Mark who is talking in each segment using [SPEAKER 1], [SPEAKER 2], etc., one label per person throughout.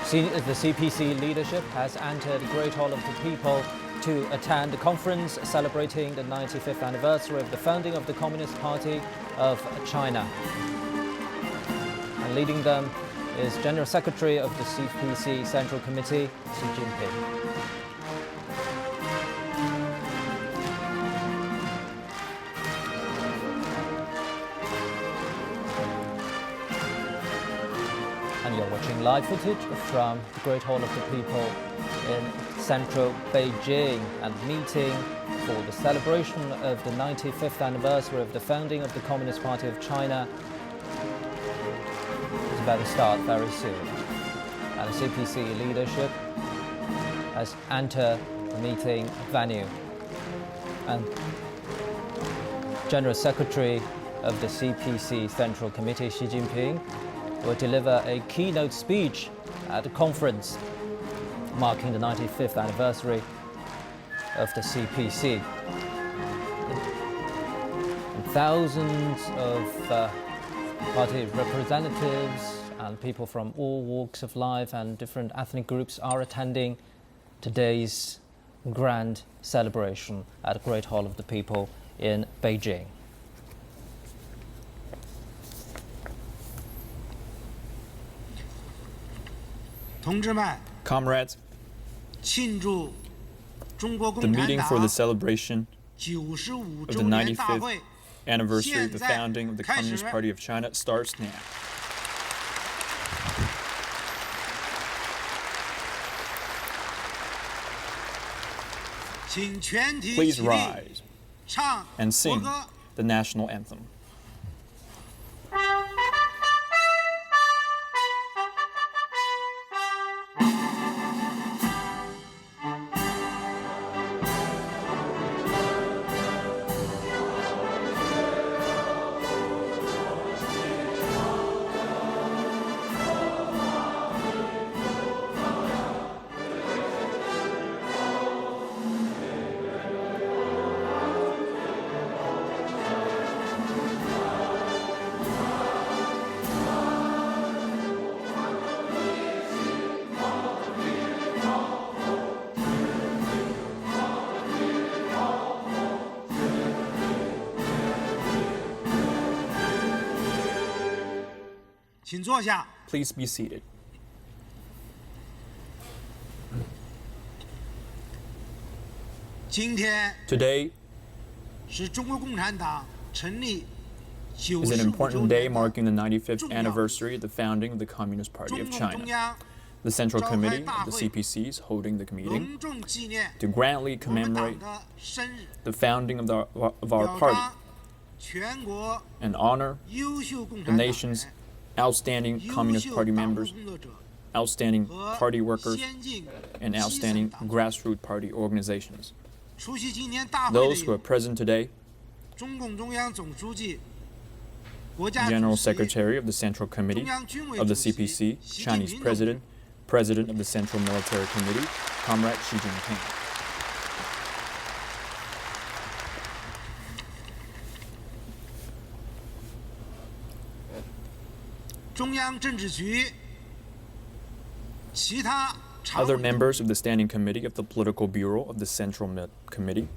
[SPEAKER 1] The CPC leadership has entered the Great Hall of the People to attend the conference celebrating the 95th anniversary of the founding of the Communist Party of China. And leading them is General Secretary of the CPC Central Committee, Xi Jinping. And you're watching live footage from the Great Hall of the People in central Beijing, and meeting for the celebration of the 95th anniversary of the founding of the Communist Party of China is about to start very soon. And the CPC leadership has entered the meeting venue. And General Secretary of the CPC Central Committee, Xi Jinping, will deliver a keynote speech at the conference marking the 95th anniversary of the CPC. And thousands of party representatives and people from all walks of life and different ethnic groups are attending today's grand celebration at the Great Hall of the People in Beijing.
[SPEAKER 2] Comrades, the meeting for the celebration of the 95th anniversary of the founding of the Communist Party of China starts now. Please rise and sing the national anthem. Please be seated. Today is an important day marking the 95th anniversary of the founding of the Communist Party of China. The Central Committee of the CPC is holding the meeting to grandly commemorate the founding of our party and honor the nation's outstanding Communist Party members, outstanding party workers, and outstanding grassroots party organizations. Those who are present today: General Secretary of the Central Committee of the CPC, Chinese President, President of the Central Military Committee, Comrade Xi Jinping. Other members of the Standing Committee of the Political Bureau of the Central Committee,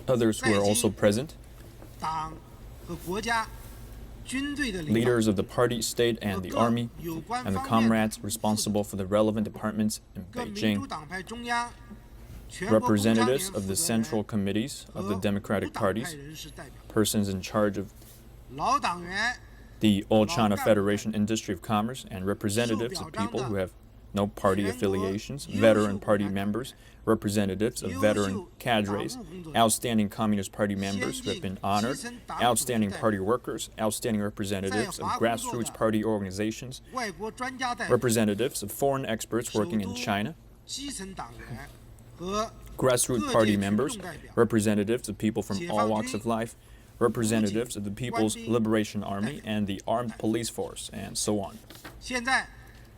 [SPEAKER 2] others who are also present: leaders of the party, state, and the army, and the comrades responsible for the relevant departments in Beijing, representatives of the central committees of the democratic parties, persons in charge of the All China Federation Industry of Commerce, and representatives of people who have no party affiliations, veteran party members, representatives of veteran cadres, outstanding Communist Party members who have been honored, outstanding party workers, outstanding representatives of grassroots party organizations, representatives of foreign experts working in China, grassroots party members, representatives of people from all walks of life, representatives of the People's Liberation Army and the Armed Police Force, and so on.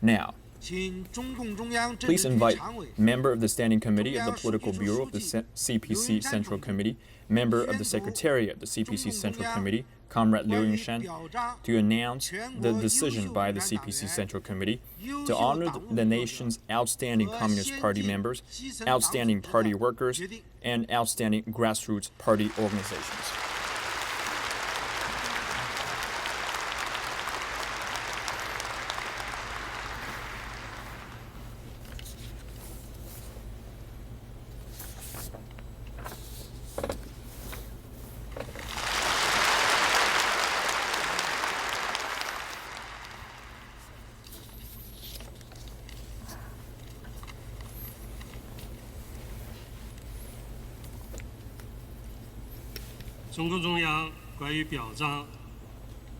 [SPEAKER 2] Now, Please invite member of the Standing Committee of the Political Bureau of the CPC Central Committee, member of the Secretariat of the CPC Central Committee, Comrade Liu Yunshan, to announce the decision by the CPC Central Committee to honor the nation's outstanding Communist Party members, outstanding party workers, and outstanding grassroots party organizations.
[SPEAKER 3] 中共中央关于表彰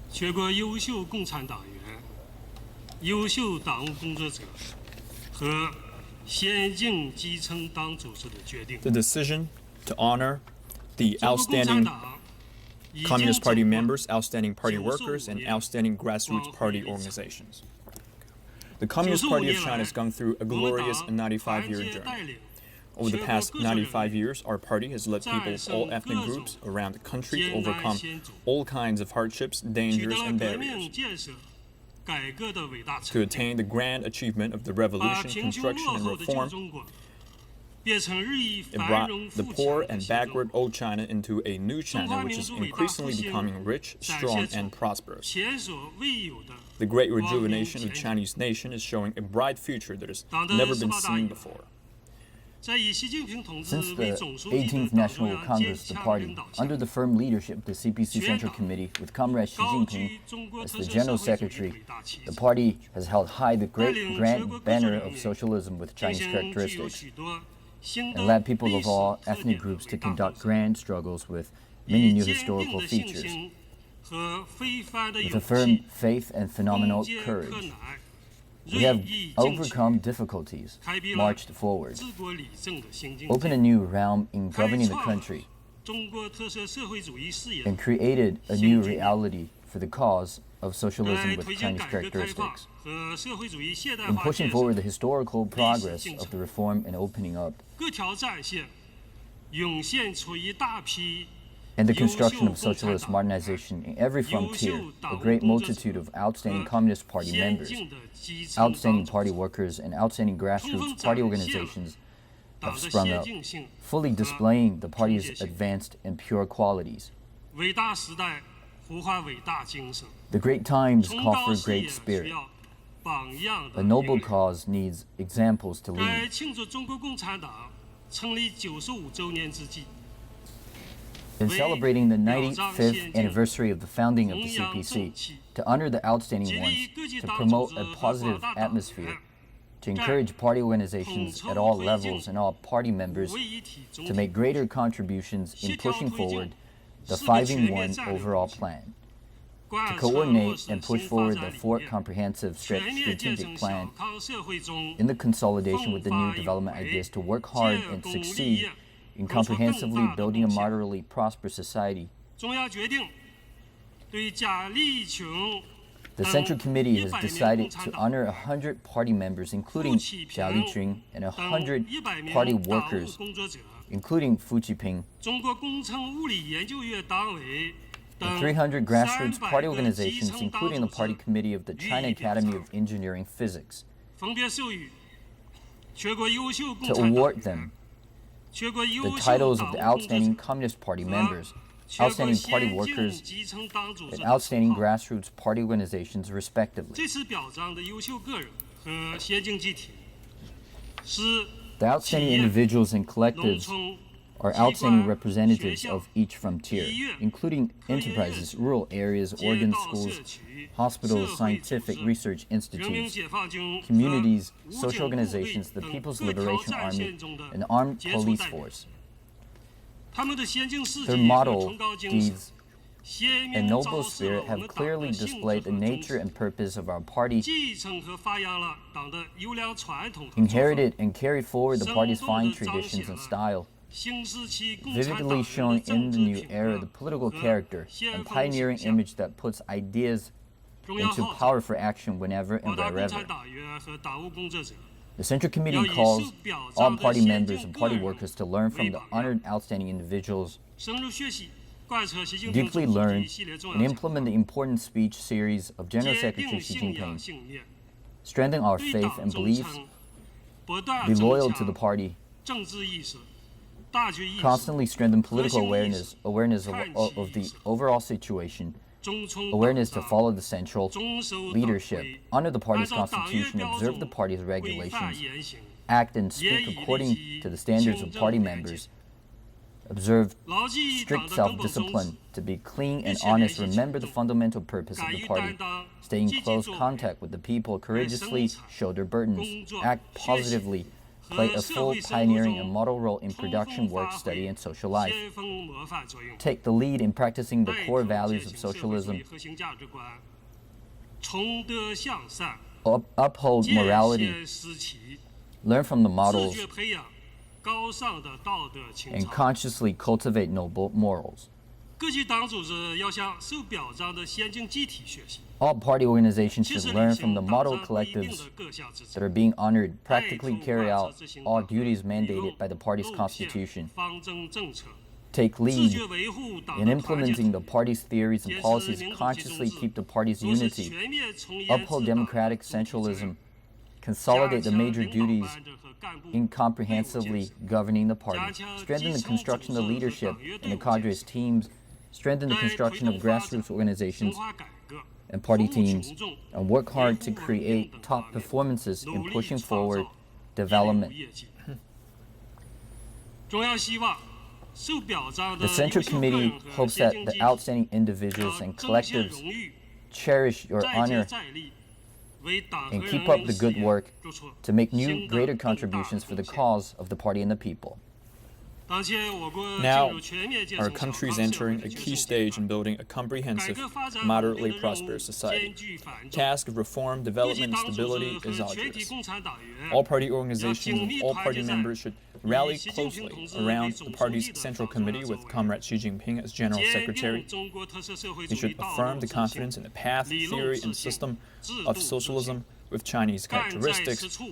[SPEAKER 3] 全国优秀共产党员、优秀党务工作者和先进基层党组织的决定。
[SPEAKER 2] The decision to honor the outstanding Communist Party members, outstanding party workers, and outstanding grassroots party organizations. The Communist Party of China has gone through a glorious 95-year journey. Over the past 95 years, our party has led people of all ethnic groups around the country to overcome all kinds of hardships, dangers, and barriers, to attain the grand achievement of the revolution, construction, and reform. It brought the poor and backward old China into a new China, which is increasingly becoming rich, strong, and prosperous. The great rejuvenation of the Chinese nation is showing a bright future that has never been seen before.
[SPEAKER 4] Since the 18th National Congress, the party, under the firm leadership of the CPC Central Committee, with Comrade Xi Jinping as the General Secretary, the party has held high the great grand banner of socialism with Chinese characteristics, and led people of all ethnic groups to conduct grand struggles with many new historical features. With a firm faith and phenomenal courage, we have overcome difficulties, marched forward, opened a new realm in governing the country, and created a new reality for the cause of socialism with Chinese characteristics. In pushing forward the historical progress of the reform and opening up, and the construction of socialist modernization in every frontier, a great multitude of outstanding Communist Party members, outstanding party workers, and outstanding grassroots party organizations have sprung up, fully displaying the party's advanced and pure qualities. The great times call for a great spirit. A noble cause needs examples to lead. In celebrating the 95th anniversary of the founding of the CPC, to honor the outstanding ones, to promote a positive atmosphere, to encourage party organizations at all levels and all party members to make greater contributions in pushing forward the 5-in-1 overall plan, to coordinate and push forward the 4 comprehensive strategic plan in the consolidation with the new development ideas, to work hard and succeed in comprehensively building a moderately prosperous society. The Central Committee has decided to honor 100 party members, including Jia Liqun, and 100 party workers, including Fu Qiping, and 300 grassroots party organizations, including the Party Committee of the China Academy of Engineering Physics, to award them the titles of the outstanding Communist Party members, outstanding party workers, and outstanding grassroots party organizations, respectively. The outstanding individuals and collectives are outstanding representatives of each frontier, including enterprises, rural areas, organ schools, hospitals, scientific research institutes, communities, social organizations, the People's Liberation Army, and the Armed Police Force. Their motto, deeds, and noble spirit have clearly displayed the nature and purpose of our party, inherited and carried forward the party's fine traditions and style, vividly shown in the new era the political character and pioneering image that puts ideas into powerful action whenever and
[SPEAKER 3] 广大共
[SPEAKER 4] wherever.
[SPEAKER 3] 产党员和党务工作者
[SPEAKER 4] The Central Committee calls all party members and party workers to learn from the honored outstanding individuals,
[SPEAKER 3] 深入学习，贯彻习近平
[SPEAKER 4] deeply
[SPEAKER 3] 总书
[SPEAKER 4] learn
[SPEAKER 3] 记一系列重
[SPEAKER 4] and
[SPEAKER 3] 要讲
[SPEAKER 4] implement the important speech series of General
[SPEAKER 3] 坚
[SPEAKER 4] Secretary
[SPEAKER 3] 定
[SPEAKER 4] Xi
[SPEAKER 3] 信仰
[SPEAKER 4] Jinping,
[SPEAKER 3] 信念，
[SPEAKER 4] strengthen our
[SPEAKER 3] 对
[SPEAKER 4] faith
[SPEAKER 3] 党
[SPEAKER 4] and
[SPEAKER 3] 忠
[SPEAKER 4] beliefs,
[SPEAKER 3] 诚，不断
[SPEAKER 4] be
[SPEAKER 3] 增
[SPEAKER 4] loyal to the
[SPEAKER 3] 强
[SPEAKER 4] party,
[SPEAKER 3] 政治意识、大局意识，
[SPEAKER 4] constantly strengthen political
[SPEAKER 3] 核心意识，
[SPEAKER 4] awareness of
[SPEAKER 3] 看齐
[SPEAKER 4] the
[SPEAKER 3] 意识，
[SPEAKER 4] overall situation,
[SPEAKER 3] 忠冲
[SPEAKER 4] awareness to
[SPEAKER 3] 党章
[SPEAKER 4] follow the central
[SPEAKER 3] 忠守党
[SPEAKER 4] leadership,
[SPEAKER 3] 规
[SPEAKER 4] honor the
[SPEAKER 3] 按
[SPEAKER 4] party's
[SPEAKER 3] 照党约
[SPEAKER 4] constitution,
[SPEAKER 3] 标
[SPEAKER 4] observe
[SPEAKER 3] 准
[SPEAKER 4] the party's
[SPEAKER 3] 规范
[SPEAKER 4] regulations,
[SPEAKER 3] 言行，
[SPEAKER 4] act and
[SPEAKER 3] 严
[SPEAKER 4] speak
[SPEAKER 3] 以律
[SPEAKER 4] according
[SPEAKER 3] 己，
[SPEAKER 4] to the standards of
[SPEAKER 3] 行政
[SPEAKER 4] party
[SPEAKER 3] 廉洁，
[SPEAKER 4] members, observe
[SPEAKER 3] 牢记党
[SPEAKER 4] strict
[SPEAKER 3] 的根本宗旨
[SPEAKER 4] self-discipline, to be clean and
[SPEAKER 3] 密切联
[SPEAKER 4] honest,
[SPEAKER 3] 系群
[SPEAKER 4] remember the
[SPEAKER 3] 众，
[SPEAKER 4] fundamental purpose of
[SPEAKER 3] 敢
[SPEAKER 4] the
[SPEAKER 3] 于
[SPEAKER 4] party,
[SPEAKER 3] 担当，
[SPEAKER 4] stay in
[SPEAKER 3] 积极
[SPEAKER 4] close
[SPEAKER 3] 作为，
[SPEAKER 4] contact with the people, courageously
[SPEAKER 3] 生产、
[SPEAKER 4] shoulder burdens,
[SPEAKER 3] 工作、
[SPEAKER 4] act
[SPEAKER 3] 学习
[SPEAKER 4] positively, play
[SPEAKER 3] 和
[SPEAKER 4] a
[SPEAKER 3] 社
[SPEAKER 4] full
[SPEAKER 3] 会生活
[SPEAKER 4] pioneering
[SPEAKER 3] 中
[SPEAKER 4] and model role in
[SPEAKER 3] 充
[SPEAKER 4] production,
[SPEAKER 3] 分
[SPEAKER 4] work,
[SPEAKER 3] 发
[SPEAKER 4] study,
[SPEAKER 3] 挥
[SPEAKER 4] and social life,
[SPEAKER 3] 先锋模范作用，
[SPEAKER 4] take the lead in practicing the
[SPEAKER 3] 带
[SPEAKER 4] core
[SPEAKER 3] 头
[SPEAKER 4] values
[SPEAKER 3] 践
[SPEAKER 4] of
[SPEAKER 3] 行社会主
[SPEAKER 4] socialism,
[SPEAKER 3] 义核心价值观，崇德向善，
[SPEAKER 4] uphold
[SPEAKER 3] 见
[SPEAKER 4] morality,
[SPEAKER 3] 贤思齐，
[SPEAKER 4] learn from the
[SPEAKER 3] 自
[SPEAKER 4] models,
[SPEAKER 3] 觉培养高尚的道德情
[SPEAKER 4] and
[SPEAKER 3] 操。
[SPEAKER 4] consciously cultivate noble morals.
[SPEAKER 3] 各级党组织要向受表彰的先进集体学习，
[SPEAKER 4] All party organizations
[SPEAKER 3] 切实
[SPEAKER 4] should
[SPEAKER 3] 履
[SPEAKER 4] learn
[SPEAKER 3] 行
[SPEAKER 4] from the
[SPEAKER 3] 党
[SPEAKER 4] model
[SPEAKER 3] 章规定
[SPEAKER 4] collectives
[SPEAKER 3] 的各项职
[SPEAKER 4] that
[SPEAKER 3] 责，
[SPEAKER 4] are being honored,
[SPEAKER 3] 带
[SPEAKER 4] practically
[SPEAKER 3] 头
[SPEAKER 4] carry
[SPEAKER 3] 贯
[SPEAKER 4] out
[SPEAKER 3] 彻执行
[SPEAKER 4] all
[SPEAKER 3] 党的
[SPEAKER 4] duties
[SPEAKER 3] 理
[SPEAKER 4] mandated
[SPEAKER 3] 路
[SPEAKER 4] by the party's
[SPEAKER 3] 路线
[SPEAKER 4] constitution,
[SPEAKER 3] 方针政策，
[SPEAKER 4] take
[SPEAKER 3] 自
[SPEAKER 4] lead
[SPEAKER 3] 觉维护党
[SPEAKER 4] in
[SPEAKER 3] 的团结
[SPEAKER 4] implementing
[SPEAKER 3] 统
[SPEAKER 4] the
[SPEAKER 3] 一，
[SPEAKER 4] party's theories and
[SPEAKER 3] 坚持
[SPEAKER 4] policies,
[SPEAKER 3] 民主集中
[SPEAKER 4] consciously
[SPEAKER 3] 制，
[SPEAKER 4] keep the party's
[SPEAKER 3] 落实
[SPEAKER 4] unity,
[SPEAKER 3] 全面从严
[SPEAKER 4] uphold
[SPEAKER 3] 治党
[SPEAKER 4] democratic
[SPEAKER 3] 主体责任，
[SPEAKER 4] centralism,
[SPEAKER 3] 加
[SPEAKER 4] consolidate the
[SPEAKER 3] 强
[SPEAKER 4] major
[SPEAKER 3] 领导
[SPEAKER 4] duties
[SPEAKER 3] 班子和干部
[SPEAKER 4] incomprehensively governing the party, strengthen the construction of leadership and the cadres teams, strengthen the
[SPEAKER 3] 在推
[SPEAKER 4] construction
[SPEAKER 3] 动
[SPEAKER 4] of
[SPEAKER 3] 发展
[SPEAKER 4] grassroots
[SPEAKER 3] 深
[SPEAKER 4] organizations
[SPEAKER 3] 化改革，
[SPEAKER 4] and party
[SPEAKER 3] 服务
[SPEAKER 4] teams,
[SPEAKER 3] 群众，
[SPEAKER 4] and work hard
[SPEAKER 3] 维
[SPEAKER 4] to
[SPEAKER 3] 护稳定
[SPEAKER 4] create
[SPEAKER 3] 等
[SPEAKER 4] top
[SPEAKER 3] 方面
[SPEAKER 4] performances in
[SPEAKER 3] 努力
[SPEAKER 4] pushing
[SPEAKER 3] 创
[SPEAKER 4] forward
[SPEAKER 3] 造业务
[SPEAKER 4] development.
[SPEAKER 3] 业绩。中央希望受表彰的
[SPEAKER 4] The Central
[SPEAKER 3] 优秀个
[SPEAKER 4] Committee
[SPEAKER 3] 人和
[SPEAKER 4] hopes
[SPEAKER 3] 先
[SPEAKER 4] that
[SPEAKER 3] 进
[SPEAKER 4] the
[SPEAKER 3] 集体
[SPEAKER 4] outstanding
[SPEAKER 3] 要
[SPEAKER 4] individuals and
[SPEAKER 3] 彰显
[SPEAKER 4] collectives
[SPEAKER 3] 荣誉，
[SPEAKER 4] cherish your
[SPEAKER 3] 再接
[SPEAKER 4] honor
[SPEAKER 3] 再厉，为党和
[SPEAKER 4] and
[SPEAKER 3] 人
[SPEAKER 4] keep
[SPEAKER 3] 民
[SPEAKER 4] up
[SPEAKER 3] 的
[SPEAKER 4] the
[SPEAKER 3] 事
[SPEAKER 4] good
[SPEAKER 3] 业
[SPEAKER 4] work
[SPEAKER 3] 做出
[SPEAKER 4] to make new,
[SPEAKER 3] 新的
[SPEAKER 4] greater
[SPEAKER 3] 更大的
[SPEAKER 4] contributions for the
[SPEAKER 3] 贡献。
[SPEAKER 4] cause of the party and the people.
[SPEAKER 3] 当前我国进
[SPEAKER 2] Now,
[SPEAKER 3] 入全面建
[SPEAKER 2] our
[SPEAKER 3] 成小
[SPEAKER 2] country is
[SPEAKER 3] 康社
[SPEAKER 2] entering
[SPEAKER 3] 会
[SPEAKER 2] a
[SPEAKER 3] 的
[SPEAKER 2] key
[SPEAKER 3] 决胜
[SPEAKER 2] stage
[SPEAKER 3] 阶
[SPEAKER 2] in
[SPEAKER 3] 段。
[SPEAKER 2] building a
[SPEAKER 3] 改
[SPEAKER 2] comprehensive,
[SPEAKER 3] 革发展
[SPEAKER 2] moderately
[SPEAKER 3] 稳定的任
[SPEAKER 2] prosperous
[SPEAKER 3] 务
[SPEAKER 2] society.
[SPEAKER 3] 艰巨繁
[SPEAKER 2] The
[SPEAKER 3] 重，
[SPEAKER 2] task of reform,
[SPEAKER 3] 各级
[SPEAKER 2] development, and
[SPEAKER 3] 党组织
[SPEAKER 2] stability
[SPEAKER 3] 和
[SPEAKER 2] is
[SPEAKER 3] 全体
[SPEAKER 2] arduous.
[SPEAKER 3] 共产党员
[SPEAKER 2] All party
[SPEAKER 3] 要
[SPEAKER 2] organizations
[SPEAKER 3] 紧
[SPEAKER 2] and
[SPEAKER 3] 密
[SPEAKER 2] all
[SPEAKER 3] 团
[SPEAKER 2] party
[SPEAKER 3] 结在
[SPEAKER 2] members should
[SPEAKER 3] 以
[SPEAKER 2] rally
[SPEAKER 3] 习近平
[SPEAKER 2] closely
[SPEAKER 3] 同志为
[SPEAKER 2] around
[SPEAKER 3] 总
[SPEAKER 2] the
[SPEAKER 3] 书
[SPEAKER 2] party's
[SPEAKER 3] 记的
[SPEAKER 2] Central
[SPEAKER 3] 党中央
[SPEAKER 2] Committee
[SPEAKER 3] 作
[SPEAKER 2] with
[SPEAKER 3] 为，
[SPEAKER 2] Comrade Xi Jinping as General
[SPEAKER 3] 坚
[SPEAKER 2] Secretary.
[SPEAKER 3] 定中国特色社会
[SPEAKER 2] They
[SPEAKER 3] 主义
[SPEAKER 2] should
[SPEAKER 3] 道
[SPEAKER 2] affirm
[SPEAKER 3] 路
[SPEAKER 2] the
[SPEAKER 3] 自信，
[SPEAKER 2] confidence in the path,
[SPEAKER 3] 理论
[SPEAKER 2] theory,
[SPEAKER 3] 自
[SPEAKER 2] and
[SPEAKER 3] 信，
[SPEAKER 2] system
[SPEAKER 3] 制
[SPEAKER 2] of
[SPEAKER 3] 度自
[SPEAKER 2] socialism
[SPEAKER 3] 信，
[SPEAKER 2] with Chinese
[SPEAKER 3] 干在实
[SPEAKER 2] characteristics,
[SPEAKER 3] 处，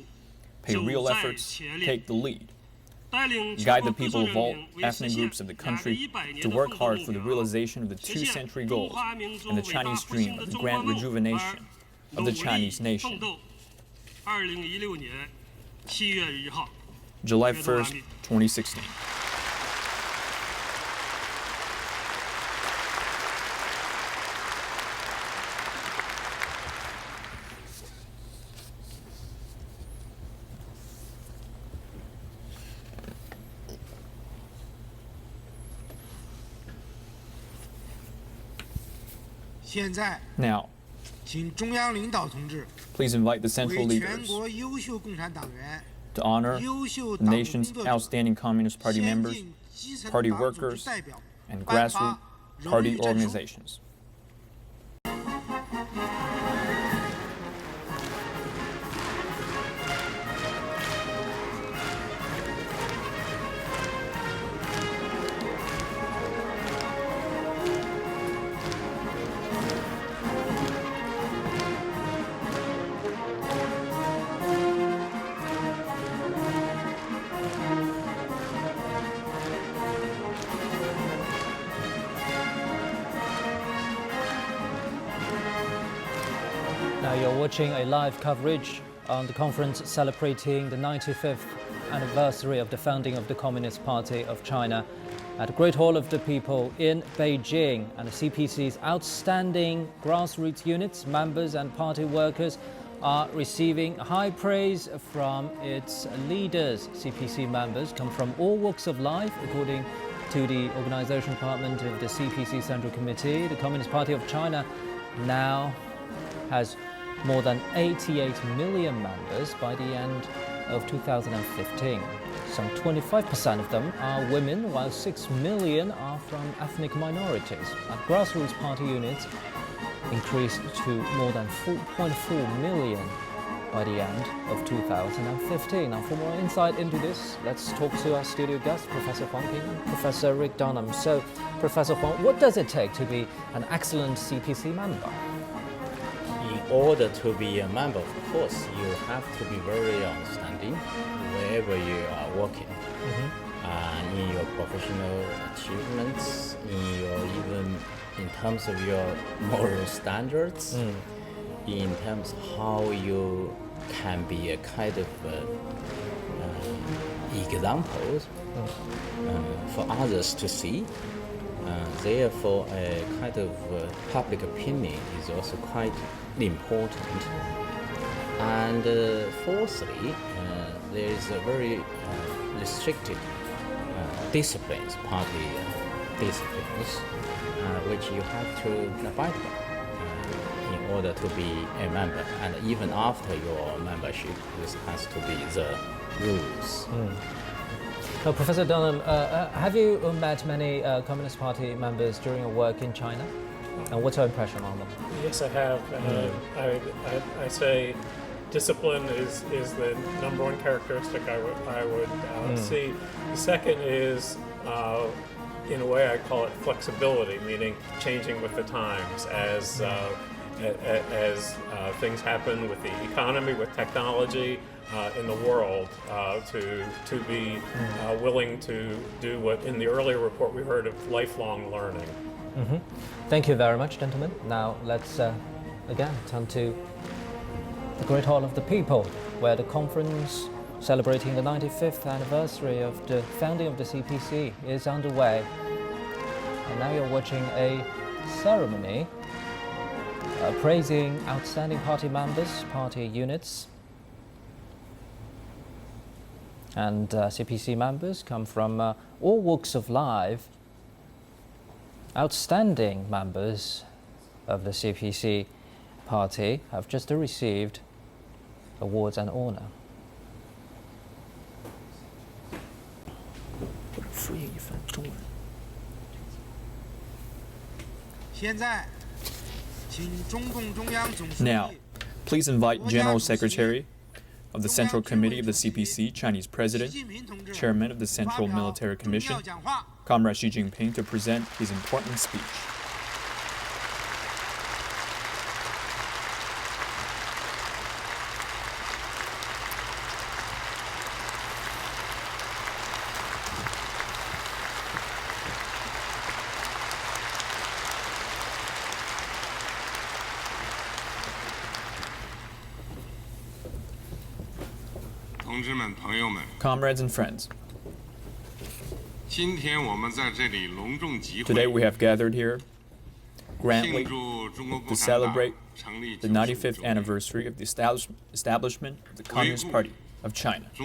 [SPEAKER 2] pay
[SPEAKER 3] 走
[SPEAKER 2] real
[SPEAKER 3] 在
[SPEAKER 2] efforts,
[SPEAKER 3] 前列，
[SPEAKER 2] take the lead,
[SPEAKER 3] 带领全
[SPEAKER 2] guide
[SPEAKER 3] 国
[SPEAKER 2] the
[SPEAKER 3] 各族
[SPEAKER 2] people
[SPEAKER 3] 人
[SPEAKER 2] of all
[SPEAKER 3] 民为实
[SPEAKER 2] ethnic
[SPEAKER 3] 现
[SPEAKER 2] groups of the
[SPEAKER 3] 200
[SPEAKER 2] country
[SPEAKER 3] 年
[SPEAKER 2] to
[SPEAKER 3] 的
[SPEAKER 2] work
[SPEAKER 3] 奋斗
[SPEAKER 2] hard
[SPEAKER 3] 目
[SPEAKER 2] for the
[SPEAKER 3] 标，
[SPEAKER 2] realization of the
[SPEAKER 3] 实
[SPEAKER 2] two
[SPEAKER 3] 现
[SPEAKER 2] century
[SPEAKER 3] 中
[SPEAKER 2] goals
[SPEAKER 3] 华民族
[SPEAKER 2] and the
[SPEAKER 3] 伟大
[SPEAKER 2] Chinese
[SPEAKER 3] 复
[SPEAKER 2] dream
[SPEAKER 3] 兴
[SPEAKER 2] of
[SPEAKER 3] 的
[SPEAKER 2] the
[SPEAKER 3] 中国
[SPEAKER 2] grand
[SPEAKER 3] 梦
[SPEAKER 2] rejuvenation
[SPEAKER 3] 而
[SPEAKER 2] of the
[SPEAKER 3] 努力
[SPEAKER 2] Chinese
[SPEAKER 3] 奋
[SPEAKER 2] nation.
[SPEAKER 3] 斗。2016年7月1号，
[SPEAKER 2] July
[SPEAKER 3] 阅读完
[SPEAKER 2] 1st,
[SPEAKER 3] 毕。
[SPEAKER 2] 2016. Now,
[SPEAKER 5] 请中央领导同志
[SPEAKER 2] please invite the central
[SPEAKER 5] 为全
[SPEAKER 2] leaders
[SPEAKER 5] 国优秀共产党员、
[SPEAKER 2] to honor
[SPEAKER 5] 优秀
[SPEAKER 2] the
[SPEAKER 5] 党务工
[SPEAKER 2] nation's
[SPEAKER 5] 作者、
[SPEAKER 2] outstanding Communist Party
[SPEAKER 5] 先
[SPEAKER 2] members,
[SPEAKER 5] 进基层
[SPEAKER 2] party
[SPEAKER 5] 党组织
[SPEAKER 2] workers,
[SPEAKER 5] 代表
[SPEAKER 2] and
[SPEAKER 5] 颁
[SPEAKER 2] grassroots
[SPEAKER 5] 发荣
[SPEAKER 2] party
[SPEAKER 5] 誉证书。
[SPEAKER 2] organizations.
[SPEAKER 1] Now you're watching a live coverage on the conference celebrating the 95th anniversary of the founding of the Communist Party of China at the Great Hall of the People in Beijing. And the CPC's outstanding grassroots units, members and party workers are receiving high praise from its leaders. CPC members come from all walks of life, according to the organization department of the CPC Central Committee. The Communist Party of China now has more than 88 million members by the end of 2015. Some 25% of them are women, while 6 million are from ethnic minorities. And grassroots party units increased to more than 4.4 million by the end of 2015. Now, for more insight into this, let's talk to our studio guests, Professor Huang Ping and Professor Rick Dunham. So, Professor Huang, what does it take to be an excellent CPC member?
[SPEAKER 6] order to be a member, of course, you have to be very understanding wherever you are working. In your professional achievements, even in terms of your moral standards, in terms of how you can be a kind of example for others to see. Therefore, a kind of public opinion is also quite important. And fourthly, there is a very restricted disciplines, party disciplines, which you have to abide by in order to be a member. And even after your membership, this has to be the rules.
[SPEAKER 1] Professor Dunham, have you met many Communist Party members during your work in China? And what's your impression on them?
[SPEAKER 7] Yes, I have. I say discipline is the number one characteristic I would see. The second is, in a way, I call it flexibility, meaning changing with the times as things happen with the economy, with technology in the world, to be willing to do what in the earlier report we heard of lifelong learning.
[SPEAKER 1] Thank you very much, gentlemen. Now let's again turn to the Great Hall of the People, where the conference celebrating the 95th anniversary of the founding of the CPC is underway. And now you're watching a ceremony praising outstanding party members, party units. And CPC members come from all walks of life. Outstanding members of the CPC party have just received awards and honor.
[SPEAKER 5] 现在，请中共中央总书记
[SPEAKER 2] Now, please invite General Secretary of the Central Committee of the CPC, Chinese
[SPEAKER 5] 习
[SPEAKER 2] President,
[SPEAKER 5] 近平同志
[SPEAKER 2] Chairman of the
[SPEAKER 5] 发
[SPEAKER 2] Central
[SPEAKER 5] 表
[SPEAKER 2] Military
[SPEAKER 5] 重
[SPEAKER 2] Commission,
[SPEAKER 5] 要讲话。
[SPEAKER 2] Comrade Xi Jinping, to present his important speech. Comrades and friends, today we have gathered here grandly to celebrate the 95th anniversary of the establishment of the Communist Party of China, to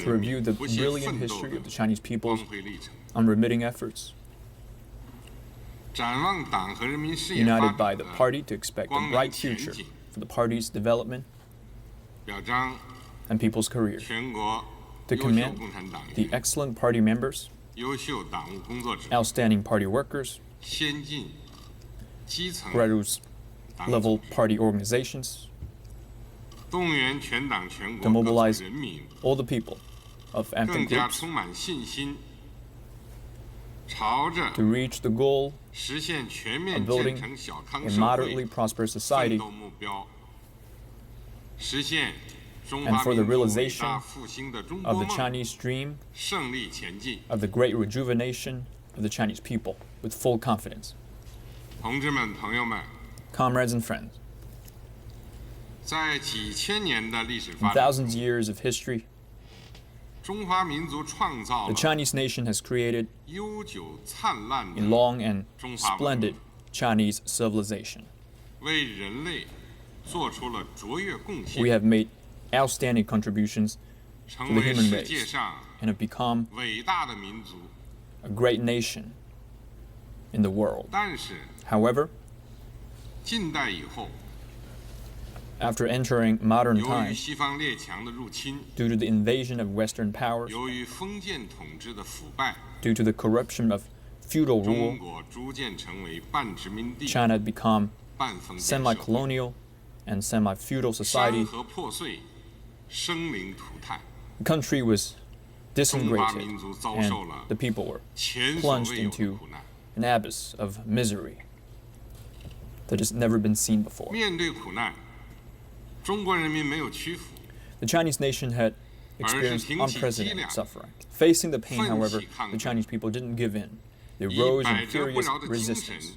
[SPEAKER 2] review the brilliant history of the Chinese people's unremitting efforts, united by the party to expect a bright future for the party's development and people's careers, to commend the excellent party members, outstanding party workers, grassroots level party organizations, to mobilize all the people of ethnic groups to reach the goal of building a moderately prosperous society and for the realization of the Chinese dream of the great rejuvenation of the Chinese people with full confidence. Comrades and friends, in thousands of years of history, the Chinese nation has created a long and splendid Chinese civilization. We have made outstanding contributions to the human race and have become a great nation in the world. However, after entering modern times, due to the invasion of Western powers, due to the corruption of feudal rule, China had become semi-colonial and semi-feudal society. The country was disintegrated and the people were plunged into an abyss of misery. that has never been seen before.
[SPEAKER 8] 面对苦难，中国人民没有屈服，
[SPEAKER 2] The Chinese nation had experienced unprecedented suffering. Facing the pain, however, the Chinese people didn't give in. They
[SPEAKER 8] 以
[SPEAKER 2] rose
[SPEAKER 8] 百
[SPEAKER 2] in
[SPEAKER 8] 折不
[SPEAKER 2] furious
[SPEAKER 8] 挠的精神
[SPEAKER 2] resistance.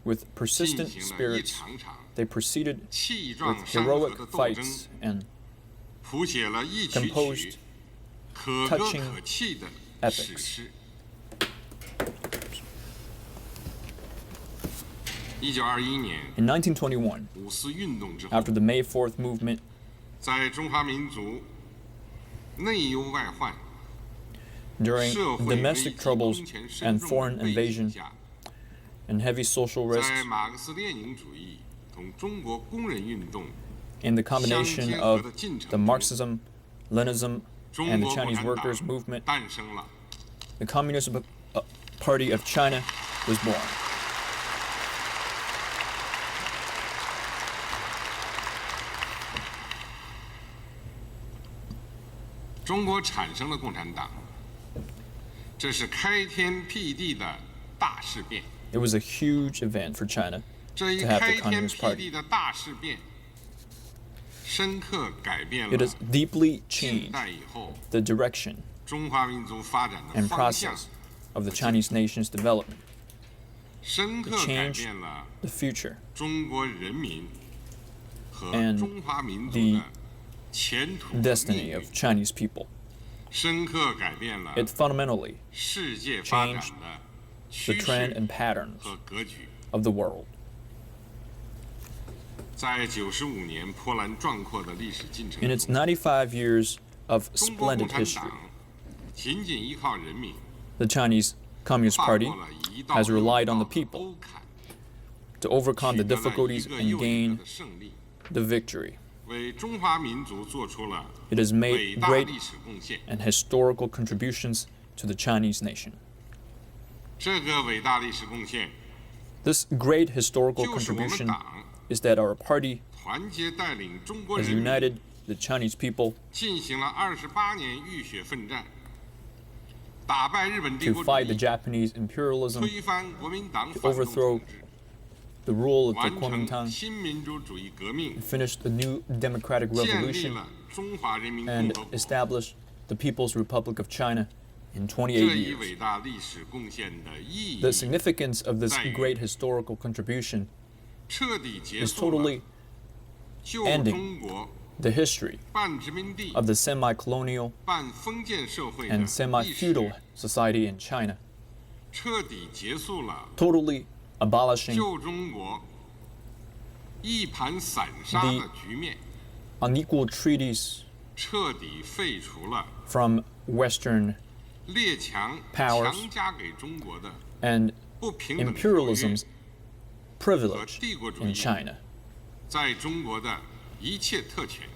[SPEAKER 2] With
[SPEAKER 8] 进
[SPEAKER 2] persistent
[SPEAKER 8] 行了一
[SPEAKER 2] spirits,
[SPEAKER 8] 场场
[SPEAKER 2] they proceeded
[SPEAKER 8] 气
[SPEAKER 2] with
[SPEAKER 8] 壮山河
[SPEAKER 2] heroic
[SPEAKER 8] 的斗争，
[SPEAKER 2] fights and
[SPEAKER 8] 谱写了一曲曲
[SPEAKER 2] composed
[SPEAKER 8] 可歌
[SPEAKER 2] touching
[SPEAKER 8] 可泣的史
[SPEAKER 2] epics.
[SPEAKER 8] 诗。1921年
[SPEAKER 2] In 1921,
[SPEAKER 8] 五四运动之后，
[SPEAKER 2] after the May 4th movement,
[SPEAKER 8] 在中华民族内忧外患、
[SPEAKER 2] during
[SPEAKER 8] 社会危
[SPEAKER 2] domestic
[SPEAKER 8] 机
[SPEAKER 2] troubles
[SPEAKER 8] 空前深
[SPEAKER 2] and
[SPEAKER 8] 重
[SPEAKER 2] foreign
[SPEAKER 8] 的背景
[SPEAKER 2] invasion
[SPEAKER 8] 下，
[SPEAKER 2] and heavy social
[SPEAKER 8] 在
[SPEAKER 2] risks,
[SPEAKER 8] 马克思列宁主义同中国工人运动
[SPEAKER 2] in the combination
[SPEAKER 8] 相结合
[SPEAKER 2] of
[SPEAKER 8] 的进程
[SPEAKER 2] the
[SPEAKER 8] 中，
[SPEAKER 2] Marxism, Leninism,
[SPEAKER 8] 中
[SPEAKER 2] and the
[SPEAKER 8] 国共
[SPEAKER 2] Chinese
[SPEAKER 8] 产
[SPEAKER 2] Workers'
[SPEAKER 8] 党
[SPEAKER 2] Movement,
[SPEAKER 8] 诞生了。
[SPEAKER 2] the Communist Party of China was born.
[SPEAKER 8] 中国产生了共产党，这是开天辟地的大事变。
[SPEAKER 2] It was a huge event for China
[SPEAKER 8] 这一
[SPEAKER 2] to have
[SPEAKER 8] 开
[SPEAKER 2] the
[SPEAKER 8] 天
[SPEAKER 2] Communist
[SPEAKER 8] 辟
[SPEAKER 2] Party.
[SPEAKER 8] 地的大事变，深刻改变
[SPEAKER 2] It
[SPEAKER 8] 了
[SPEAKER 2] has deeply
[SPEAKER 8] 近
[SPEAKER 2] changed
[SPEAKER 8] 代以后
[SPEAKER 2] the direction
[SPEAKER 8] 中华民族发展的
[SPEAKER 2] and
[SPEAKER 8] 方向，
[SPEAKER 2] process of the Chinese nation's development,
[SPEAKER 8] 深刻改
[SPEAKER 2] change
[SPEAKER 8] 变了
[SPEAKER 2] the future,
[SPEAKER 8] 中国人民和
[SPEAKER 2] and
[SPEAKER 8] 中华民族
[SPEAKER 2] the
[SPEAKER 8] 的前途和命
[SPEAKER 2] destiny
[SPEAKER 8] 运
[SPEAKER 2] of，Chinese people.
[SPEAKER 8] 深刻改变了
[SPEAKER 2] It fundamentally
[SPEAKER 8] 世界发展
[SPEAKER 2] changed
[SPEAKER 8] 的
[SPEAKER 2] the
[SPEAKER 8] 趋
[SPEAKER 2] trend
[SPEAKER 8] 势
[SPEAKER 2] and patterns
[SPEAKER 8] 和格局。
[SPEAKER 2] of the world.
[SPEAKER 8] 在95年波澜壮阔的历史进程
[SPEAKER 2] In its
[SPEAKER 8] 中，
[SPEAKER 2] 95 years of
[SPEAKER 8] 中国共
[SPEAKER 2] splendid
[SPEAKER 8] 产
[SPEAKER 2] history,
[SPEAKER 8] 党仅仅依靠人民，
[SPEAKER 2] the Chinese Communist
[SPEAKER 8] 跨
[SPEAKER 2] Party
[SPEAKER 8] 过了一道
[SPEAKER 2] has
[SPEAKER 8] 又一
[SPEAKER 2] relied on
[SPEAKER 8] 道
[SPEAKER 2] the
[SPEAKER 8] 的
[SPEAKER 2] people
[SPEAKER 8] 沟坎，
[SPEAKER 2] to overcome
[SPEAKER 8] 取
[SPEAKER 2] the
[SPEAKER 8] 得了
[SPEAKER 2] difficulties
[SPEAKER 8] 一个
[SPEAKER 2] and
[SPEAKER 8] 又一
[SPEAKER 2] gain
[SPEAKER 8] 个的胜利，
[SPEAKER 2] the victory.
[SPEAKER 8] 为中华民族做出了
[SPEAKER 2] It has
[SPEAKER 8] 伟
[SPEAKER 2] made
[SPEAKER 8] 大
[SPEAKER 2] great
[SPEAKER 8] 历史贡献。
[SPEAKER 2] and historical contributions to the Chinese nation.
[SPEAKER 8] 这个伟大历史贡献，
[SPEAKER 2] This great historical
[SPEAKER 8] 就是我们
[SPEAKER 2] contribution
[SPEAKER 8] 党
[SPEAKER 2] is that our party
[SPEAKER 8] 团结带领中国
[SPEAKER 2] has
[SPEAKER 8] 人民
[SPEAKER 2] united the Chinese people
[SPEAKER 8] 进行了28年浴血奋战，打败日本帝
[SPEAKER 2] to
[SPEAKER 8] 国主
[SPEAKER 2] fight the
[SPEAKER 8] 义，
[SPEAKER 2] Japanese imperialism,
[SPEAKER 8] 推翻国民党
[SPEAKER 2] to
[SPEAKER 8] 反动
[SPEAKER 2] overthrow
[SPEAKER 8] 统治，
[SPEAKER 2] the rule of the
[SPEAKER 8] 完成
[SPEAKER 2] Kuomintang,
[SPEAKER 8] 新民主主义革命，
[SPEAKER 2] finish the new democratic
[SPEAKER 8] 建立
[SPEAKER 2] revolution,
[SPEAKER 8] 了中华人民共
[SPEAKER 2] and
[SPEAKER 8] 和国。
[SPEAKER 2] establish the People's Republic of China in 28
[SPEAKER 8] 这一
[SPEAKER 2] years.
[SPEAKER 8] 伟大历史贡献的意义
[SPEAKER 2] The significance of this
[SPEAKER 8] 在于
[SPEAKER 2] great historical contribution
[SPEAKER 8] 彻底结
[SPEAKER 2] is
[SPEAKER 8] 束了
[SPEAKER 2] totally
[SPEAKER 8] 旧
[SPEAKER 2] ending
[SPEAKER 8] 中国
[SPEAKER 2] the history
[SPEAKER 8] 半殖民地
[SPEAKER 2] of the semi-colonial
[SPEAKER 8] 半封建社会的
[SPEAKER 2] and
[SPEAKER 8] 历史，
[SPEAKER 2] semi-feudal society in China,
[SPEAKER 8] 彻底结束了
[SPEAKER 2] totally abolishing
[SPEAKER 8] 旧中国一盘散沙的局面，
[SPEAKER 2] unequal treaties
[SPEAKER 8] 彻底废除了
[SPEAKER 2] from Western
[SPEAKER 8] 列强
[SPEAKER 2] Powers
[SPEAKER 8] 强加给中国的
[SPEAKER 2] and
[SPEAKER 8] 不平等的条约
[SPEAKER 2] imperialism's
[SPEAKER 8] 和
[SPEAKER 2] privilege
[SPEAKER 8] 帝国主
[SPEAKER 2] in
[SPEAKER 8] 义
[SPEAKER 2] China,
[SPEAKER 8] 在中国的一切特权，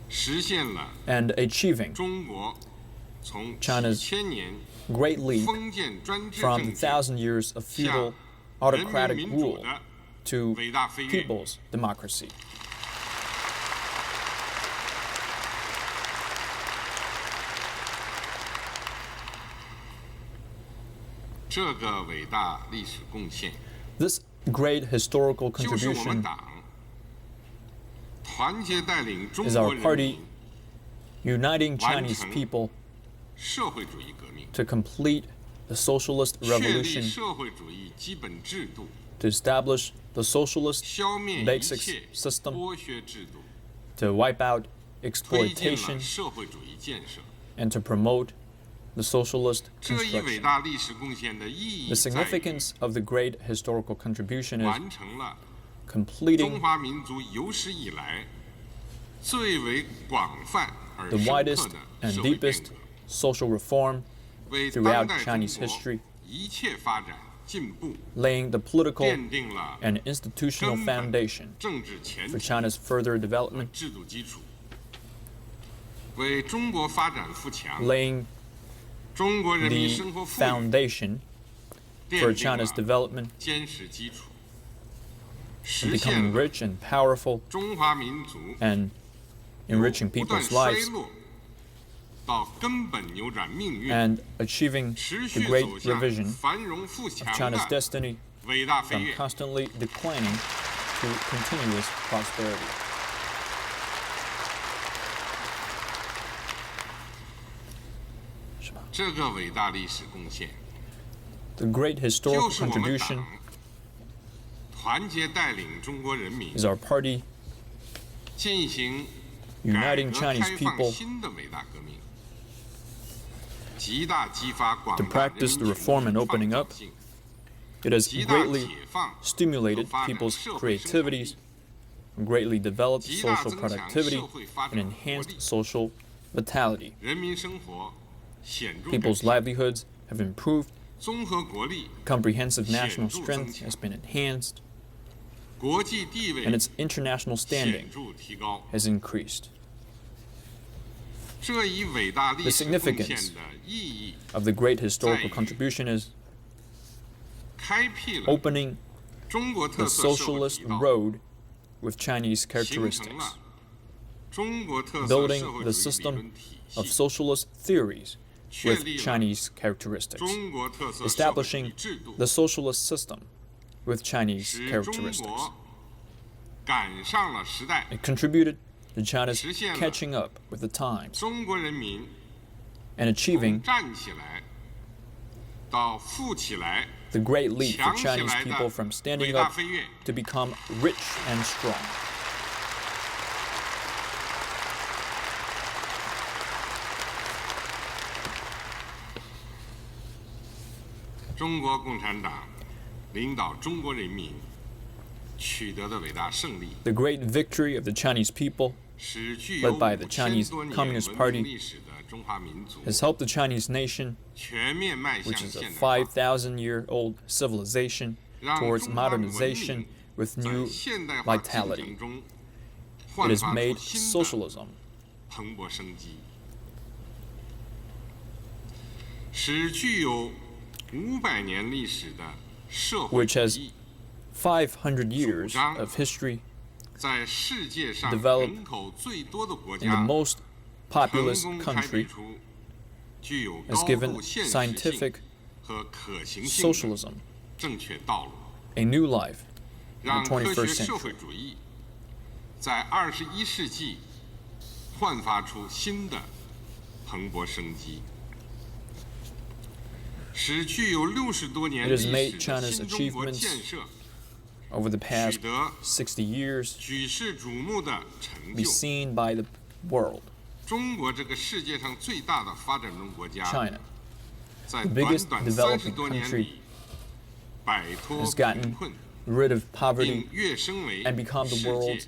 [SPEAKER 8] 实现了
[SPEAKER 2] and achieving
[SPEAKER 8] 中国从
[SPEAKER 2] China's
[SPEAKER 8] 几千年
[SPEAKER 2] great leap
[SPEAKER 8] 封建专制
[SPEAKER 2] from
[SPEAKER 8] 政
[SPEAKER 2] the
[SPEAKER 8] 治
[SPEAKER 2] thousand years of feudal
[SPEAKER 8] 向人民
[SPEAKER 2] autocratic
[SPEAKER 8] 民主
[SPEAKER 2] rule
[SPEAKER 8] 的
[SPEAKER 2] to
[SPEAKER 8] 伟大飞跃。
[SPEAKER 2] people's democracy.
[SPEAKER 8] 这个伟大历史贡献，
[SPEAKER 2] This great historical
[SPEAKER 8] 就是我们
[SPEAKER 2] contribution
[SPEAKER 8] 党团结带领中
[SPEAKER 2] is
[SPEAKER 8] 国
[SPEAKER 2] our
[SPEAKER 8] 人
[SPEAKER 2] party
[SPEAKER 8] 民
[SPEAKER 2] uniting
[SPEAKER 8] 完
[SPEAKER 2] Chinese
[SPEAKER 8] 成
[SPEAKER 2] people
[SPEAKER 8] 社会主义革命，
[SPEAKER 2] to complete the socialist
[SPEAKER 8] 确立
[SPEAKER 2] revolution,
[SPEAKER 8] 社会主义基本制度，
[SPEAKER 2] to establish the socialist
[SPEAKER 8] 消灭一
[SPEAKER 2] basic
[SPEAKER 8] 切
[SPEAKER 2] system,
[SPEAKER 8] 剥削制度，
[SPEAKER 2] to wipe out
[SPEAKER 8] 推进
[SPEAKER 2] exploitation,
[SPEAKER 8] 了社会主义建设。
[SPEAKER 2] and to promote the socialist
[SPEAKER 8] 这一伟
[SPEAKER 2] construction.
[SPEAKER 8] 大历史贡献的意义
[SPEAKER 2] The
[SPEAKER 8] 在于
[SPEAKER 2] significance of the great historical contribution is
[SPEAKER 8] 完成了
[SPEAKER 2] completing
[SPEAKER 8] 中华民族有史以来最为广泛而
[SPEAKER 2] the
[SPEAKER 8] 深刻
[SPEAKER 2] widest
[SPEAKER 8] 的
[SPEAKER 2] and
[SPEAKER 8] 社会变
[SPEAKER 2] deepest
[SPEAKER 8] 革，
[SPEAKER 2] social reform,
[SPEAKER 8] 为
[SPEAKER 2] throughout
[SPEAKER 8] 当代
[SPEAKER 2] Chinese
[SPEAKER 8] 中国
[SPEAKER 2] history
[SPEAKER 8] 一切发展进步
[SPEAKER 2] laying the political
[SPEAKER 8] 奠定了
[SPEAKER 2] and institutional
[SPEAKER 8] 根本
[SPEAKER 2] foundation
[SPEAKER 8] 政治前
[SPEAKER 2] for
[SPEAKER 8] 提
[SPEAKER 2] China's further development,
[SPEAKER 8] 制度基础，为中国发展富强、
[SPEAKER 2] laying
[SPEAKER 8] 中国人民
[SPEAKER 2] the
[SPEAKER 8] 生活富裕
[SPEAKER 2] foundation
[SPEAKER 8] 奠
[SPEAKER 2] for
[SPEAKER 8] 定
[SPEAKER 2] China's
[SPEAKER 8] 了
[SPEAKER 2] development
[SPEAKER 8] 坚实基础，
[SPEAKER 2] and
[SPEAKER 8] 实
[SPEAKER 2] becoming
[SPEAKER 8] 现了
[SPEAKER 2] rich and powerful
[SPEAKER 8] 中华民族
[SPEAKER 2] and
[SPEAKER 8] 由
[SPEAKER 2] enriching
[SPEAKER 8] 不断
[SPEAKER 2] people's
[SPEAKER 8] 衰
[SPEAKER 2] lives
[SPEAKER 8] 落到根本扭转命运，
[SPEAKER 2] and achieving
[SPEAKER 8] 持
[SPEAKER 2] the
[SPEAKER 8] 续
[SPEAKER 2] great
[SPEAKER 8] 走向
[SPEAKER 2] revision
[SPEAKER 8] 繁荣富
[SPEAKER 2] of
[SPEAKER 8] 强
[SPEAKER 2] China's
[SPEAKER 8] 的
[SPEAKER 2] destiny from constantly declining to continuous prosperity. The great historical contribution is our party uniting Chinese people to practice the reform and opening up. It has greatly stimulated people's creativities, greatly developed social productivity, and enhanced social vitality. People's livelihoods have improved, comprehensive national strength has been enhanced, and its international standing has increased. The significance of the great historical contribution is opening the socialist road with Chinese characteristics, building the system of socialist theories with Chinese characteristics, establishing the socialist system with Chinese characteristics. It contributed to China's catching up with the times and achieving the great leap for Chinese people from standing up to become rich and strong. The great victory of the Chinese people, led by the Chinese Communist Party, has helped the Chinese nation, which is a 5,000-year-old civilization, towards modernization with new vitality. It has made socialism which has 500 years of history, developed in the most populous country, has given scientific socialism a new life in the 21st century. It has made China's achievements over the past 60 years be seen by the world. China, the biggest developing country, has gotten rid of poverty and become the world's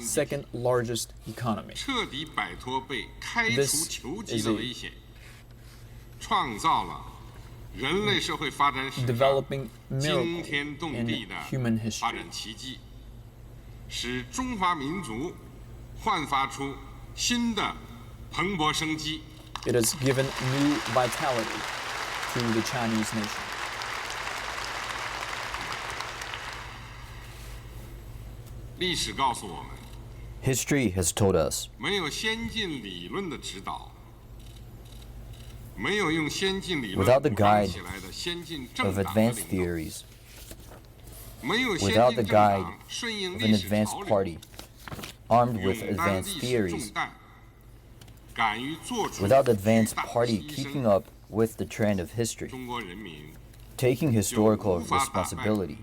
[SPEAKER 2] second largest economy. This is a developing miracle in human history. It has given new vitality to the Chinese nation.
[SPEAKER 4] History has told us without the guide of advanced theories, without the guide of an advanced party armed with advanced theories, without the advanced party keeping up with the trend of history, taking historical responsibility,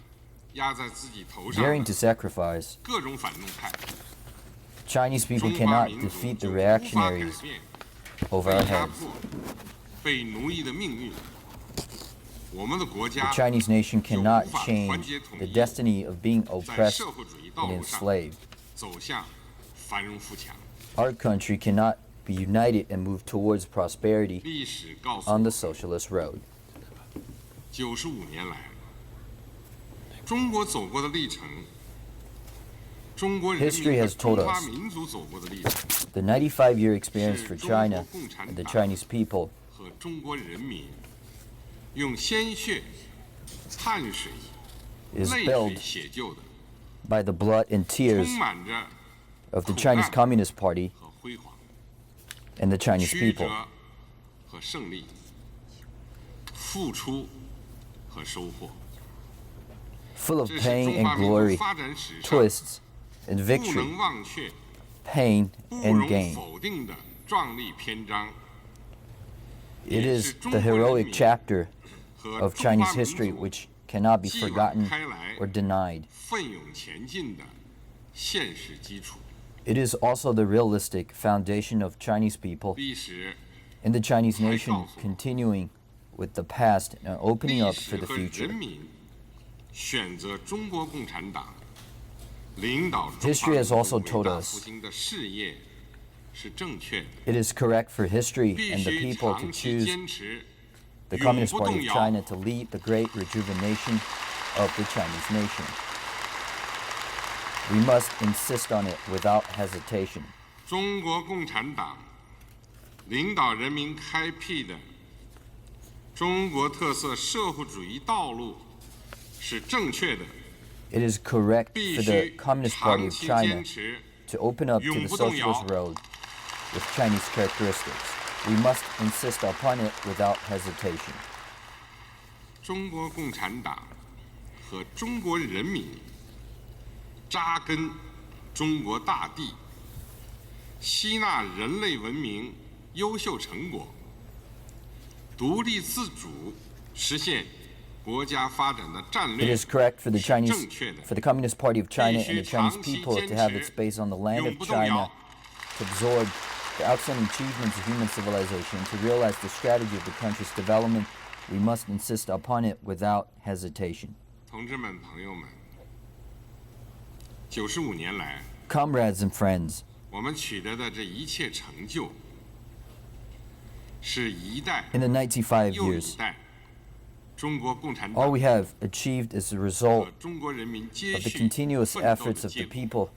[SPEAKER 4] daring to sacrifice, Chinese people cannot defeat the reactionaries over our heads. The Chinese nation cannot change the destiny of being oppressed and enslaved. Our country cannot be united and move towards prosperity on the socialist road. History has told us the 95-year experience for China and the Chinese people is built by the blood and tears of the Chinese Communist Party and the Chinese people. full of
[SPEAKER 8] 这是
[SPEAKER 4] pain
[SPEAKER 8] 中
[SPEAKER 4] and
[SPEAKER 8] 华民族
[SPEAKER 4] glory,
[SPEAKER 8] 发展史上
[SPEAKER 4] twists and
[SPEAKER 8] 不
[SPEAKER 4] victory,
[SPEAKER 8] 能忘却、
[SPEAKER 4] pain
[SPEAKER 8] 不
[SPEAKER 4] and
[SPEAKER 8] 容
[SPEAKER 4] gain.
[SPEAKER 8] 否定的壮丽篇章，
[SPEAKER 4] It
[SPEAKER 8] 也
[SPEAKER 4] is
[SPEAKER 8] 是中
[SPEAKER 4] the
[SPEAKER 8] 国人
[SPEAKER 4] heroic
[SPEAKER 8] 民
[SPEAKER 4] chapter
[SPEAKER 8] 和
[SPEAKER 4] of
[SPEAKER 8] 中华
[SPEAKER 4] Chinese
[SPEAKER 8] 民
[SPEAKER 4] history
[SPEAKER 8] 族
[SPEAKER 4] which cannot be
[SPEAKER 8] 继往
[SPEAKER 4] forgotten
[SPEAKER 8] 开来
[SPEAKER 4] or denied.
[SPEAKER 8] 奋勇前进的现实基础。
[SPEAKER 4] It is also the realistic foundation of Chinese people
[SPEAKER 8] 历史
[SPEAKER 4] and the Chinese
[SPEAKER 8] 还
[SPEAKER 4] nation
[SPEAKER 8] 告诉我们，
[SPEAKER 4] continuing with the past and opening
[SPEAKER 8] 历
[SPEAKER 4] up
[SPEAKER 8] 史
[SPEAKER 4] for the
[SPEAKER 8] 和
[SPEAKER 4] future.
[SPEAKER 8] 人民选择中国共产党领导中华
[SPEAKER 4] History
[SPEAKER 8] 民
[SPEAKER 4] has
[SPEAKER 8] 族
[SPEAKER 4] also
[SPEAKER 8] 伟
[SPEAKER 4] told
[SPEAKER 8] 大
[SPEAKER 4] us
[SPEAKER 8] 复兴的事业是正确的，
[SPEAKER 4] It is correct for history
[SPEAKER 8] 必
[SPEAKER 4] and the
[SPEAKER 8] 须
[SPEAKER 4] people to
[SPEAKER 8] 长期
[SPEAKER 4] choose
[SPEAKER 8] 坚持，
[SPEAKER 4] the
[SPEAKER 8] 永
[SPEAKER 4] Communist
[SPEAKER 8] 不
[SPEAKER 4] Party
[SPEAKER 8] 动
[SPEAKER 4] of
[SPEAKER 8] 摇。
[SPEAKER 4] China to lead the great rejuvenation of the Chinese nation. We must insist on it without hesitation.
[SPEAKER 8] 中国共产党领导人民开辟的中国特色社会主义道路是正确的，
[SPEAKER 4] It is correct
[SPEAKER 8] 必
[SPEAKER 4] for the
[SPEAKER 8] 须
[SPEAKER 4] Communist Party
[SPEAKER 8] 长
[SPEAKER 4] of
[SPEAKER 8] 期
[SPEAKER 4] China
[SPEAKER 8] 坚持，
[SPEAKER 4] to open up to
[SPEAKER 8] 永
[SPEAKER 4] the
[SPEAKER 8] 不动摇。
[SPEAKER 4] socialist road with Chinese characteristics. We must insist upon it without hesitation.
[SPEAKER 8] 中国共产党和中国人民扎根中国大地，吸纳人类文明优秀成果，独立自主实现国家发展的战
[SPEAKER 4] It
[SPEAKER 8] 略
[SPEAKER 4] is correct for the
[SPEAKER 8] 是
[SPEAKER 4] Chinese,
[SPEAKER 8] 正确的，
[SPEAKER 4] for the Communist Party of China
[SPEAKER 8] 必
[SPEAKER 4] and the
[SPEAKER 8] 须
[SPEAKER 4] Chinese
[SPEAKER 8] 长期
[SPEAKER 4] people
[SPEAKER 8] 坚
[SPEAKER 4] to have
[SPEAKER 8] 持，
[SPEAKER 4] its base on the land
[SPEAKER 8] 永
[SPEAKER 4] of
[SPEAKER 8] 不动摇。
[SPEAKER 4] China, to absorb the outstanding achievements of human civilization, to realize the strategy of the country's development. We must insist upon it without hesitation.
[SPEAKER 8] 同志们、朋友们，95年来，
[SPEAKER 4] Comrades and friends,
[SPEAKER 8] 我们取得的这一切成就，是一代
[SPEAKER 4] in the 95
[SPEAKER 8] 又一
[SPEAKER 4] years,
[SPEAKER 8] 代中国共产
[SPEAKER 4] all
[SPEAKER 8] 党
[SPEAKER 4] we have achieved is the
[SPEAKER 8] 和
[SPEAKER 4] result
[SPEAKER 8] 中国人民接
[SPEAKER 4] of the
[SPEAKER 8] 续
[SPEAKER 4] continuous
[SPEAKER 8] 奋斗
[SPEAKER 4] efforts
[SPEAKER 8] 的
[SPEAKER 4] of
[SPEAKER 8] 结
[SPEAKER 4] the
[SPEAKER 8] 果。
[SPEAKER 4] people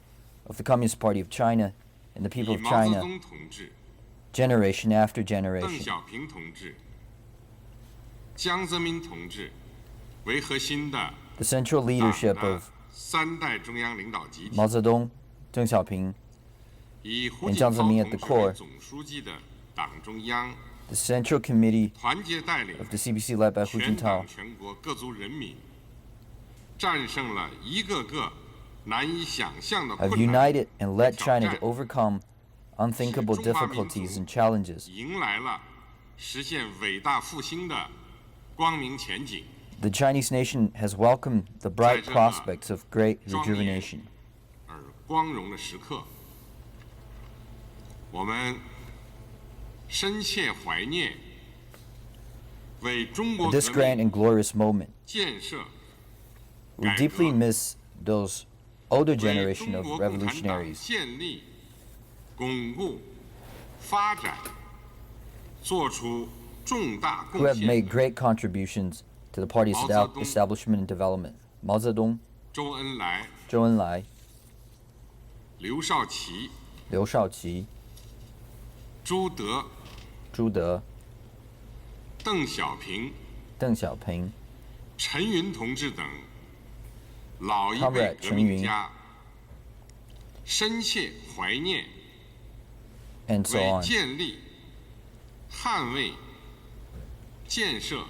[SPEAKER 4] of the Communist Party of China and the
[SPEAKER 8] 以
[SPEAKER 4] people of
[SPEAKER 8] 毛泽
[SPEAKER 4] China,
[SPEAKER 8] 东同志、
[SPEAKER 4] generation after
[SPEAKER 8] 邓
[SPEAKER 4] generation.
[SPEAKER 8] 小平同志、江泽民同志为核心的
[SPEAKER 4] The central
[SPEAKER 8] 党
[SPEAKER 4] leadership
[SPEAKER 8] 的
[SPEAKER 4] of
[SPEAKER 8] 三代中央领导集体，
[SPEAKER 4] Mao Zedong, Deng Xiaoping,
[SPEAKER 8] 以胡
[SPEAKER 4] and
[SPEAKER 8] 锦涛
[SPEAKER 4] Jiang Zemin at
[SPEAKER 8] 同
[SPEAKER 4] the
[SPEAKER 8] 志
[SPEAKER 4] core
[SPEAKER 8] 为总书记的党中央，
[SPEAKER 4] the Central Committee
[SPEAKER 8] 团结带领
[SPEAKER 4] of the CPC led by Hu
[SPEAKER 8] 全
[SPEAKER 4] Jintao,
[SPEAKER 8] 党全国各族人民，战胜了一个个难以想象的
[SPEAKER 4] have
[SPEAKER 8] 困难，
[SPEAKER 4] united and led China to
[SPEAKER 8] 挑战，
[SPEAKER 4] overcome unthinkable
[SPEAKER 8] 使中华民
[SPEAKER 4] difficulties
[SPEAKER 8] 族
[SPEAKER 4] and challenges.
[SPEAKER 8] 迎来了实现伟大复兴的光明前景。
[SPEAKER 4] The Chinese nation has welcomed the bright
[SPEAKER 8] 在这
[SPEAKER 4] prospects of great
[SPEAKER 8] 庄严
[SPEAKER 4] rejuvenation.
[SPEAKER 8] 而光荣的时刻，我们深切怀念为中国
[SPEAKER 4] At this
[SPEAKER 8] 革
[SPEAKER 4] grand
[SPEAKER 8] 命
[SPEAKER 4] and glorious moment,
[SPEAKER 8] 建设、
[SPEAKER 4] we
[SPEAKER 8] 改
[SPEAKER 4] deeply
[SPEAKER 8] 革
[SPEAKER 4] miss those older
[SPEAKER 8] 为
[SPEAKER 4] generation
[SPEAKER 8] 中
[SPEAKER 4] of
[SPEAKER 8] 国共产党
[SPEAKER 4] revolutionaries
[SPEAKER 8] 建立、巩固、发展做出重大
[SPEAKER 4] who
[SPEAKER 8] 贡
[SPEAKER 4] have
[SPEAKER 8] 献
[SPEAKER 4] made
[SPEAKER 8] 的
[SPEAKER 4] great contributions to the party's
[SPEAKER 8] Mao Zedong
[SPEAKER 4] establishment and development. Mao Zedong,
[SPEAKER 8] 周恩来、
[SPEAKER 4] Zhou Enlai,
[SPEAKER 8] 刘少奇、
[SPEAKER 4] Liu Shaoqi,
[SPEAKER 8] 朱德、
[SPEAKER 4] Zhu De,
[SPEAKER 8] 邓小平、
[SPEAKER 4] Deng Xiaoping,
[SPEAKER 8] 陈云同志等老一辈
[SPEAKER 4] Comrade
[SPEAKER 8] 革
[SPEAKER 4] 陈云
[SPEAKER 8] 命家，深切怀念
[SPEAKER 4] and so
[SPEAKER 8] 为
[SPEAKER 4] on.
[SPEAKER 8] 建立、捍卫、建设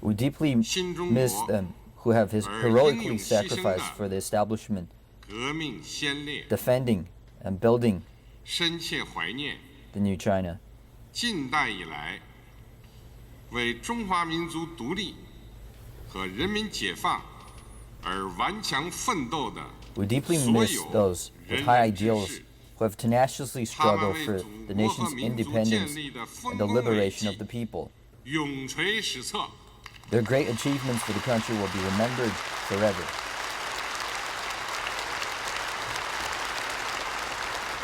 [SPEAKER 4] We deeply
[SPEAKER 8] 新中
[SPEAKER 4] miss
[SPEAKER 8] 国
[SPEAKER 4] them who have
[SPEAKER 8] 而
[SPEAKER 4] heroically
[SPEAKER 8] 英勇牺牲的
[SPEAKER 4] sacrificed for the establishment,
[SPEAKER 8] 革命先烈，
[SPEAKER 4] defending, and building
[SPEAKER 8] 深切怀念
[SPEAKER 4] the new China.
[SPEAKER 8] 近代以来为中华民族独立和人民解放而顽强奋斗的
[SPEAKER 4] We deeply
[SPEAKER 8] 所
[SPEAKER 4] miss
[SPEAKER 8] 有
[SPEAKER 4] those with
[SPEAKER 8] 仁
[SPEAKER 4] high
[SPEAKER 8] 人志
[SPEAKER 4] ideals
[SPEAKER 8] 士，
[SPEAKER 4] who have tenaciously
[SPEAKER 8] 他们
[SPEAKER 4] struggled
[SPEAKER 8] 为
[SPEAKER 4] for
[SPEAKER 8] 祖
[SPEAKER 4] the
[SPEAKER 8] 国和
[SPEAKER 4] nation's
[SPEAKER 8] 民族
[SPEAKER 4] independence
[SPEAKER 8] 建立的丰
[SPEAKER 4] and the
[SPEAKER 8] 功伟
[SPEAKER 4] liberation of
[SPEAKER 8] 绩
[SPEAKER 4] the people.
[SPEAKER 8] 永垂史册。
[SPEAKER 4] Their great achievements for the country will be remembered forever.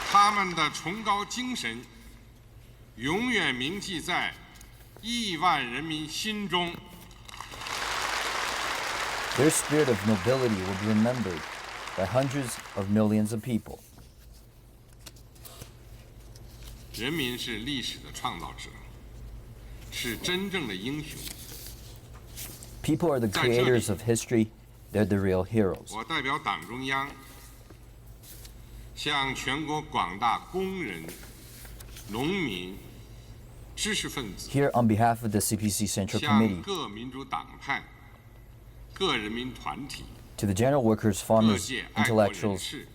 [SPEAKER 8] 他们的崇高精神永远铭记在亿万人民心中。
[SPEAKER 4] Their spirit of nobility will be remembered by hundreds of millions of people.
[SPEAKER 8] 人民是历史的创造者，是真正的英雄。
[SPEAKER 4] People are the creators of history. They're the real heroes.
[SPEAKER 8] 我代表党中央，向全国广大工人、农民、知识分子，
[SPEAKER 4] Here, on behalf of the CPC Central
[SPEAKER 8] 向
[SPEAKER 4] Committee,
[SPEAKER 8] 各民主党派、各人民团体、
[SPEAKER 4] To the general workers,
[SPEAKER 8] 各
[SPEAKER 4] farmers,
[SPEAKER 8] 界爱国人
[SPEAKER 4] intellectuals,
[SPEAKER 8] 士、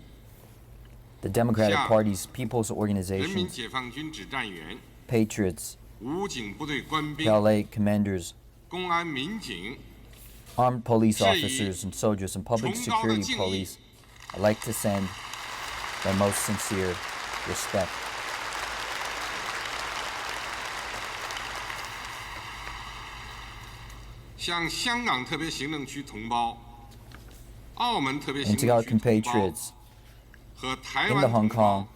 [SPEAKER 4] the Democratic
[SPEAKER 8] 向
[SPEAKER 4] Party's people's
[SPEAKER 8] 人民
[SPEAKER 4] organizations,
[SPEAKER 8] 解放军指战员、
[SPEAKER 4] patriots,
[SPEAKER 8] 武警部队官兵、
[SPEAKER 4] PLA commanders,
[SPEAKER 8] 公安民警、
[SPEAKER 4] armed police
[SPEAKER 8] 致以
[SPEAKER 4] officers and soldiers, and public
[SPEAKER 8] 崇高的
[SPEAKER 4] security
[SPEAKER 8] 敬意。
[SPEAKER 4] police, I'd like to send my most sincere respect.
[SPEAKER 8] 向香港特别行政区同胞、澳门特别
[SPEAKER 4] And
[SPEAKER 8] 行
[SPEAKER 4] to our
[SPEAKER 8] 政区同胞
[SPEAKER 4] compatriots
[SPEAKER 8] 和台
[SPEAKER 4] in
[SPEAKER 8] 湾
[SPEAKER 4] the
[SPEAKER 8] 同
[SPEAKER 4] Hong
[SPEAKER 8] 胞
[SPEAKER 4] Kong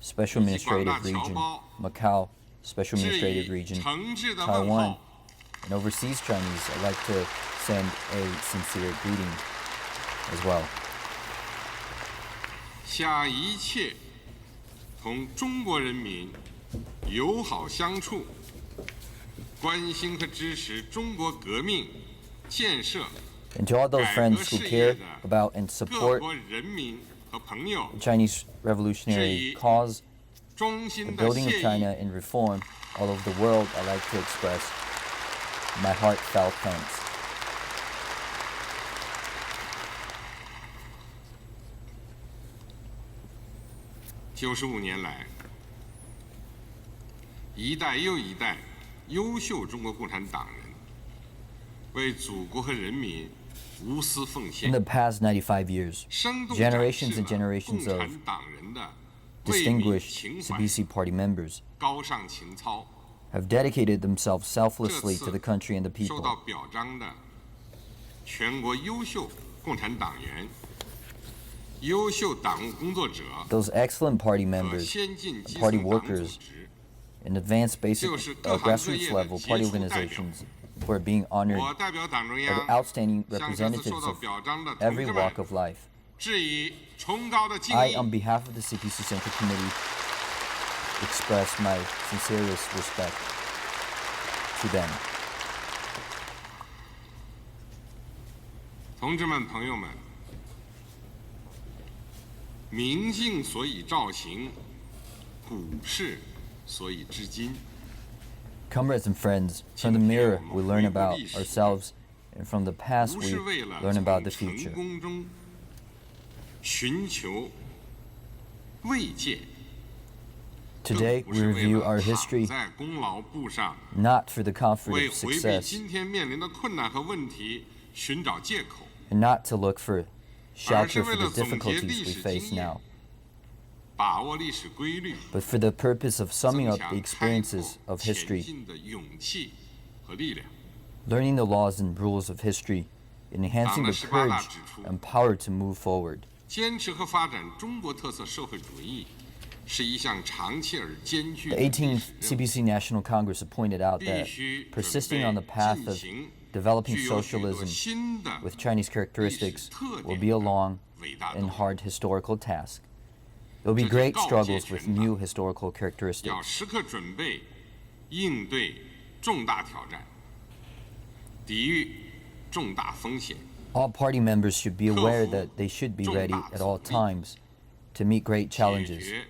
[SPEAKER 4] Special Administrative Region, Macau Special
[SPEAKER 8] 致
[SPEAKER 4] Administrative
[SPEAKER 8] 以
[SPEAKER 4] Region,
[SPEAKER 8] 诚挚的问
[SPEAKER 4] Taiwan,
[SPEAKER 8] 候。
[SPEAKER 4] and overseas Chinese, I'd like to send a sincere greeting as well.
[SPEAKER 8] 向一切同中国人民友好相处、关心和支持中国革命、建设、
[SPEAKER 4] And to all those
[SPEAKER 8] 改革
[SPEAKER 4] friends who
[SPEAKER 8] 事业
[SPEAKER 4] care
[SPEAKER 8] 的
[SPEAKER 4] about and
[SPEAKER 8] 各
[SPEAKER 4] support
[SPEAKER 8] 国人民和朋友，
[SPEAKER 4] the Chinese revolutionary
[SPEAKER 8] 致以
[SPEAKER 4] cause,
[SPEAKER 8] 衷
[SPEAKER 4] the
[SPEAKER 8] 心的
[SPEAKER 4] building of
[SPEAKER 8] 谢
[SPEAKER 4] China
[SPEAKER 8] 意。
[SPEAKER 4] and reform all over the world, I'd like to express my heartfelt thanks.
[SPEAKER 8] 95年来，一代又一代优秀中国共产党人为祖国和人民无私奉
[SPEAKER 4] In
[SPEAKER 8] 献，
[SPEAKER 4] the past 95 years,
[SPEAKER 8] 生动展
[SPEAKER 4] generations
[SPEAKER 8] 示
[SPEAKER 4] and
[SPEAKER 8] 了
[SPEAKER 4] generations
[SPEAKER 8] 共
[SPEAKER 4] of
[SPEAKER 8] 产党人的为民
[SPEAKER 4] distinguished
[SPEAKER 8] 情怀、
[SPEAKER 4] CPC party members
[SPEAKER 8] 高尚情操。
[SPEAKER 4] have dedicated themselves
[SPEAKER 8] 这
[SPEAKER 4] selflessly to
[SPEAKER 8] 次
[SPEAKER 4] the country and the
[SPEAKER 8] 受到
[SPEAKER 4] people.
[SPEAKER 8] 表彰的全国优秀共产党员、优秀党务工作者
[SPEAKER 4] Those excellent party
[SPEAKER 8] 和
[SPEAKER 4] members
[SPEAKER 8] 先进基
[SPEAKER 4] party
[SPEAKER 8] 层党组
[SPEAKER 4] workers
[SPEAKER 8] 织，
[SPEAKER 4] and advanced basic
[SPEAKER 8] 就是各行各
[SPEAKER 4] grassroots
[SPEAKER 8] 业的
[SPEAKER 4] level
[SPEAKER 8] 杰
[SPEAKER 4] party
[SPEAKER 8] 出代表。
[SPEAKER 4] organizations who are being honored
[SPEAKER 8] 我代表党中
[SPEAKER 4] are
[SPEAKER 8] 央
[SPEAKER 4] the outstanding
[SPEAKER 8] 向这次受
[SPEAKER 4] representatives
[SPEAKER 8] 到
[SPEAKER 4] of
[SPEAKER 8] 表彰的同
[SPEAKER 4] every
[SPEAKER 8] 志
[SPEAKER 4] walk
[SPEAKER 8] 们
[SPEAKER 4] of life.
[SPEAKER 8] 致以崇高的敬
[SPEAKER 4] I,
[SPEAKER 8] 意。
[SPEAKER 4] on behalf of the CPC Central Committee, express my sincerest respect to them.
[SPEAKER 8] 同志们、朋友们，明镜所以照行，古事所以知今。
[SPEAKER 4] Comrades and friends, from the mirror we learn about ourselves, and from the past
[SPEAKER 8] 不
[SPEAKER 4] we
[SPEAKER 8] 是为了
[SPEAKER 4] learn about the
[SPEAKER 8] 从
[SPEAKER 4] future.
[SPEAKER 8] 成功中寻求慰藉，
[SPEAKER 4] Today
[SPEAKER 8] 更不
[SPEAKER 4] we
[SPEAKER 8] 是为
[SPEAKER 4] review
[SPEAKER 8] 了
[SPEAKER 4] our
[SPEAKER 8] 躺
[SPEAKER 4] history
[SPEAKER 8] 在功劳簿上，
[SPEAKER 4] not for the comfort
[SPEAKER 8] 为
[SPEAKER 4] of
[SPEAKER 8] 回避
[SPEAKER 4] success
[SPEAKER 8] 今天面临的困难和问题寻找借口，
[SPEAKER 4] and not to look for
[SPEAKER 8] 而
[SPEAKER 4] shelter
[SPEAKER 8] 是
[SPEAKER 4] for
[SPEAKER 8] 为
[SPEAKER 4] the
[SPEAKER 8] 了总结
[SPEAKER 4] difficulties
[SPEAKER 8] 历
[SPEAKER 4] we
[SPEAKER 8] 史
[SPEAKER 4] face
[SPEAKER 8] 经验，
[SPEAKER 4] now,
[SPEAKER 8] 把握历史规律，
[SPEAKER 4] but for the purpose of
[SPEAKER 8] 增
[SPEAKER 4] summing up
[SPEAKER 8] 强
[SPEAKER 4] the
[SPEAKER 8] 开
[SPEAKER 4] experiences
[SPEAKER 8] 拓
[SPEAKER 4] of
[SPEAKER 8] 前
[SPEAKER 4] history,
[SPEAKER 8] 进的勇气和力量。
[SPEAKER 4] learning the laws and rules of history, and enhancing the courage and power to move forward.
[SPEAKER 8] 坚持和发展中国特色社会主义是一项长期而艰巨
[SPEAKER 4] The
[SPEAKER 8] 的历
[SPEAKER 4] 18th
[SPEAKER 8] 史任务，
[SPEAKER 4] CPC National Congress have pointed out
[SPEAKER 8] 必
[SPEAKER 4] that
[SPEAKER 8] 须
[SPEAKER 4] persisting
[SPEAKER 8] 准
[SPEAKER 4] on the
[SPEAKER 8] 备
[SPEAKER 4] path
[SPEAKER 8] 进
[SPEAKER 4] of
[SPEAKER 8] 行
[SPEAKER 4] developing
[SPEAKER 8] 具有许多
[SPEAKER 4] socialism
[SPEAKER 8] 新的
[SPEAKER 4] with Chinese
[SPEAKER 8] 历史
[SPEAKER 4] characteristics
[SPEAKER 8] 特
[SPEAKER 4] will
[SPEAKER 8] 点
[SPEAKER 4] be a
[SPEAKER 8] 的
[SPEAKER 4] long
[SPEAKER 8] 伟大
[SPEAKER 4] and
[SPEAKER 8] 斗争，
[SPEAKER 4] hard historical task. There will be
[SPEAKER 8] 这就
[SPEAKER 4] great
[SPEAKER 8] 告诫
[SPEAKER 4] struggles
[SPEAKER 8] 全
[SPEAKER 4] with
[SPEAKER 8] 党
[SPEAKER 4] new historical
[SPEAKER 8] 要
[SPEAKER 4] characteristics.
[SPEAKER 8] 时刻准备应对重大挑战，抵御重大风险，
[SPEAKER 4] All party members should be aware that they should be ready at all times to meet great
[SPEAKER 8] 解
[SPEAKER 4] challenges,
[SPEAKER 8] 决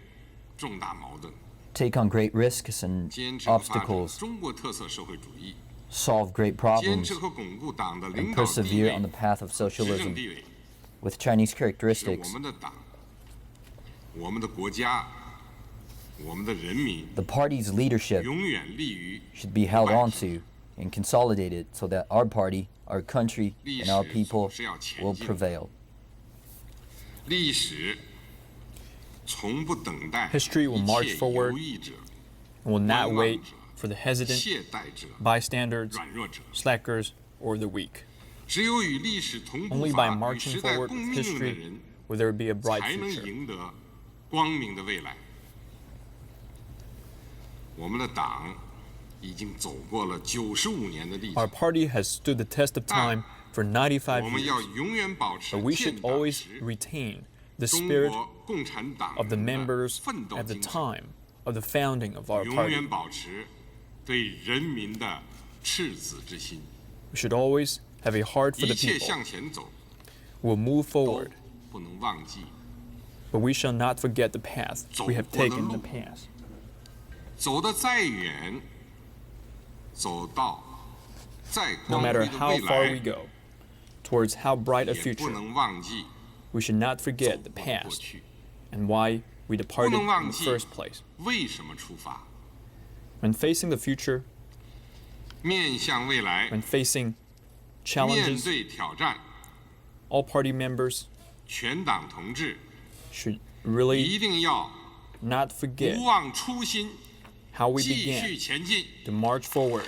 [SPEAKER 8] 重大矛盾，
[SPEAKER 4] take on great risks and
[SPEAKER 8] 坚持和发展
[SPEAKER 4] obstacles,
[SPEAKER 8] 中国特色社会主义，
[SPEAKER 4] solve great
[SPEAKER 8] 坚
[SPEAKER 4] problems,
[SPEAKER 8] 持和巩固党的
[SPEAKER 4] and
[SPEAKER 8] 领导地
[SPEAKER 4] persevere
[SPEAKER 8] 位
[SPEAKER 4] on the path of
[SPEAKER 8] 执政
[SPEAKER 4] socialism
[SPEAKER 8] 地位。
[SPEAKER 4] with Chinese
[SPEAKER 8] 使
[SPEAKER 4] characteristics.
[SPEAKER 8] 我们的党、我们的国家、我们的人民
[SPEAKER 4] The party's leadership
[SPEAKER 8] 永远立于
[SPEAKER 4] should be held onto and consolidated so that our party, our country,
[SPEAKER 8] 历
[SPEAKER 4] and
[SPEAKER 8] 史
[SPEAKER 4] our
[SPEAKER 8] 总
[SPEAKER 4] people
[SPEAKER 8] 是要前
[SPEAKER 4] will
[SPEAKER 8] 进。
[SPEAKER 4] prevail.
[SPEAKER 8] 历史从不等待
[SPEAKER 2] History will
[SPEAKER 8] 一
[SPEAKER 2] march
[SPEAKER 8] 切
[SPEAKER 2] forward
[SPEAKER 8] 犹豫者、
[SPEAKER 2] and will not
[SPEAKER 8] 观望
[SPEAKER 2] wait
[SPEAKER 8] 者、
[SPEAKER 2] for the hesitant,
[SPEAKER 8] 懈怠者、
[SPEAKER 2] bystanders,
[SPEAKER 8] 软弱者。
[SPEAKER 2] slackers, or the weak.
[SPEAKER 8] 只有与历史同步
[SPEAKER 2] Only by
[SPEAKER 8] 伐、与
[SPEAKER 2] marching
[SPEAKER 8] 时代
[SPEAKER 2] forward
[SPEAKER 8] 共
[SPEAKER 2] with
[SPEAKER 8] 命运的
[SPEAKER 2] history
[SPEAKER 8] 人，
[SPEAKER 2] will there be a bright
[SPEAKER 8] 才能
[SPEAKER 2] future.
[SPEAKER 8] 赢得光明的未来。我们的党已经走过了95年的历
[SPEAKER 2] Our
[SPEAKER 8] 程，
[SPEAKER 2] party has stood the test of time for 95
[SPEAKER 8] 我们
[SPEAKER 2] years,
[SPEAKER 8] 要永远保持
[SPEAKER 2] but we
[SPEAKER 8] 建
[SPEAKER 2] should
[SPEAKER 8] 党
[SPEAKER 2] always
[SPEAKER 8] 时
[SPEAKER 2] retain the
[SPEAKER 8] 中
[SPEAKER 2] spirit
[SPEAKER 8] 国共产党
[SPEAKER 2] of the
[SPEAKER 8] 人的
[SPEAKER 2] members
[SPEAKER 8] 奋斗
[SPEAKER 2] at the
[SPEAKER 8] 精神，
[SPEAKER 2] time of the founding of our
[SPEAKER 8] 永
[SPEAKER 2] party.
[SPEAKER 8] 远保持对人民的赤子之心，
[SPEAKER 2] We should always have a heart for
[SPEAKER 8] 一
[SPEAKER 2] the
[SPEAKER 8] 切
[SPEAKER 2] people.
[SPEAKER 8] 向前走
[SPEAKER 2] We'll move
[SPEAKER 8] 都
[SPEAKER 2] forward,
[SPEAKER 8] 不能忘记，
[SPEAKER 2] but we shall not forget the path we have
[SPEAKER 8] 走过的
[SPEAKER 2] taken in the
[SPEAKER 8] 路。
[SPEAKER 2] past.
[SPEAKER 8] 走得再远，走到再
[SPEAKER 2] No
[SPEAKER 8] 光
[SPEAKER 2] matter
[SPEAKER 8] 辉的
[SPEAKER 2] how
[SPEAKER 8] 未
[SPEAKER 2] far we
[SPEAKER 8] 来，
[SPEAKER 2] go, towards how bright a
[SPEAKER 8] 也不
[SPEAKER 2] future,
[SPEAKER 8] 能忘记
[SPEAKER 2] we should not
[SPEAKER 8] 走
[SPEAKER 2] forget the
[SPEAKER 8] 过的过
[SPEAKER 2] past
[SPEAKER 8] 去，
[SPEAKER 2] and why we
[SPEAKER 8] 不
[SPEAKER 2] departed
[SPEAKER 8] 能
[SPEAKER 2] in
[SPEAKER 8] 忘
[SPEAKER 2] the
[SPEAKER 8] 记
[SPEAKER 2] first place.
[SPEAKER 8] 为什么出发。
[SPEAKER 2] When facing the future,
[SPEAKER 8] 面向未来，
[SPEAKER 2] when facing
[SPEAKER 8] 面
[SPEAKER 2] challenges,
[SPEAKER 8] 对挑战，
[SPEAKER 2] all party members
[SPEAKER 8] 全党同志
[SPEAKER 2] should really
[SPEAKER 8] 一定要
[SPEAKER 2] not forget
[SPEAKER 8] 不忘初心，
[SPEAKER 2] how we
[SPEAKER 8] 继续
[SPEAKER 2] began
[SPEAKER 8] 前进。
[SPEAKER 2] to march forward.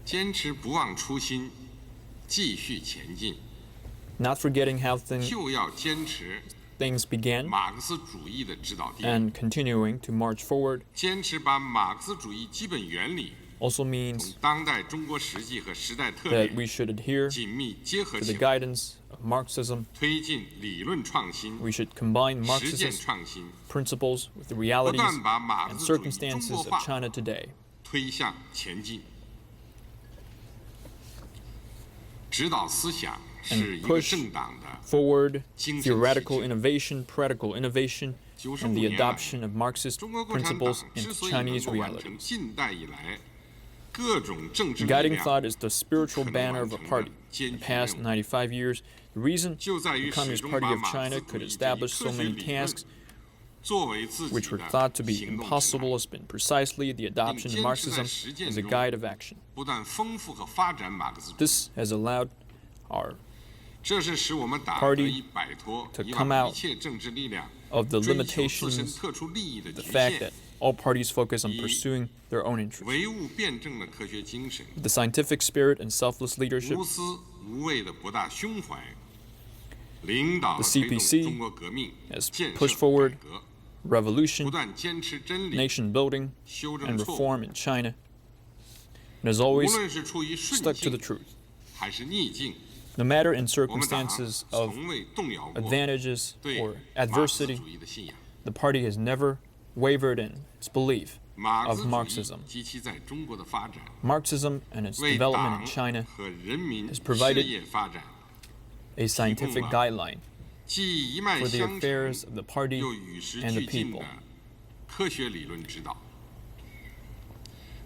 [SPEAKER 8] 坚持不忘初心，继续前进，
[SPEAKER 2] Not forgetting how
[SPEAKER 8] 就要坚持
[SPEAKER 2] things began
[SPEAKER 8] 马克思主义的指导地位，
[SPEAKER 2] and continuing to march forward
[SPEAKER 8] 坚持把马克思主义基本原理
[SPEAKER 2] also
[SPEAKER 8] 同
[SPEAKER 2] means
[SPEAKER 8] 当代中国实际和时代特
[SPEAKER 2] that
[SPEAKER 8] 点
[SPEAKER 2] we should adhere
[SPEAKER 8] 紧密结合
[SPEAKER 2] to
[SPEAKER 8] 起
[SPEAKER 2] the
[SPEAKER 8] 来，
[SPEAKER 2] guidance of Marxism.
[SPEAKER 8] 推进理论创新、
[SPEAKER 2] We should combine
[SPEAKER 8] 实践
[SPEAKER 2] Marxist
[SPEAKER 8] 创新，
[SPEAKER 2] principles with the
[SPEAKER 8] 不
[SPEAKER 2] realities
[SPEAKER 8] 断把马克
[SPEAKER 2] and
[SPEAKER 8] 思主义中
[SPEAKER 2] circumstances
[SPEAKER 8] 国
[SPEAKER 2] of
[SPEAKER 8] 化
[SPEAKER 2] China today.
[SPEAKER 8] 推向前进。指导思想是一个
[SPEAKER 2] push
[SPEAKER 8] 政党的
[SPEAKER 2] Forward
[SPEAKER 8] 精神
[SPEAKER 2] theoretical
[SPEAKER 8] 体制。
[SPEAKER 2] innovation, practical innovation,
[SPEAKER 8] 95
[SPEAKER 2] and the
[SPEAKER 8] 年来，
[SPEAKER 2] adoption of Marxist
[SPEAKER 8] 中国共产党
[SPEAKER 2] principles
[SPEAKER 8] 之
[SPEAKER 2] into
[SPEAKER 8] 所以能
[SPEAKER 2] Chinese
[SPEAKER 8] 够完成
[SPEAKER 2] reality.
[SPEAKER 8] 近代以来各种政治
[SPEAKER 2] The
[SPEAKER 8] 力
[SPEAKER 2] guiding
[SPEAKER 8] 量
[SPEAKER 2] thought is the spiritual
[SPEAKER 8] 不可能
[SPEAKER 2] banner
[SPEAKER 8] 完
[SPEAKER 2] of a
[SPEAKER 8] 成的
[SPEAKER 2] party.
[SPEAKER 8] 艰
[SPEAKER 2] In
[SPEAKER 8] 巨
[SPEAKER 2] the past
[SPEAKER 8] 任务，
[SPEAKER 2] 95 years, the reason
[SPEAKER 8] 就在
[SPEAKER 2] the
[SPEAKER 8] 于
[SPEAKER 2] Communist
[SPEAKER 8] 始终
[SPEAKER 2] Party
[SPEAKER 8] 把
[SPEAKER 2] of
[SPEAKER 8] 马克
[SPEAKER 2] China
[SPEAKER 8] 思主
[SPEAKER 2] could
[SPEAKER 8] 义这一
[SPEAKER 2] establish
[SPEAKER 8] 科
[SPEAKER 2] so
[SPEAKER 8] 学
[SPEAKER 2] many
[SPEAKER 8] 理论
[SPEAKER 2] tasks
[SPEAKER 8] 作为自己
[SPEAKER 2] which were
[SPEAKER 8] 的
[SPEAKER 2] thought to be
[SPEAKER 8] 行动指
[SPEAKER 2] impossible
[SPEAKER 8] 南，
[SPEAKER 2] has been precisely the
[SPEAKER 8] 并
[SPEAKER 2] adoption of
[SPEAKER 8] 坚持在
[SPEAKER 2] Marxism
[SPEAKER 8] 实践
[SPEAKER 2] as a
[SPEAKER 8] 中
[SPEAKER 2] guide of action.
[SPEAKER 8] 不断丰富和发展马克思主义。
[SPEAKER 2] This has allowed our
[SPEAKER 8] 这是使我们党
[SPEAKER 2] Party
[SPEAKER 8] 得以摆脱
[SPEAKER 2] to
[SPEAKER 8] 以
[SPEAKER 2] come
[SPEAKER 8] 往
[SPEAKER 2] out
[SPEAKER 8] 一切政治力量
[SPEAKER 2] of the
[SPEAKER 8] 追求自身
[SPEAKER 2] limitations,
[SPEAKER 8] 特殊利益的
[SPEAKER 2] the
[SPEAKER 8] 局
[SPEAKER 2] fact
[SPEAKER 8] 限
[SPEAKER 2] that，all parties focus on
[SPEAKER 8] 以
[SPEAKER 2] pursuing their own interests.
[SPEAKER 8] 唯物辩证的科学精神，
[SPEAKER 2] The scientific spirit and selfless leadership,
[SPEAKER 8] 无私无畏的博大胸怀，领导
[SPEAKER 2] The
[SPEAKER 8] 和推动
[SPEAKER 2] CPC
[SPEAKER 8] 中国革命
[SPEAKER 2] has
[SPEAKER 8] 建
[SPEAKER 2] pushed
[SPEAKER 8] 设
[SPEAKER 2] forward
[SPEAKER 8] 改革，不
[SPEAKER 2] revolution,
[SPEAKER 8] 断坚持真理，
[SPEAKER 2] nation building,
[SPEAKER 8] 修
[SPEAKER 2] and
[SPEAKER 8] 正错误，
[SPEAKER 2] reform in China, and has
[SPEAKER 8] 无
[SPEAKER 2] always
[SPEAKER 8] 论是出于顺
[SPEAKER 2] stuck to the
[SPEAKER 8] 境
[SPEAKER 2] truth.
[SPEAKER 8] 还是逆境，
[SPEAKER 2] No matter in
[SPEAKER 8] 我们党
[SPEAKER 2] circumstances of
[SPEAKER 8] 从未动摇过
[SPEAKER 2] advantages
[SPEAKER 8] 对
[SPEAKER 2] or
[SPEAKER 8] 马克思
[SPEAKER 2] adversity,
[SPEAKER 8] 主义的信仰。
[SPEAKER 2] the party has never wavered in its belief
[SPEAKER 8] 马克
[SPEAKER 2] of
[SPEAKER 8] 思主义
[SPEAKER 2] Marxism.
[SPEAKER 8] 及其在中国的发展，
[SPEAKER 2] Marxism and its
[SPEAKER 8] 为
[SPEAKER 2] development
[SPEAKER 8] 党
[SPEAKER 2] in China
[SPEAKER 8] 和人民
[SPEAKER 2] has
[SPEAKER 8] 事
[SPEAKER 2] provided
[SPEAKER 8] 业发展
[SPEAKER 2] a scientific
[SPEAKER 8] 提供了
[SPEAKER 2] guideline
[SPEAKER 8] 既一脉
[SPEAKER 2] for the
[SPEAKER 8] 相承
[SPEAKER 2] affairs of the party
[SPEAKER 8] 又与时
[SPEAKER 2] and the
[SPEAKER 8] 俱进
[SPEAKER 2] people.
[SPEAKER 8] 的科学理论指导，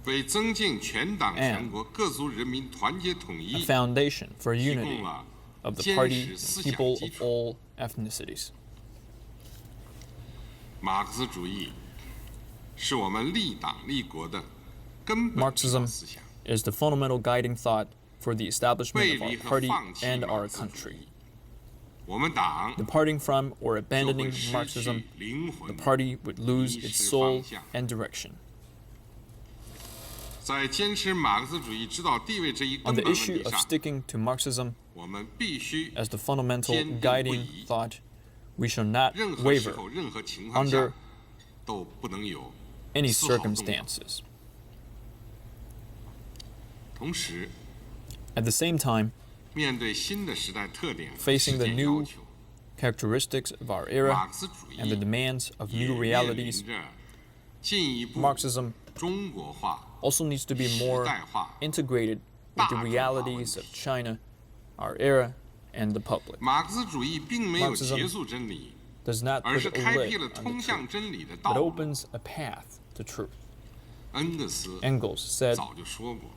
[SPEAKER 8] 为增进全党全国各族人民团结统
[SPEAKER 2] a
[SPEAKER 8] 一
[SPEAKER 2] foundation for
[SPEAKER 8] 提
[SPEAKER 2] unity
[SPEAKER 8] 供了
[SPEAKER 2] of the
[SPEAKER 8] 坚
[SPEAKER 2] party
[SPEAKER 8] 实
[SPEAKER 2] and
[SPEAKER 8] 思想
[SPEAKER 2] people
[SPEAKER 8] 基
[SPEAKER 2] of
[SPEAKER 8] 础。
[SPEAKER 2] all ethnicities.
[SPEAKER 8] 马克思主义是我们立党立国的根本指导
[SPEAKER 2] Marxism
[SPEAKER 8] 思想，
[SPEAKER 2] is the fundamental guiding thought for the establishment
[SPEAKER 8] 背
[SPEAKER 2] of our
[SPEAKER 8] 离和
[SPEAKER 2] party
[SPEAKER 8] 放弃
[SPEAKER 2] and
[SPEAKER 8] 马
[SPEAKER 2] our
[SPEAKER 8] 克思主
[SPEAKER 2] country.
[SPEAKER 8] 义，我们党
[SPEAKER 2] Departing from or
[SPEAKER 8] 就
[SPEAKER 2] abandoning
[SPEAKER 8] 会失
[SPEAKER 2] Marxism,
[SPEAKER 8] 去灵
[SPEAKER 2] the
[SPEAKER 8] 魂，
[SPEAKER 2] party would lose
[SPEAKER 8] 迷
[SPEAKER 2] its
[SPEAKER 8] 失
[SPEAKER 2] soul
[SPEAKER 8] 方向。
[SPEAKER 2] and direction.
[SPEAKER 8] 在坚持马克思主义指导地位这一
[SPEAKER 2] On
[SPEAKER 8] 根
[SPEAKER 2] the
[SPEAKER 8] 本问
[SPEAKER 2] issue
[SPEAKER 8] 题
[SPEAKER 2] of
[SPEAKER 8] 上，
[SPEAKER 2] sticking to Marxism
[SPEAKER 8] 我们必须
[SPEAKER 2] as the fundamental
[SPEAKER 8] 坚定不
[SPEAKER 2] guiding
[SPEAKER 8] 移
[SPEAKER 2] thought, we shall not
[SPEAKER 8] 任何时
[SPEAKER 2] waver
[SPEAKER 8] 候、任何情况下
[SPEAKER 2] under
[SPEAKER 8] 都不能有
[SPEAKER 2] any
[SPEAKER 8] 丝毫动摇。
[SPEAKER 2] circumstances.
[SPEAKER 8] 同时，
[SPEAKER 2] At the same time,
[SPEAKER 8] 面对新的时代特点和
[SPEAKER 2] facing
[SPEAKER 8] 世
[SPEAKER 2] the
[SPEAKER 8] 界
[SPEAKER 2] new
[SPEAKER 8] 要求，
[SPEAKER 2] characteristics of our
[SPEAKER 8] 马
[SPEAKER 2] era
[SPEAKER 8] 克思主
[SPEAKER 2] and the
[SPEAKER 8] 义
[SPEAKER 2] demands of
[SPEAKER 8] 也
[SPEAKER 2] new
[SPEAKER 8] 面临
[SPEAKER 2] realities,
[SPEAKER 8] 着进一步
[SPEAKER 2] Marxism
[SPEAKER 8] 中国化、
[SPEAKER 2] also needs to be
[SPEAKER 8] 时
[SPEAKER 2] more
[SPEAKER 8] 代化。
[SPEAKER 2] integrated with the
[SPEAKER 8] 大众化
[SPEAKER 2] realities of China, our era, and the public.
[SPEAKER 8] 马克思主义并没有
[SPEAKER 2] Marxism
[SPEAKER 8] 结束真理，
[SPEAKER 2] Does not
[SPEAKER 8] 而
[SPEAKER 2] put
[SPEAKER 8] 是
[SPEAKER 2] a
[SPEAKER 8] 开
[SPEAKER 2] lid
[SPEAKER 8] 辟了
[SPEAKER 2] on the
[SPEAKER 8] 通向
[SPEAKER 2] truth,
[SPEAKER 8] 真理的
[SPEAKER 2] but
[SPEAKER 8] 道路。
[SPEAKER 2] opens a path to truth.
[SPEAKER 8] 恩格斯
[SPEAKER 2] Engels said
[SPEAKER 8] 早就说过，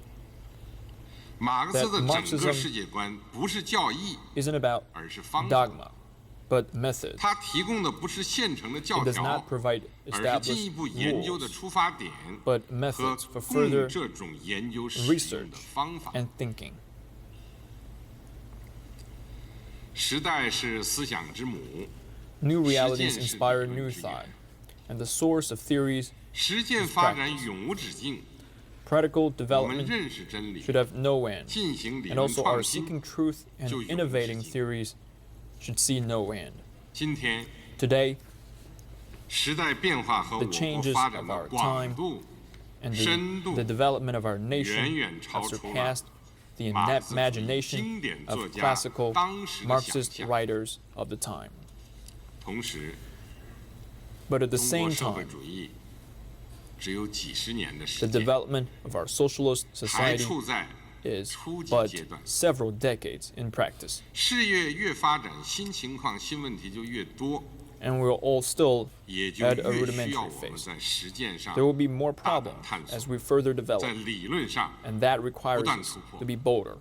[SPEAKER 8] 马克思
[SPEAKER 2] that
[SPEAKER 8] 的整个
[SPEAKER 2] Marxism
[SPEAKER 8] 世界观不是教义，
[SPEAKER 2] isn't about
[SPEAKER 8] 而是方法。
[SPEAKER 2] dogma, but method.
[SPEAKER 8] 它提供的不是现成的
[SPEAKER 2] It
[SPEAKER 8] 教
[SPEAKER 2] does
[SPEAKER 8] 条
[SPEAKER 2] not，provide
[SPEAKER 8] 而是进一
[SPEAKER 2] established
[SPEAKER 8] 步研究的
[SPEAKER 2] rules,
[SPEAKER 8] 出发点
[SPEAKER 2] but
[SPEAKER 8] 和
[SPEAKER 2] methods for
[SPEAKER 8] 供
[SPEAKER 2] further
[SPEAKER 8] 这种研究使用
[SPEAKER 2] research
[SPEAKER 8] 的方法。
[SPEAKER 2] and thinking.
[SPEAKER 8] 时代是思想之母，
[SPEAKER 2] New realities
[SPEAKER 8] 实践是
[SPEAKER 2] inspire
[SPEAKER 8] 理论
[SPEAKER 2] new
[SPEAKER 8] 之源。
[SPEAKER 2] thought, and the source of theories,
[SPEAKER 8] 实践发展永无止境。
[SPEAKER 2] practical
[SPEAKER 8] 我们
[SPEAKER 2] development
[SPEAKER 8] 认识真理，
[SPEAKER 2] should have no end,
[SPEAKER 8] 进行理
[SPEAKER 2] and
[SPEAKER 8] 论
[SPEAKER 2] also our
[SPEAKER 8] 创新。
[SPEAKER 2] seeking truth and
[SPEAKER 8] 就永无止境。
[SPEAKER 2] innovating theories should see no end.
[SPEAKER 8] 今天，
[SPEAKER 2] Today,
[SPEAKER 8] 时代变化和
[SPEAKER 2] the
[SPEAKER 8] 我国
[SPEAKER 2] changes
[SPEAKER 8] 发展
[SPEAKER 2] of
[SPEAKER 8] 的
[SPEAKER 2] our
[SPEAKER 8] 广
[SPEAKER 2] time
[SPEAKER 8] 度，
[SPEAKER 2] and
[SPEAKER 8] 深度
[SPEAKER 2] the development of our nation
[SPEAKER 8] 远远
[SPEAKER 2] have
[SPEAKER 8] 超出了
[SPEAKER 2] surpassed the
[SPEAKER 8] 马克思主义
[SPEAKER 2] imagination
[SPEAKER 8] 经典作
[SPEAKER 2] of
[SPEAKER 8] 家
[SPEAKER 2] classical
[SPEAKER 8] 当时的想
[SPEAKER 2] Marxist
[SPEAKER 8] 象。
[SPEAKER 2] writers of the time.
[SPEAKER 8] 同时，
[SPEAKER 2] But at the
[SPEAKER 8] 中国
[SPEAKER 2] same
[SPEAKER 8] 社会
[SPEAKER 2] time,
[SPEAKER 8] 主义只有几十年的
[SPEAKER 2] the
[SPEAKER 8] 时间，
[SPEAKER 2] development of our socialist
[SPEAKER 8] 还
[SPEAKER 2] society
[SPEAKER 8] 处在
[SPEAKER 2] is
[SPEAKER 8] 初级
[SPEAKER 2] but
[SPEAKER 8] 阶段。
[SPEAKER 2] several decades in practice.
[SPEAKER 8] 事业越发展，新情况、新问题就越多。
[SPEAKER 2] and we'll all still
[SPEAKER 8] 也就
[SPEAKER 2] at a
[SPEAKER 8] 越需要
[SPEAKER 2] rudimentary
[SPEAKER 8] 我们
[SPEAKER 2] phase.
[SPEAKER 8] 在实践上
[SPEAKER 2] There will be more
[SPEAKER 8] 大胆
[SPEAKER 2] problems
[SPEAKER 8] 探索
[SPEAKER 2] as we further
[SPEAKER 8] 在
[SPEAKER 2] develop,
[SPEAKER 8] 理论上
[SPEAKER 2] and that requires
[SPEAKER 8] 不断
[SPEAKER 2] us
[SPEAKER 8] 突破
[SPEAKER 2] to be bolder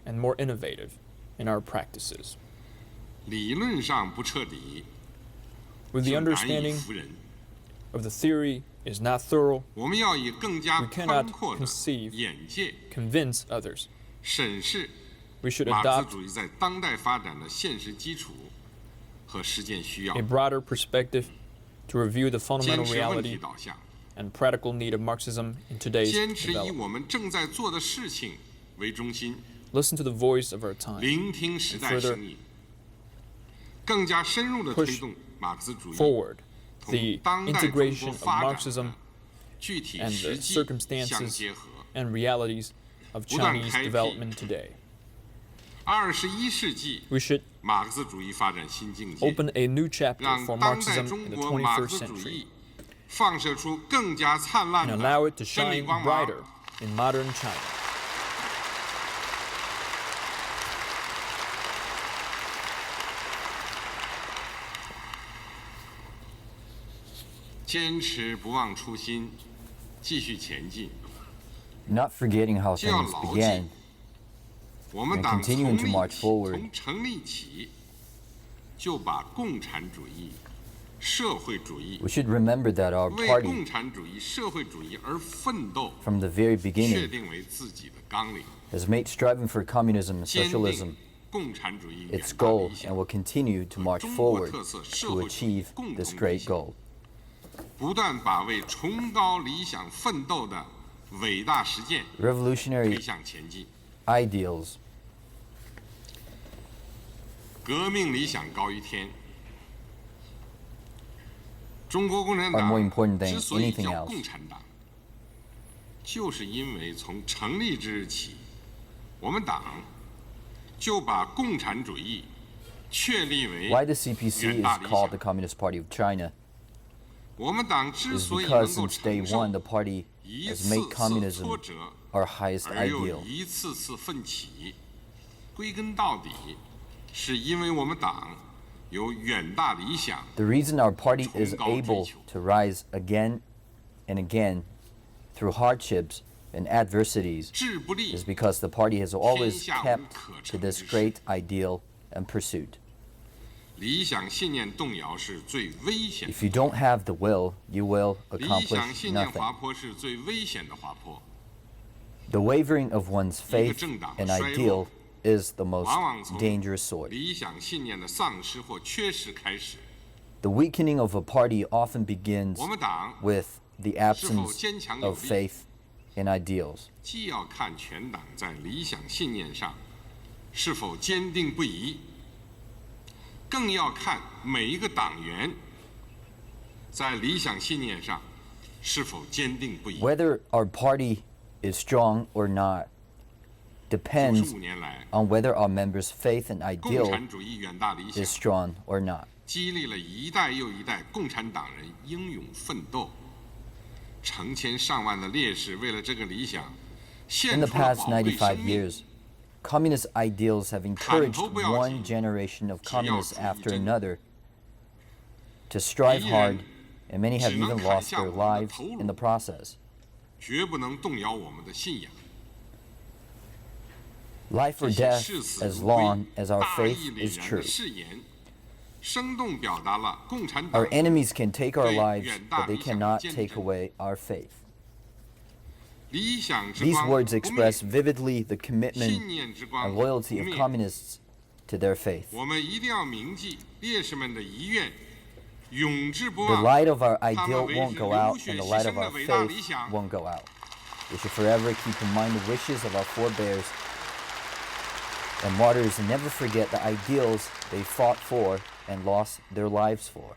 [SPEAKER 2] and more innovative in our practices.
[SPEAKER 8] 理论上不彻底，
[SPEAKER 2] With the
[SPEAKER 8] 就难以
[SPEAKER 2] understanding
[SPEAKER 8] 服人。
[SPEAKER 2] of the theory is not thorough,
[SPEAKER 8] 我们要以更加
[SPEAKER 2] we
[SPEAKER 8] 宽
[SPEAKER 2] cannot
[SPEAKER 8] 阔的
[SPEAKER 2] conceive
[SPEAKER 8] 眼界
[SPEAKER 2] convince others.
[SPEAKER 8] 审视
[SPEAKER 2] We should
[SPEAKER 8] 马克思
[SPEAKER 2] adopt
[SPEAKER 8] 主义在当代发展的现实基础和实践需要，
[SPEAKER 2] a broader perspective to review the
[SPEAKER 8] 坚
[SPEAKER 2] fundamental
[SPEAKER 8] 持问题
[SPEAKER 2] reality
[SPEAKER 8] 导向，
[SPEAKER 2] and practical need of Marxism in today's
[SPEAKER 8] 坚持以
[SPEAKER 2] development.
[SPEAKER 8] 我们正在做的事情为中心，
[SPEAKER 2] Listen to the voice of our time,
[SPEAKER 8] 聆听时
[SPEAKER 2] and
[SPEAKER 8] 代
[SPEAKER 2] further
[SPEAKER 8] 声音，更加深入地
[SPEAKER 2] push
[SPEAKER 8] 推动马克思主义
[SPEAKER 2] forward
[SPEAKER 8] 同
[SPEAKER 2] the
[SPEAKER 8] 当代中国
[SPEAKER 2] integration of
[SPEAKER 8] 发展
[SPEAKER 2] Marxism
[SPEAKER 8] 的具体
[SPEAKER 2] and
[SPEAKER 8] 实
[SPEAKER 2] the
[SPEAKER 8] 际相
[SPEAKER 2] circumstances
[SPEAKER 8] 结合。
[SPEAKER 2] and realities of
[SPEAKER 8] 不断
[SPEAKER 2] Chinese
[SPEAKER 8] 开辟
[SPEAKER 2] development today.
[SPEAKER 8] 21世纪
[SPEAKER 2] We should
[SPEAKER 8] 马克思主义发展新境界，
[SPEAKER 2] open a new chapter
[SPEAKER 8] 让
[SPEAKER 2] for
[SPEAKER 8] 当代
[SPEAKER 2] Marxism
[SPEAKER 8] 中
[SPEAKER 2] in the
[SPEAKER 8] 国马克
[SPEAKER 2] 21st
[SPEAKER 8] 思主
[SPEAKER 2] century
[SPEAKER 8] 义放射出更加灿烂
[SPEAKER 2] and
[SPEAKER 8] 的
[SPEAKER 2] allow it to
[SPEAKER 8] 真理
[SPEAKER 2] shine
[SPEAKER 8] 光芒。
[SPEAKER 2] brighter in modern China.
[SPEAKER 8] 坚持不忘初心，继续前进。
[SPEAKER 4] Not forgetting how
[SPEAKER 8] 就要
[SPEAKER 4] things
[SPEAKER 8] 牢记
[SPEAKER 4] began,
[SPEAKER 8] 我们
[SPEAKER 4] and
[SPEAKER 8] 党
[SPEAKER 4] continuing to
[SPEAKER 8] 从
[SPEAKER 4] march forward.
[SPEAKER 8] 从成立起就把共产主义、社会主义
[SPEAKER 4] we should remember that our
[SPEAKER 8] 为
[SPEAKER 4] party,
[SPEAKER 8] 共产主义、社会主义而奋斗，
[SPEAKER 4] from the very
[SPEAKER 8] 确
[SPEAKER 4] beginning,
[SPEAKER 8] 定为自己的纲领，
[SPEAKER 4] has made striving for communism and
[SPEAKER 8] 坚
[SPEAKER 4] socialism
[SPEAKER 8] 定共产主义远
[SPEAKER 4] its
[SPEAKER 8] 大
[SPEAKER 4] goal
[SPEAKER 8] 理
[SPEAKER 4] and
[SPEAKER 8] 想，
[SPEAKER 4] will continue to march
[SPEAKER 8] 中国
[SPEAKER 4] forward
[SPEAKER 8] 特色社
[SPEAKER 4] to
[SPEAKER 8] 会主义
[SPEAKER 4] achieve
[SPEAKER 8] 共
[SPEAKER 4] this
[SPEAKER 8] 同理
[SPEAKER 4] great
[SPEAKER 8] 想，
[SPEAKER 4] goal.
[SPEAKER 8] 不断把为崇高理想奋斗的伟大实践推
[SPEAKER 4] Revolutionary
[SPEAKER 8] 向前进。
[SPEAKER 4] ideals
[SPEAKER 8] 革命理想高于天。中国共产
[SPEAKER 4] are more
[SPEAKER 8] 党
[SPEAKER 4] important than
[SPEAKER 8] 之所以
[SPEAKER 4] anything
[SPEAKER 8] 叫
[SPEAKER 4] else.
[SPEAKER 8] 共产党，就是因为从成立之日起，我们党就把共产主义确立为
[SPEAKER 4] Why the CPC
[SPEAKER 8] 远
[SPEAKER 4] is
[SPEAKER 8] 大理
[SPEAKER 4] called the
[SPEAKER 8] 想。
[SPEAKER 4] Communist Party of China
[SPEAKER 8] 我们党之
[SPEAKER 4] is
[SPEAKER 8] 所以能
[SPEAKER 4] because
[SPEAKER 8] 够
[SPEAKER 4] since day
[SPEAKER 8] 承受
[SPEAKER 4] one the party
[SPEAKER 8] 一
[SPEAKER 4] has
[SPEAKER 8] 次
[SPEAKER 4] made
[SPEAKER 8] 次
[SPEAKER 4] communism
[SPEAKER 8] 挫折，
[SPEAKER 4] our highest
[SPEAKER 8] 而又
[SPEAKER 4] ideal.
[SPEAKER 8] 一次次奋起，归根到底，是因为我们党有远大理想。
[SPEAKER 4] The reason our party is
[SPEAKER 8] 崇高追
[SPEAKER 4] able
[SPEAKER 8] 求。
[SPEAKER 4] to rise again and again through hardships and adversities
[SPEAKER 8] 志不立
[SPEAKER 4] is because the party has always
[SPEAKER 8] 天下无
[SPEAKER 4] kept
[SPEAKER 8] 可
[SPEAKER 4] to
[SPEAKER 8] 成
[SPEAKER 4] this
[SPEAKER 8] 之事。
[SPEAKER 4] great ideal and pursuit.
[SPEAKER 8] 理想信念动摇是最危险的
[SPEAKER 4] If you don't have the will, you will
[SPEAKER 8] 理想
[SPEAKER 4] accomplish
[SPEAKER 8] 信念滑
[SPEAKER 4] nothing.
[SPEAKER 8] 坡是最危险的滑坡，
[SPEAKER 4] The wavering of one's
[SPEAKER 8] 一个
[SPEAKER 4] faith
[SPEAKER 8] 政党
[SPEAKER 4] and
[SPEAKER 8] 衰
[SPEAKER 4] ideal
[SPEAKER 8] 落
[SPEAKER 4] is the most
[SPEAKER 8] 往往从
[SPEAKER 4] dangerous sword.
[SPEAKER 8] 理想信念的丧失或缺失开始。
[SPEAKER 4] The weakening of a party often begins
[SPEAKER 8] 我们党
[SPEAKER 4] with the absence of faith and ideals.
[SPEAKER 8] 既要看全党在理想信念上是否坚定不移，更要看每一个党员在理想信念上是否坚定不移。
[SPEAKER 4] Whether our party is strong or not depends
[SPEAKER 8] 95年来，
[SPEAKER 4] on whether our members' faith and
[SPEAKER 8] 共
[SPEAKER 4] ideal
[SPEAKER 8] 产主义远大理
[SPEAKER 4] is
[SPEAKER 8] 想
[SPEAKER 4] strong or not.
[SPEAKER 8] 激励了一代又一代共产党人英勇奋斗，成千上万的烈士为了这个理想
[SPEAKER 4] In
[SPEAKER 8] 献
[SPEAKER 4] the
[SPEAKER 8] 出了
[SPEAKER 4] past
[SPEAKER 8] 宝贵生
[SPEAKER 4] 95
[SPEAKER 8] 命。
[SPEAKER 4] years, communist ideals have encouraged one generation of communists after another to strive hard, and many have even lost their lives in the process.
[SPEAKER 8] 绝不能动摇我们的信仰。
[SPEAKER 4] Life or
[SPEAKER 8] 这些
[SPEAKER 4] death
[SPEAKER 8] 视死
[SPEAKER 4] as
[SPEAKER 8] 如归
[SPEAKER 4] long as our
[SPEAKER 8] 大
[SPEAKER 4] faith
[SPEAKER 8] 义凛
[SPEAKER 4] is
[SPEAKER 8] 然
[SPEAKER 4] true.
[SPEAKER 8] 的誓言，生动表达了共产
[SPEAKER 4] Our
[SPEAKER 8] 党
[SPEAKER 4] enemies can take our
[SPEAKER 8] 对
[SPEAKER 4] lives,
[SPEAKER 8] 远大
[SPEAKER 4] but they
[SPEAKER 8] 理想的
[SPEAKER 4] cannot
[SPEAKER 8] 坚
[SPEAKER 4] take
[SPEAKER 8] 贞。
[SPEAKER 4] away our faith.
[SPEAKER 8] 理想之
[SPEAKER 4] These
[SPEAKER 8] 光
[SPEAKER 4] words
[SPEAKER 8] 不灭
[SPEAKER 4] express vividly the
[SPEAKER 8] 信
[SPEAKER 4] commitment
[SPEAKER 8] 念之光
[SPEAKER 4] and
[SPEAKER 8] 不
[SPEAKER 4] loyalty of
[SPEAKER 8] 灭。
[SPEAKER 4] communists to their faith.
[SPEAKER 8] 我们一定要铭记烈士们的遗愿，永志不
[SPEAKER 4] The
[SPEAKER 8] 忘。
[SPEAKER 4] light of our
[SPEAKER 8] 他
[SPEAKER 4] ideal
[SPEAKER 8] 们为
[SPEAKER 4] won't
[SPEAKER 8] 之
[SPEAKER 4] go
[SPEAKER 8] 流
[SPEAKER 4] out,
[SPEAKER 8] 血
[SPEAKER 4] and the
[SPEAKER 8] 牺
[SPEAKER 4] light
[SPEAKER 8] 牲
[SPEAKER 4] of
[SPEAKER 8] 的
[SPEAKER 4] our
[SPEAKER 8] 伟大理
[SPEAKER 4] faith
[SPEAKER 8] 想，
[SPEAKER 4] won't go out. We should forever keep in mind the wishes of our forebears and martyrs and never forget the ideals they fought for and lost their lives for.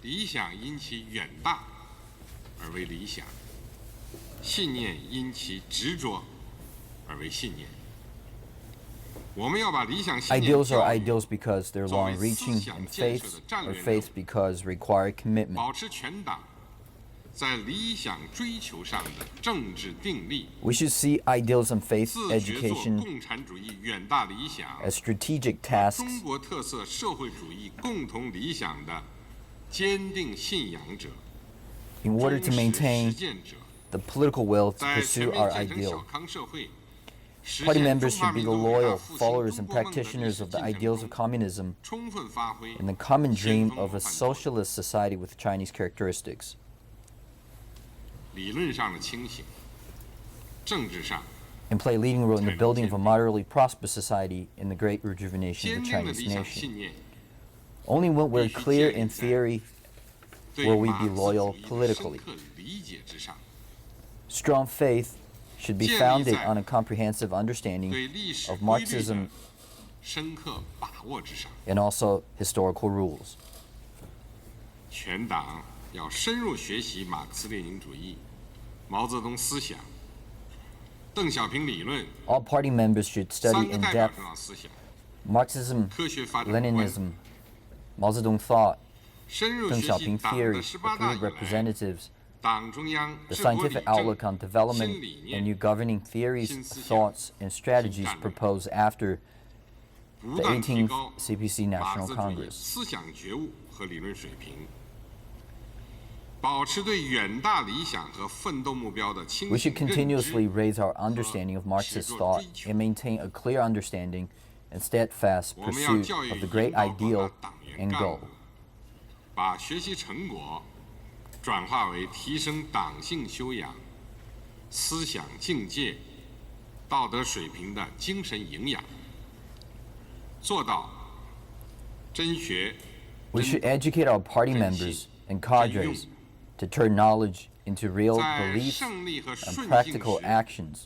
[SPEAKER 8] 理想因其远大而为理想，信念因其执着而为信念。我们要把理想信念
[SPEAKER 4] Ideals are
[SPEAKER 8] 教育
[SPEAKER 4] ideals because they're
[SPEAKER 8] 作为
[SPEAKER 4] long-reaching,
[SPEAKER 8] 思想
[SPEAKER 4] and
[SPEAKER 8] 建设
[SPEAKER 4] faiths
[SPEAKER 8] 的战
[SPEAKER 4] are
[SPEAKER 8] 略任
[SPEAKER 4] faiths
[SPEAKER 8] 务，
[SPEAKER 4] because require commitment.
[SPEAKER 8] 保持全党在理想追求上的政治定力。
[SPEAKER 4] We should see ideals and faith
[SPEAKER 8] 自觉做
[SPEAKER 4] education
[SPEAKER 8] 共产主义远大理想
[SPEAKER 4] as strategic
[SPEAKER 8] 中
[SPEAKER 4] tasks
[SPEAKER 8] 国特色社会主义共同理想的坚定信仰者、
[SPEAKER 4] in order to
[SPEAKER 8] 忠实
[SPEAKER 4] maintain
[SPEAKER 8] 实践者。
[SPEAKER 4] the political will to
[SPEAKER 8] 在全
[SPEAKER 4] pursue
[SPEAKER 8] 面
[SPEAKER 4] our
[SPEAKER 8] 建成小
[SPEAKER 4] ideal.
[SPEAKER 8] 康社会，实
[SPEAKER 4] Party
[SPEAKER 8] 现
[SPEAKER 4] members
[SPEAKER 8] 中华
[SPEAKER 4] should be
[SPEAKER 8] 民
[SPEAKER 4] the
[SPEAKER 8] 族伟大
[SPEAKER 4] loyal
[SPEAKER 8] 复兴
[SPEAKER 4] followers
[SPEAKER 8] 中
[SPEAKER 4] and
[SPEAKER 8] 国梦的历
[SPEAKER 4] practitioners
[SPEAKER 8] 史
[SPEAKER 4] of the
[SPEAKER 8] 进
[SPEAKER 4] ideals
[SPEAKER 8] 程
[SPEAKER 4] of
[SPEAKER 8] 中
[SPEAKER 4] communism
[SPEAKER 8] 充分发挥
[SPEAKER 4] and the common
[SPEAKER 8] 先
[SPEAKER 4] dream
[SPEAKER 8] 锋
[SPEAKER 4] of a
[SPEAKER 8] 范畴
[SPEAKER 4] socialist society with Chinese characteristics.
[SPEAKER 8] 理论上的清醒，政治上
[SPEAKER 4] And play a leading role in the building of a moderately prosperous society in the great rejuvenation
[SPEAKER 8] 坚
[SPEAKER 4] of the
[SPEAKER 8] 定的
[SPEAKER 4] Chinese
[SPEAKER 8] 理想
[SPEAKER 4] nation.
[SPEAKER 8] 信念，
[SPEAKER 4] Only when we're
[SPEAKER 8] 必须
[SPEAKER 4] clear
[SPEAKER 8] 建立
[SPEAKER 4] in
[SPEAKER 8] 在
[SPEAKER 4] theory
[SPEAKER 8] 对
[SPEAKER 4] will we
[SPEAKER 8] 马
[SPEAKER 4] be
[SPEAKER 8] 克思
[SPEAKER 4] loyal
[SPEAKER 8] 主义的深
[SPEAKER 4] politically.
[SPEAKER 8] 刻理解之上，
[SPEAKER 4] Strong faith should be
[SPEAKER 8] 建立
[SPEAKER 4] founded
[SPEAKER 8] 在
[SPEAKER 4] on a comprehensive understanding
[SPEAKER 8] 对历史
[SPEAKER 4] of
[SPEAKER 8] 规律的
[SPEAKER 4] Marxism
[SPEAKER 8] 深刻把握之上。
[SPEAKER 4] and also historical rules.
[SPEAKER 8] 全党要深入学习马克思列宁主义、毛泽东思想、邓小平理论
[SPEAKER 4] All party members should
[SPEAKER 8] 三
[SPEAKER 4] study
[SPEAKER 8] 个
[SPEAKER 4] in
[SPEAKER 8] 代表
[SPEAKER 4] depth
[SPEAKER 8] 重要思想，
[SPEAKER 4] Marxism,
[SPEAKER 8] 科学发展的观点，
[SPEAKER 4] Leninism, Mao Zedong thought,
[SPEAKER 8] 深入
[SPEAKER 4] Deng
[SPEAKER 8] 学习
[SPEAKER 4] Xiaoping
[SPEAKER 8] 党
[SPEAKER 4] theory,
[SPEAKER 8] 的
[SPEAKER 4] the
[SPEAKER 8] 18大
[SPEAKER 4] three
[SPEAKER 8] 以来
[SPEAKER 4] representatives,
[SPEAKER 8] 党中央
[SPEAKER 4] the
[SPEAKER 8] 治国理
[SPEAKER 4] scientific outlook
[SPEAKER 8] 政
[SPEAKER 4] on development
[SPEAKER 8] 新理
[SPEAKER 4] and
[SPEAKER 8] 念
[SPEAKER 4] new governing theories,
[SPEAKER 8] 新思想
[SPEAKER 4] thoughts, and strategies
[SPEAKER 8] 新战略
[SPEAKER 4] proposed after
[SPEAKER 8] 不
[SPEAKER 4] the
[SPEAKER 8] 断提
[SPEAKER 4] 18th
[SPEAKER 8] 高
[SPEAKER 4] CPC
[SPEAKER 8] 马克
[SPEAKER 4] National
[SPEAKER 8] 思主义
[SPEAKER 4] Congress.
[SPEAKER 8] 思想觉悟和理论水平，保持对远大理想和奋斗目标的清
[SPEAKER 4] We
[SPEAKER 8] 醒
[SPEAKER 4] should
[SPEAKER 8] 认
[SPEAKER 4] continuously
[SPEAKER 8] 知。
[SPEAKER 4] raise our understanding of Marxist thought and maintain a clear understanding and steadfast
[SPEAKER 8] 我们要
[SPEAKER 4] pursuit
[SPEAKER 8] 教育
[SPEAKER 4] of the
[SPEAKER 8] 引
[SPEAKER 4] great
[SPEAKER 8] 导广
[SPEAKER 4] ideal
[SPEAKER 8] 大党员
[SPEAKER 4] and
[SPEAKER 8] 干
[SPEAKER 4] goal.
[SPEAKER 8] 部，把学习成果转化为提升党性修养、思想境界、道德水平的精神营养，做到真学、
[SPEAKER 4] We
[SPEAKER 8] 真
[SPEAKER 4] should
[SPEAKER 8] 懂
[SPEAKER 4] educate our party
[SPEAKER 8] 真
[SPEAKER 4] members
[SPEAKER 8] 信
[SPEAKER 4] and
[SPEAKER 8] 真
[SPEAKER 4] cadres
[SPEAKER 8] 用，
[SPEAKER 4] to turn knowledge into real
[SPEAKER 8] 在
[SPEAKER 4] beliefs
[SPEAKER 8] 胜利和
[SPEAKER 4] and
[SPEAKER 8] 顺境
[SPEAKER 4] practical
[SPEAKER 8] 时
[SPEAKER 4] actions.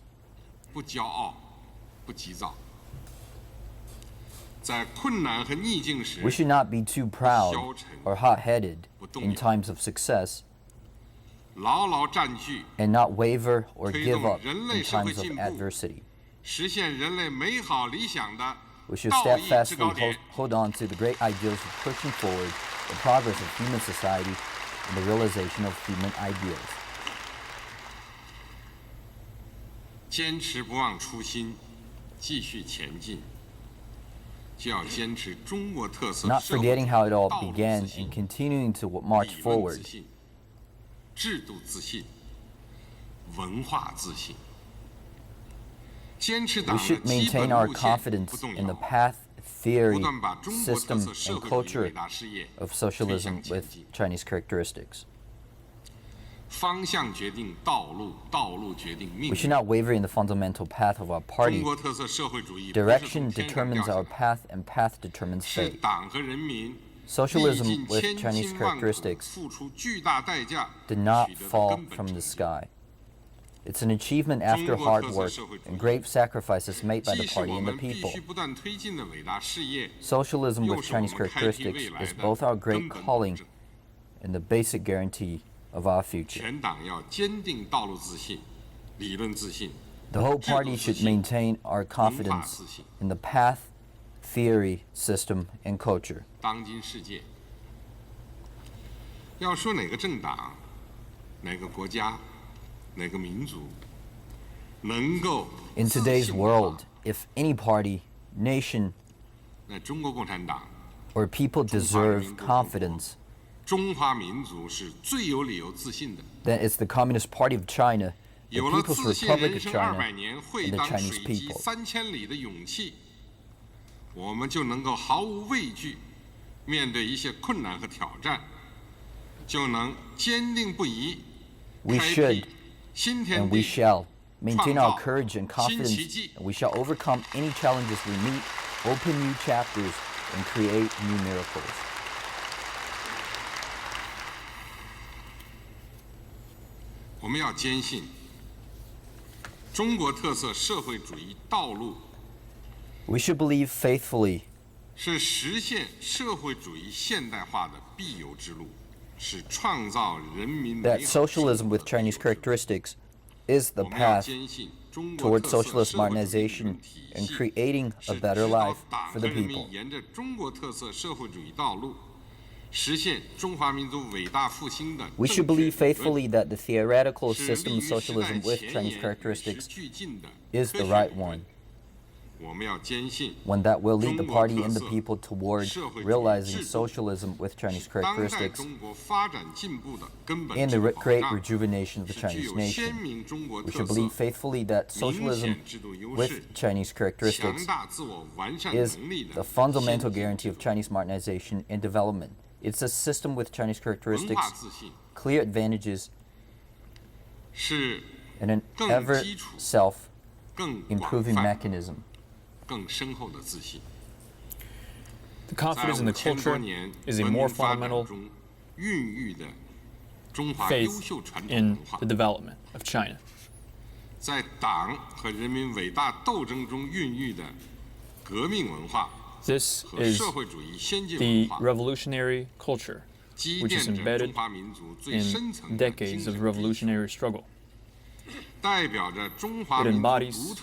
[SPEAKER 8] 不骄傲、不急躁；在困难和逆境时
[SPEAKER 4] We should not be too proud
[SPEAKER 8] 消沉
[SPEAKER 4] or hot-headed
[SPEAKER 8] 不动
[SPEAKER 4] in
[SPEAKER 8] 摇，
[SPEAKER 4] times of success
[SPEAKER 8] 牢牢占据
[SPEAKER 4] and not waver or
[SPEAKER 8] 推
[SPEAKER 4] give
[SPEAKER 8] 动
[SPEAKER 4] up
[SPEAKER 8] 人
[SPEAKER 4] in
[SPEAKER 8] 类社会
[SPEAKER 4] times of
[SPEAKER 8] 进步
[SPEAKER 4] adversity.
[SPEAKER 8] 实现人类美好理想的
[SPEAKER 4] We should
[SPEAKER 8] 道义制
[SPEAKER 4] steadfastly
[SPEAKER 8] 高点。
[SPEAKER 4] hold on to the great ideals of pushing forward the progress of human society and the realization of human ideals.
[SPEAKER 8] 坚持不忘初心，继续前进，就要坚持中国特色
[SPEAKER 4] Not
[SPEAKER 8] 社会
[SPEAKER 4] forgetting how it all
[SPEAKER 8] 道路
[SPEAKER 4] began
[SPEAKER 8] 自信
[SPEAKER 4] and continuing to march
[SPEAKER 8] 理论
[SPEAKER 4] forward.
[SPEAKER 8] 自信、制度自信、文化自信。坚持
[SPEAKER 4] We
[SPEAKER 8] 党的
[SPEAKER 4] should
[SPEAKER 8] 基
[SPEAKER 4] maintain
[SPEAKER 8] 本
[SPEAKER 4] our
[SPEAKER 8] 路线
[SPEAKER 4] confidence
[SPEAKER 8] 不动
[SPEAKER 4] in the
[SPEAKER 8] 摇，
[SPEAKER 4] path,
[SPEAKER 8] 不
[SPEAKER 4] theory,
[SPEAKER 8] 断把中国特
[SPEAKER 4] system,
[SPEAKER 8] 色社
[SPEAKER 4] and
[SPEAKER 8] 会主义伟
[SPEAKER 4] culture
[SPEAKER 8] 大事业
[SPEAKER 4] of
[SPEAKER 8] 推
[SPEAKER 4] socialism
[SPEAKER 8] 向前
[SPEAKER 4] with
[SPEAKER 8] 进。
[SPEAKER 4] Chinese characteristics.
[SPEAKER 8] 方向决定道路，道路决定命
[SPEAKER 4] We should
[SPEAKER 8] 运。
[SPEAKER 4] not waver in the fundamental path of our
[SPEAKER 8] 中
[SPEAKER 4] party.
[SPEAKER 8] 国特色社会主义不是
[SPEAKER 4] Direction
[SPEAKER 8] 从天上
[SPEAKER 4] determines
[SPEAKER 8] 掉下
[SPEAKER 4] our
[SPEAKER 8] 来，
[SPEAKER 4] path, and path determines
[SPEAKER 8] 是
[SPEAKER 4] fate.
[SPEAKER 8] 党和人民
[SPEAKER 4] Socialism
[SPEAKER 8] 历尽
[SPEAKER 4] with
[SPEAKER 8] 千
[SPEAKER 4] Chinese
[SPEAKER 8] 辛万苦
[SPEAKER 4] characteristics
[SPEAKER 8] 付出巨大代价
[SPEAKER 4] did not
[SPEAKER 8] 取得的
[SPEAKER 4] fall
[SPEAKER 8] 根本
[SPEAKER 4] from
[SPEAKER 8] 成
[SPEAKER 4] the
[SPEAKER 8] 绩。
[SPEAKER 4] sky. It's an achievement after
[SPEAKER 8] 中国
[SPEAKER 4] hard
[SPEAKER 8] 特色
[SPEAKER 4] work
[SPEAKER 8] 社会主义
[SPEAKER 4] and great sacrifices made by the
[SPEAKER 8] 既是
[SPEAKER 4] party
[SPEAKER 8] 我
[SPEAKER 4] and the
[SPEAKER 8] 们必
[SPEAKER 4] people.
[SPEAKER 8] 须不断推进的伟大事业，
[SPEAKER 4] Socialism
[SPEAKER 8] 又
[SPEAKER 4] with
[SPEAKER 8] 是我
[SPEAKER 4] Chinese
[SPEAKER 8] 们开辟
[SPEAKER 4] characteristics
[SPEAKER 8] 未来
[SPEAKER 4] is
[SPEAKER 8] 的
[SPEAKER 4] both our
[SPEAKER 8] 根
[SPEAKER 4] great
[SPEAKER 8] 本保
[SPEAKER 4] calling
[SPEAKER 8] 证。
[SPEAKER 4] and the basic guarantee of our future.
[SPEAKER 8] 全党要坚定道路自信、理论自信、
[SPEAKER 4] The whole party should maintain our
[SPEAKER 8] 文化
[SPEAKER 4] confidence
[SPEAKER 8] 自信。
[SPEAKER 4] in the path, theory, system, and culture.
[SPEAKER 8] 当今世界，要说哪个政党、哪个国家、哪个民族能够
[SPEAKER 4] In
[SPEAKER 8] 自
[SPEAKER 4] today's
[SPEAKER 8] 信的话
[SPEAKER 4] world, if any party, nation,
[SPEAKER 8] 那中国共产党、
[SPEAKER 4] or people
[SPEAKER 8] 中华人民
[SPEAKER 4] deserve
[SPEAKER 8] 共和国
[SPEAKER 4] confidence,
[SPEAKER 8] 中华民族是最有理由自信的。
[SPEAKER 4] then it's the Communist Party of China, the
[SPEAKER 8] 有了
[SPEAKER 4] People's
[SPEAKER 8] 自信
[SPEAKER 4] Republic
[SPEAKER 8] 人
[SPEAKER 4] of
[SPEAKER 8] 生
[SPEAKER 4] China,
[SPEAKER 8] 200年，会
[SPEAKER 4] and the
[SPEAKER 8] 当
[SPEAKER 4] Chinese
[SPEAKER 8] 水击
[SPEAKER 4] people.
[SPEAKER 8] 3000里的勇气，我们就能够毫无畏惧面对一些困难和挑战，就能坚定不移
[SPEAKER 4] We
[SPEAKER 8] 开
[SPEAKER 4] should
[SPEAKER 8] 辟新天
[SPEAKER 4] And we
[SPEAKER 8] 地，
[SPEAKER 4] shall maintain our
[SPEAKER 8] 创造
[SPEAKER 4] courage and confidence,
[SPEAKER 8] 新奇迹。
[SPEAKER 4] and we shall overcome any challenges we meet, open new chapters, and create new miracles.
[SPEAKER 8] 我们要坚信中国特色社会主义道路
[SPEAKER 4] We should believe faithfully
[SPEAKER 8] 是实现社会主义现代化的必由之路，是创造人民美
[SPEAKER 4] that
[SPEAKER 8] 好生活
[SPEAKER 4] socialism
[SPEAKER 8] 的
[SPEAKER 4] with
[SPEAKER 8] 必
[SPEAKER 4] Chinese
[SPEAKER 8] 由之路。
[SPEAKER 4] characteristics is the
[SPEAKER 8] 我们要
[SPEAKER 4] path
[SPEAKER 8] 坚信中国
[SPEAKER 4] towards
[SPEAKER 8] 特色
[SPEAKER 4] socialist
[SPEAKER 8] 社会主义理
[SPEAKER 4] modernization
[SPEAKER 8] 论体
[SPEAKER 4] and
[SPEAKER 8] 系
[SPEAKER 4] creating a
[SPEAKER 8] 是
[SPEAKER 4] better
[SPEAKER 8] 指导
[SPEAKER 4] life
[SPEAKER 8] 党
[SPEAKER 4] for
[SPEAKER 8] 和
[SPEAKER 4] the
[SPEAKER 8] 人民
[SPEAKER 4] people.
[SPEAKER 8] 沿着中国特色社会主义道路，
[SPEAKER 4] We should believe faithfully that the theoretical system of socialism with Chinese characteristics is the right one, one that will lead the party and the people towards realizing socialism with Chinese characteristics in the great rejuvenation of the Chinese nation. We should believe faithfully that socialism with Chinese characteristics is the fundamental guarantee of Chinese modernization and development. It's a system with Chinese characteristics, clear advantages, and an ever self-improving mechanism.
[SPEAKER 2] The confidence in the culture is a more fundamental faith in the development of China. This is the revolutionary culture, which is embedded in decades of revolutionary struggle. It embodies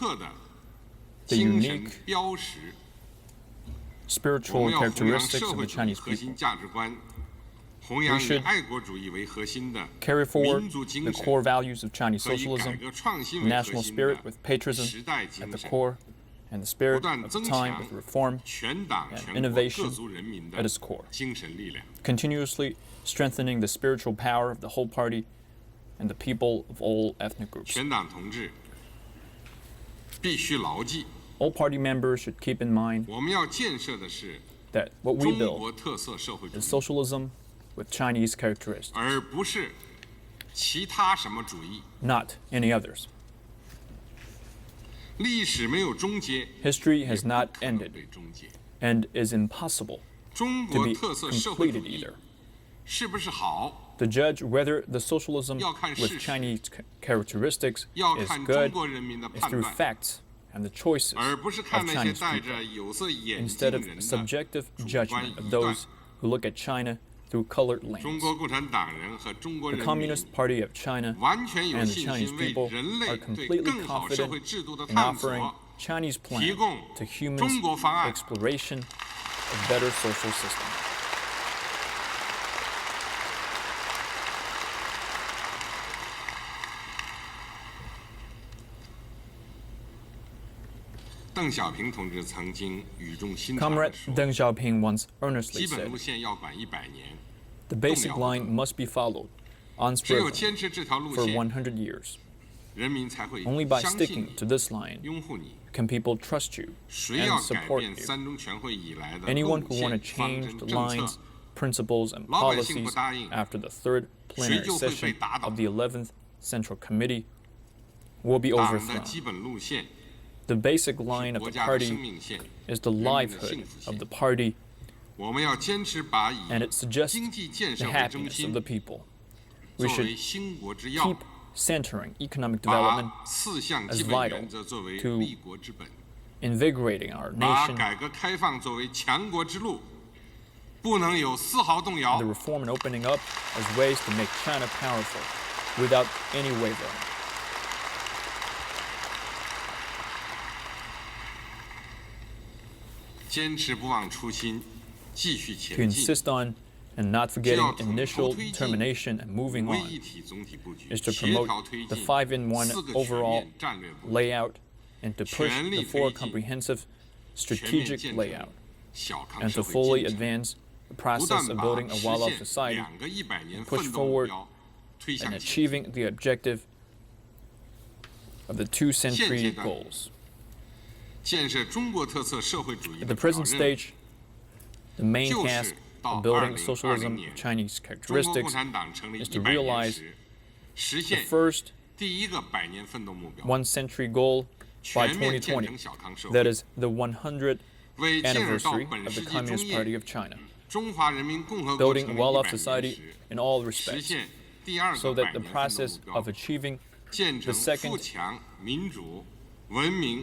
[SPEAKER 2] the unique spiritual characteristics of the Chinese people. We should carry forward the core values of Chinese socialism, the national spirit with patriotism at the core, and the spirit of the time with reform and innovation at its core, continuously strengthening the spiritual power of the whole party and the people of all ethnic groups. All party members should keep in mind that what we build is socialism with Chinese characteristics, not any others. History has not ended and is impossible to be completed either. To judge whether the socialism with Chinese characteristics is good is through facts and the choices of Chinese people, instead of subjective judgment of those who look at China through colored lens. The Communist Party of China and the Chinese people are completely confident in offering Chinese plan to humans' exploration of better social system. Comrade Deng Xiaoping once earnestly said, "The basic line must be followed unswervingly for 100 years. Only by sticking to this line can people trust you and support you. Anyone who wants to change the lines, principles, and policies after the third plenary session of the 11th Central Committee will be overthrown. The basic line of the party is the livelihood of the party, and it suggests the happiness of the people. We should keep centering economic development as vital to invigorating our nation. The reform and opening up as ways to make China powerful without any wavering. To insist on and not forgetting initial determination and moving on is to promote the 5-in-1 overall layout and to push the 4 comprehensive strategic layout and to fully advance the process of building a well-off society and push forward in achieving the objective of the 2-century goals. At the present stage, the main task of building socialism with Chinese characteristics is to realize the first 1-century goal by 2020, that is the 100th anniversary of the Communist Party of China, building a well-off society in all respects, so that the process of achieving the second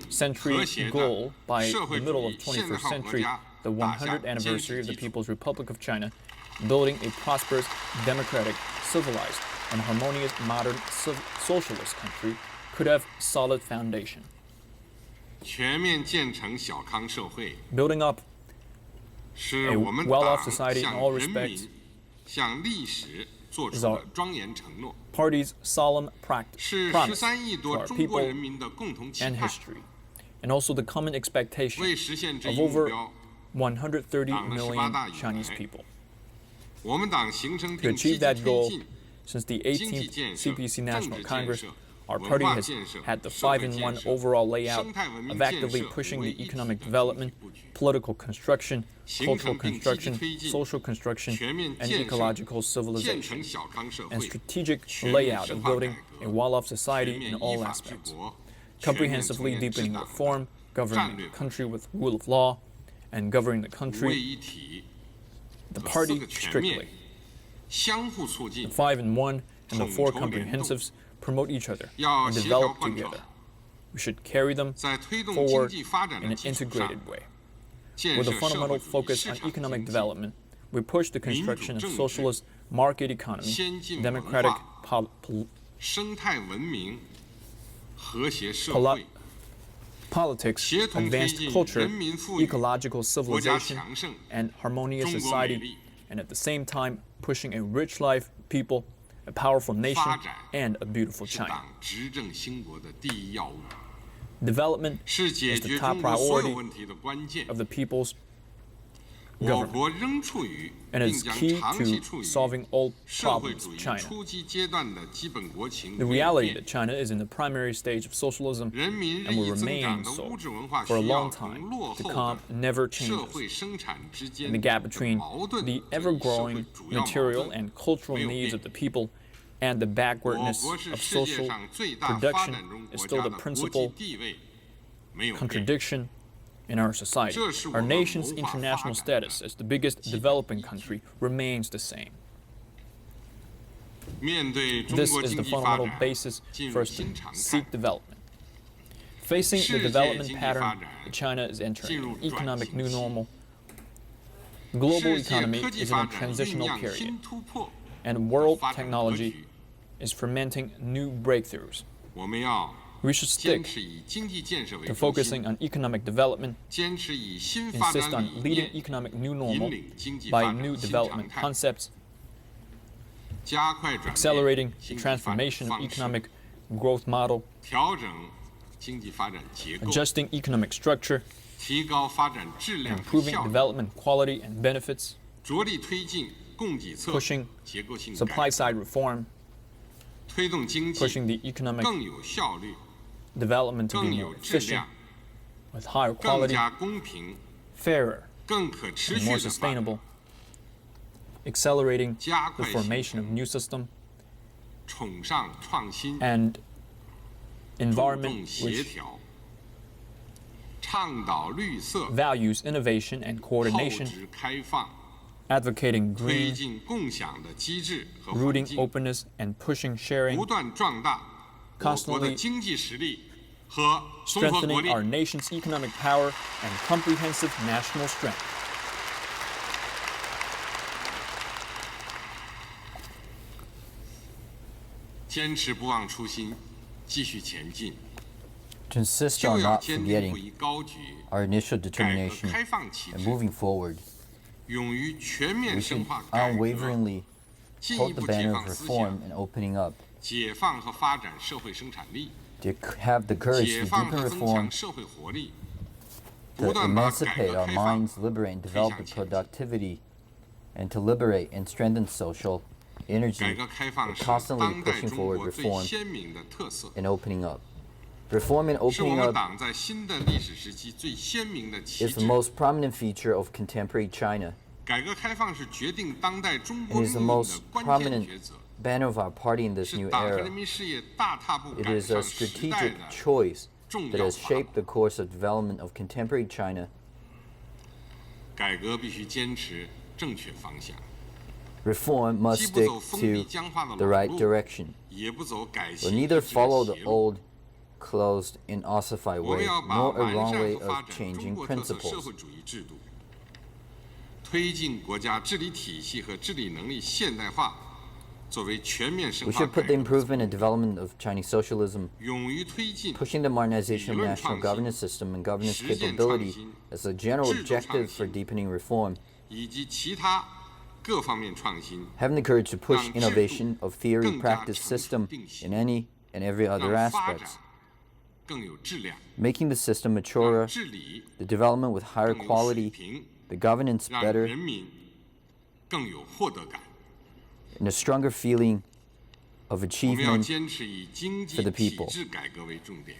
[SPEAKER 2] century goal by the middle of 21st century, the 100th anniversary of the People's Republic of China, building a prosperous, democratic, civilized, and harmonious modern socialist country could have solid foundation. Building up a well-off society in all respects
[SPEAKER 8] 向历史做出了庄严承诺，
[SPEAKER 2] Party's solemn
[SPEAKER 8] 是
[SPEAKER 2] promise
[SPEAKER 8] 13亿
[SPEAKER 2] to
[SPEAKER 8] 多
[SPEAKER 2] our
[SPEAKER 8] 中
[SPEAKER 2] people
[SPEAKER 8] 国人民的共同期
[SPEAKER 2] and
[SPEAKER 8] 盼。
[SPEAKER 2] history, and also the common expectation
[SPEAKER 8] 为实现这
[SPEAKER 2] of
[SPEAKER 8] 一目
[SPEAKER 2] over
[SPEAKER 8] 标，
[SPEAKER 2] 130
[SPEAKER 8] 党的
[SPEAKER 2] million
[SPEAKER 8] 18大以
[SPEAKER 2] Chinese
[SPEAKER 8] 来
[SPEAKER 2] people.
[SPEAKER 8] 我们党形成
[SPEAKER 2] To
[SPEAKER 8] 并积
[SPEAKER 2] achieve
[SPEAKER 8] 极
[SPEAKER 2] that
[SPEAKER 8] 推
[SPEAKER 2] goal,
[SPEAKER 8] 进
[SPEAKER 2] since the
[SPEAKER 8] 经济
[SPEAKER 2] 18th
[SPEAKER 8] 建设、
[SPEAKER 2] CPC
[SPEAKER 8] 政
[SPEAKER 2] National
[SPEAKER 8] 治建
[SPEAKER 2] Congress,
[SPEAKER 8] 设、
[SPEAKER 2] our
[SPEAKER 8] 文
[SPEAKER 2] party
[SPEAKER 8] 化
[SPEAKER 2] has
[SPEAKER 8] 建设、
[SPEAKER 2] had the
[SPEAKER 8] 社会
[SPEAKER 2] 5-in-1
[SPEAKER 8] 建设、
[SPEAKER 2] overall layout
[SPEAKER 8] 生态文明
[SPEAKER 2] of
[SPEAKER 8] 建
[SPEAKER 2] actively
[SPEAKER 8] 设
[SPEAKER 2] pushing
[SPEAKER 8] 为
[SPEAKER 2] the
[SPEAKER 8] 一体
[SPEAKER 2] economic
[SPEAKER 8] 的
[SPEAKER 2] development,
[SPEAKER 8] 布局，
[SPEAKER 2] political construction,
[SPEAKER 8] 形
[SPEAKER 2] cultural
[SPEAKER 8] 成并积极
[SPEAKER 2] construction,
[SPEAKER 8] 推进
[SPEAKER 2] social construction,
[SPEAKER 8] 全面
[SPEAKER 2] and
[SPEAKER 8] 建设
[SPEAKER 2] ecological
[SPEAKER 8] 建
[SPEAKER 2] civilization,
[SPEAKER 8] 成小康社
[SPEAKER 2] and
[SPEAKER 8] 会，
[SPEAKER 2] strategic
[SPEAKER 8] 全面
[SPEAKER 2] layout
[SPEAKER 8] 深
[SPEAKER 2] of
[SPEAKER 8] 化
[SPEAKER 2] building
[SPEAKER 8] 改
[SPEAKER 2] a
[SPEAKER 8] 革，
[SPEAKER 2] wall-off
[SPEAKER 8] 全
[SPEAKER 2] society
[SPEAKER 8] 面
[SPEAKER 2] in
[SPEAKER 8] 依
[SPEAKER 2] all
[SPEAKER 8] 法治
[SPEAKER 2] aspects,
[SPEAKER 8] 国，全面从
[SPEAKER 2] comprehensively
[SPEAKER 8] 严治
[SPEAKER 2] deepening
[SPEAKER 8] 党，
[SPEAKER 2] reform,
[SPEAKER 8] 战
[SPEAKER 2] governing
[SPEAKER 8] 略
[SPEAKER 2] the country with rule of law, and governing the
[SPEAKER 8] 五位
[SPEAKER 2] country,
[SPEAKER 8] 一体
[SPEAKER 2] the
[SPEAKER 8] 和四
[SPEAKER 2] party
[SPEAKER 8] 个全面
[SPEAKER 2] strictly.
[SPEAKER 8] 相互促进
[SPEAKER 2] The 5-in-1 and the 4
[SPEAKER 8] 统筹联动，
[SPEAKER 2] comprehensives promote each other
[SPEAKER 8] 要
[SPEAKER 2] and
[SPEAKER 8] 协调
[SPEAKER 2] develop
[SPEAKER 8] 贯彻，
[SPEAKER 2] together. We should carry them
[SPEAKER 8] 在推动经
[SPEAKER 2] forward
[SPEAKER 8] 济发展
[SPEAKER 2] in
[SPEAKER 8] 的
[SPEAKER 2] an
[SPEAKER 8] 基础上，
[SPEAKER 2] integrated way.
[SPEAKER 8] 建
[SPEAKER 2] With
[SPEAKER 8] 设
[SPEAKER 2] a
[SPEAKER 8] 社会
[SPEAKER 2] fundamental
[SPEAKER 8] 主义
[SPEAKER 2] focus
[SPEAKER 8] 市
[SPEAKER 2] on
[SPEAKER 8] 场
[SPEAKER 2] economic
[SPEAKER 8] 经济，
[SPEAKER 2] development, we push the construction of
[SPEAKER 8] 民主政治
[SPEAKER 2] socialist market economy,
[SPEAKER 8] 先进文
[SPEAKER 2] democratic
[SPEAKER 8] 化生态文明、和谐社会，
[SPEAKER 2] politics,
[SPEAKER 8] 协同推
[SPEAKER 2] advanced
[SPEAKER 8] 进
[SPEAKER 2] culture,
[SPEAKER 8] 人民富裕、
[SPEAKER 2] ecological
[SPEAKER 8] 国家
[SPEAKER 2] civilization,
[SPEAKER 8] 强盛、
[SPEAKER 2] and harmonious
[SPEAKER 8] 中国美
[SPEAKER 2] society,
[SPEAKER 8] 丽，
[SPEAKER 2] and at the same time pushing a rich life, people, a powerful nation,
[SPEAKER 8] 发展
[SPEAKER 2] and a beautiful
[SPEAKER 8] 是
[SPEAKER 2] China.
[SPEAKER 8] 党执政兴国的第一要务，
[SPEAKER 2] Development
[SPEAKER 8] 是解
[SPEAKER 2] is the
[SPEAKER 8] 决
[SPEAKER 2] top
[SPEAKER 8] 中国所有
[SPEAKER 2] priority
[SPEAKER 8] 问题的关键。
[SPEAKER 2] of the people's
[SPEAKER 8] 我
[SPEAKER 2] government,
[SPEAKER 8] 国仍处于
[SPEAKER 2] and
[SPEAKER 8] 并
[SPEAKER 2] is
[SPEAKER 8] 将
[SPEAKER 2] key
[SPEAKER 8] 长期
[SPEAKER 2] to
[SPEAKER 8] 处于
[SPEAKER 2] solving all
[SPEAKER 8] 社会
[SPEAKER 2] problems
[SPEAKER 8] 主
[SPEAKER 2] of
[SPEAKER 8] 义
[SPEAKER 2] China.
[SPEAKER 8] 初级阶段的基本国情
[SPEAKER 2] The
[SPEAKER 8] 没有
[SPEAKER 2] reality
[SPEAKER 8] 变
[SPEAKER 2] that China is in the primary stage of socialism
[SPEAKER 8] 人民日
[SPEAKER 2] and
[SPEAKER 8] 益
[SPEAKER 2] will
[SPEAKER 8] 增长
[SPEAKER 2] remain
[SPEAKER 8] 的
[SPEAKER 2] so
[SPEAKER 8] 物质文化
[SPEAKER 2] for a
[SPEAKER 8] 需要
[SPEAKER 2] long
[SPEAKER 8] 同
[SPEAKER 2] time
[SPEAKER 8] 落
[SPEAKER 2] to
[SPEAKER 8] 后
[SPEAKER 2] come
[SPEAKER 8] 的
[SPEAKER 2] never
[SPEAKER 8] 社
[SPEAKER 2] changes.
[SPEAKER 8] 会生产之间
[SPEAKER 2] And the gap
[SPEAKER 8] 的
[SPEAKER 2] between
[SPEAKER 8] 矛盾
[SPEAKER 2] the
[SPEAKER 8] 这一社会
[SPEAKER 2] ever-growing
[SPEAKER 8] 主要矛
[SPEAKER 2] material
[SPEAKER 8] 盾
[SPEAKER 2] and cultural
[SPEAKER 8] 没有
[SPEAKER 2] needs
[SPEAKER 8] 变
[SPEAKER 2] of the people and the
[SPEAKER 8] 我
[SPEAKER 2] backwardness
[SPEAKER 8] 国是
[SPEAKER 2] of
[SPEAKER 8] 世界
[SPEAKER 2] social
[SPEAKER 8] 上最大发
[SPEAKER 2] production
[SPEAKER 8] 展中
[SPEAKER 2] is
[SPEAKER 8] 国
[SPEAKER 2] still
[SPEAKER 8] 家
[SPEAKER 2] the
[SPEAKER 8] 的国际
[SPEAKER 2] principal
[SPEAKER 8] 地位没有变。
[SPEAKER 2] contradiction in our society.
[SPEAKER 8] 这是我
[SPEAKER 2] Our
[SPEAKER 8] 们
[SPEAKER 2] nation's
[SPEAKER 8] 谋划发
[SPEAKER 2] international
[SPEAKER 8] 展的
[SPEAKER 2] status as the biggest developing country remains the same.
[SPEAKER 8] 面对中
[SPEAKER 2] This
[SPEAKER 8] 国
[SPEAKER 2] is
[SPEAKER 8] 经
[SPEAKER 2] the
[SPEAKER 8] 济发
[SPEAKER 2] fundamental
[SPEAKER 8] 展
[SPEAKER 2] basis
[SPEAKER 8] 进
[SPEAKER 2] for
[SPEAKER 8] 入
[SPEAKER 2] us to
[SPEAKER 8] 新常态
[SPEAKER 2] seek， development. Facing
[SPEAKER 8] 世
[SPEAKER 2] the
[SPEAKER 8] 界
[SPEAKER 2] development
[SPEAKER 8] 经济
[SPEAKER 2] pattern
[SPEAKER 8] 发展
[SPEAKER 2] that China is entering,
[SPEAKER 8] 进入
[SPEAKER 2] an economic
[SPEAKER 8] 转型
[SPEAKER 2] new
[SPEAKER 8] 期
[SPEAKER 2] normal, global
[SPEAKER 8] 世界
[SPEAKER 2] economy
[SPEAKER 8] 科技
[SPEAKER 2] is in
[SPEAKER 8] 发
[SPEAKER 2] a
[SPEAKER 8] 展酝
[SPEAKER 2] transitional
[SPEAKER 8] 酿
[SPEAKER 2] period,
[SPEAKER 8] 新突破，
[SPEAKER 2] and world
[SPEAKER 8] 发展格
[SPEAKER 2] technology
[SPEAKER 8] 局。
[SPEAKER 2] is fermenting new breakthroughs.
[SPEAKER 8] 我们要
[SPEAKER 2] We should
[SPEAKER 8] 坚
[SPEAKER 2] stick
[SPEAKER 8] 持以经济建设为
[SPEAKER 2] to
[SPEAKER 8] 中
[SPEAKER 2] focusing
[SPEAKER 8] 心，
[SPEAKER 2] on economic development,
[SPEAKER 8] 坚持以新发
[SPEAKER 2] insist
[SPEAKER 8] 展
[SPEAKER 2] on
[SPEAKER 8] 理
[SPEAKER 2] leading
[SPEAKER 8] 念
[SPEAKER 2] economic new
[SPEAKER 8] 引
[SPEAKER 2] normal
[SPEAKER 8] 领经济发
[SPEAKER 2] by
[SPEAKER 8] 展
[SPEAKER 2] new
[SPEAKER 8] 新常
[SPEAKER 2] development
[SPEAKER 8] 态，
[SPEAKER 2] concepts,
[SPEAKER 8] 加快转
[SPEAKER 2] accelerating
[SPEAKER 8] 变
[SPEAKER 2] the
[SPEAKER 8] 经济发展
[SPEAKER 2] transformation of
[SPEAKER 8] 方式，
[SPEAKER 2] economic growth model,
[SPEAKER 8] 调整经济发展结构，
[SPEAKER 2] adjusting economic structure,
[SPEAKER 8] 提高发展质
[SPEAKER 2] and
[SPEAKER 8] 量和
[SPEAKER 2] improving
[SPEAKER 8] 效率，
[SPEAKER 2] development quality and benefits,
[SPEAKER 8] 着力推进供给侧
[SPEAKER 2] pushing
[SPEAKER 8] 结构性改
[SPEAKER 2] supply
[SPEAKER 8] 革，
[SPEAKER 2] side reform,
[SPEAKER 8] 推动经济
[SPEAKER 2] pushing the economic
[SPEAKER 8] 更有效率、
[SPEAKER 2] development to
[SPEAKER 8] 更
[SPEAKER 2] be
[SPEAKER 8] 有
[SPEAKER 2] more
[SPEAKER 8] 质
[SPEAKER 2] efficient,
[SPEAKER 8] 量、
[SPEAKER 2] with higher
[SPEAKER 8] 更
[SPEAKER 2] quality,
[SPEAKER 8] 加公平、
[SPEAKER 2] fairer,
[SPEAKER 8] 更可持
[SPEAKER 2] and
[SPEAKER 8] 续
[SPEAKER 2] more
[SPEAKER 8] 的发展，
[SPEAKER 2] sustainable, accelerating
[SPEAKER 8] 加
[SPEAKER 2] the
[SPEAKER 8] 快
[SPEAKER 2] formation of
[SPEAKER 8] 形
[SPEAKER 2] new system
[SPEAKER 8] 崇尚创新，
[SPEAKER 2] and
[SPEAKER 8] 注
[SPEAKER 2] environment
[SPEAKER 8] 重协
[SPEAKER 2] which
[SPEAKER 8] 调，倡导绿色、
[SPEAKER 2] values innovation and
[SPEAKER 8] 厚
[SPEAKER 2] coordination,
[SPEAKER 8] 植开放，
[SPEAKER 2] advocating
[SPEAKER 8] 推
[SPEAKER 2] green,
[SPEAKER 8] 进共享的机制和环
[SPEAKER 2] rooting
[SPEAKER 8] 境，
[SPEAKER 2] openness, and pushing sharing,
[SPEAKER 8] 不断壮大我国的
[SPEAKER 2] constantly
[SPEAKER 8] 经济实力和综合国
[SPEAKER 2] strengthening
[SPEAKER 8] 力。
[SPEAKER 2] our nation's economic power and comprehensive national strength.
[SPEAKER 8] 坚持不忘初心，继续前进，
[SPEAKER 4] To insist
[SPEAKER 8] 就
[SPEAKER 4] on
[SPEAKER 8] 要
[SPEAKER 4] not
[SPEAKER 8] 坚定不
[SPEAKER 4] forgetting
[SPEAKER 8] 移高举
[SPEAKER 4] our initial
[SPEAKER 8] 改革
[SPEAKER 4] determination
[SPEAKER 8] 开放旗
[SPEAKER 4] and
[SPEAKER 8] 帜，
[SPEAKER 4] moving forward,
[SPEAKER 8] 勇于全面
[SPEAKER 4] we
[SPEAKER 8] 深
[SPEAKER 4] should
[SPEAKER 8] 化改革，
[SPEAKER 4] unwaveringly
[SPEAKER 8] 进一
[SPEAKER 4] hold the
[SPEAKER 8] 步解
[SPEAKER 4] banner
[SPEAKER 8] 放
[SPEAKER 4] of
[SPEAKER 8] 思
[SPEAKER 4] reform
[SPEAKER 8] 想，
[SPEAKER 4] and opening up,
[SPEAKER 8] 解放和发展社会生产力，
[SPEAKER 4] to have the courage
[SPEAKER 8] 解
[SPEAKER 4] to
[SPEAKER 8] 放
[SPEAKER 4] deepen
[SPEAKER 8] 和增
[SPEAKER 4] reform,
[SPEAKER 8] 强社会活力，
[SPEAKER 4] to
[SPEAKER 8] 不断把改
[SPEAKER 4] emancipate
[SPEAKER 8] 革
[SPEAKER 4] our
[SPEAKER 8] 开放
[SPEAKER 4] minds, liberate and
[SPEAKER 8] 推
[SPEAKER 4] develop
[SPEAKER 8] 向
[SPEAKER 4] the
[SPEAKER 8] 前进。
[SPEAKER 4] productivity, and to liberate and strengthen social
[SPEAKER 8] 改
[SPEAKER 4] energy
[SPEAKER 8] 革开放
[SPEAKER 4] by
[SPEAKER 8] 是
[SPEAKER 4] constantly
[SPEAKER 8] 当代
[SPEAKER 4] pushing
[SPEAKER 8] 中
[SPEAKER 4] forward
[SPEAKER 8] 国最
[SPEAKER 4] reform
[SPEAKER 8] 鲜明的特色，
[SPEAKER 4] and opening up. Reform and
[SPEAKER 8] 是我
[SPEAKER 4] opening
[SPEAKER 8] 们
[SPEAKER 4] up
[SPEAKER 8] 党在新的历史时期最鲜明的旗
[SPEAKER 4] is the
[SPEAKER 8] 帜。
[SPEAKER 4] most prominent feature of contemporary China
[SPEAKER 8] 改革开放是决定当代中
[SPEAKER 4] and
[SPEAKER 8] 国
[SPEAKER 4] is the
[SPEAKER 8] 命运的
[SPEAKER 4] most
[SPEAKER 8] 关键
[SPEAKER 4] prominent
[SPEAKER 8] 抉择，
[SPEAKER 4] banner of our party in this
[SPEAKER 8] 是
[SPEAKER 4] new
[SPEAKER 8] 党和
[SPEAKER 4] era.
[SPEAKER 8] 人民事业大踏步
[SPEAKER 4] It
[SPEAKER 8] 赶
[SPEAKER 4] is a
[SPEAKER 8] 上时代
[SPEAKER 4] strategic
[SPEAKER 8] 的
[SPEAKER 4] choice
[SPEAKER 8] 重
[SPEAKER 4] that
[SPEAKER 8] 要
[SPEAKER 4] has
[SPEAKER 8] 法
[SPEAKER 4] shaped the course of development of contemporary China.
[SPEAKER 8] 改革必须坚持正确方向，
[SPEAKER 4] Reform must
[SPEAKER 8] 既不
[SPEAKER 4] stick
[SPEAKER 8] 走封闭
[SPEAKER 4] to
[SPEAKER 8] 僵化的
[SPEAKER 4] the
[SPEAKER 8] 老
[SPEAKER 4] right
[SPEAKER 8] 路，
[SPEAKER 4] direction,
[SPEAKER 8] 也不走改
[SPEAKER 4] will
[SPEAKER 8] 邪
[SPEAKER 4] neither
[SPEAKER 8] 抵制
[SPEAKER 4] follow
[SPEAKER 8] 的
[SPEAKER 4] the
[SPEAKER 8] 邪路。
[SPEAKER 4] old, closed, and ossified
[SPEAKER 8] 我们
[SPEAKER 4] way,
[SPEAKER 8] 要把
[SPEAKER 4] nor a
[SPEAKER 8] 完
[SPEAKER 4] wrong
[SPEAKER 8] 善
[SPEAKER 4] way
[SPEAKER 8] 和发
[SPEAKER 4] of
[SPEAKER 8] 展中
[SPEAKER 4] changing
[SPEAKER 8] 国特色社
[SPEAKER 4] principles.
[SPEAKER 8] 会主义制度，推进国家治理体系和治理能力现代化，作为全面深
[SPEAKER 4] We
[SPEAKER 8] 化
[SPEAKER 4] should
[SPEAKER 8] 改
[SPEAKER 4] put the
[SPEAKER 8] 革的
[SPEAKER 4] improvement and development of Chinese socialism,
[SPEAKER 8] 勇于推进
[SPEAKER 4] pushing the modernization of
[SPEAKER 8] 理论
[SPEAKER 4] national
[SPEAKER 8] 创新、
[SPEAKER 4] governance system and governance
[SPEAKER 8] 实践
[SPEAKER 4] capability
[SPEAKER 8] 创新、
[SPEAKER 4] as a general
[SPEAKER 8] 制度创新、
[SPEAKER 4] objective for deepening reform,
[SPEAKER 8] 以及其他各方面创新，
[SPEAKER 4] Having the courage to push
[SPEAKER 8] 让制度
[SPEAKER 4] innovation of theory,
[SPEAKER 8] 更加
[SPEAKER 4] practice,
[SPEAKER 8] 成熟
[SPEAKER 4] system
[SPEAKER 8] 定型，
[SPEAKER 4] in any and every other
[SPEAKER 8] 让发展
[SPEAKER 4] aspects,
[SPEAKER 8] 更有质量，
[SPEAKER 4] making the system
[SPEAKER 8] 让
[SPEAKER 4] maturer,
[SPEAKER 8] 治理
[SPEAKER 4] the development with higher
[SPEAKER 8] 更有水
[SPEAKER 4] quality,
[SPEAKER 8] 平，
[SPEAKER 4] the governance
[SPEAKER 8] 让
[SPEAKER 4] better,
[SPEAKER 8] 人民更有获得感。
[SPEAKER 4] and a stronger feeling of
[SPEAKER 8] 我们要
[SPEAKER 4] achievement.
[SPEAKER 8] 坚持以经济
[SPEAKER 4] for the
[SPEAKER 8] 体
[SPEAKER 4] people.
[SPEAKER 8] 制改革为重点，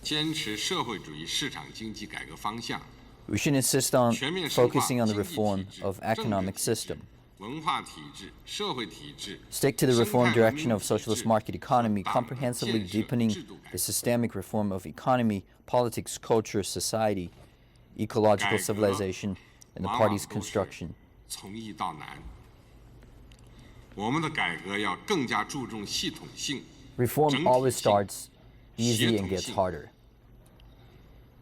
[SPEAKER 8] 坚持社会主义市场经济改革方向，
[SPEAKER 4] We should insist on
[SPEAKER 8] 全面深化
[SPEAKER 4] focusing on the
[SPEAKER 8] 经济
[SPEAKER 4] reform
[SPEAKER 8] 体制、
[SPEAKER 4] of
[SPEAKER 8] 政治
[SPEAKER 4] economic
[SPEAKER 8] 体制
[SPEAKER 4] system,
[SPEAKER 8] 文化体制、社会体制，
[SPEAKER 4] stick to the
[SPEAKER 8] 生
[SPEAKER 4] reform
[SPEAKER 8] 态文
[SPEAKER 4] direction
[SPEAKER 8] 明
[SPEAKER 4] of
[SPEAKER 8] 体
[SPEAKER 4] socialist
[SPEAKER 8] 制
[SPEAKER 4] market
[SPEAKER 8] 和
[SPEAKER 4] economy,
[SPEAKER 8] 党的
[SPEAKER 4] comprehensively
[SPEAKER 8] 建设
[SPEAKER 4] deepening
[SPEAKER 8] 制度改
[SPEAKER 4] the
[SPEAKER 8] 革。
[SPEAKER 4] systemic reform of economy, politics, culture, society, ecological
[SPEAKER 8] 改革
[SPEAKER 4] civilization, and the
[SPEAKER 8] 往往
[SPEAKER 4] party's
[SPEAKER 8] 都是
[SPEAKER 4] construction.
[SPEAKER 8] 从易到难。我们的改革要更加注重系统性，
[SPEAKER 4] Reform
[SPEAKER 8] 整体
[SPEAKER 4] always
[SPEAKER 8] 性，
[SPEAKER 4] starts easy
[SPEAKER 8] 协
[SPEAKER 4] and
[SPEAKER 8] 同
[SPEAKER 4] gets
[SPEAKER 8] 性，
[SPEAKER 4] harder.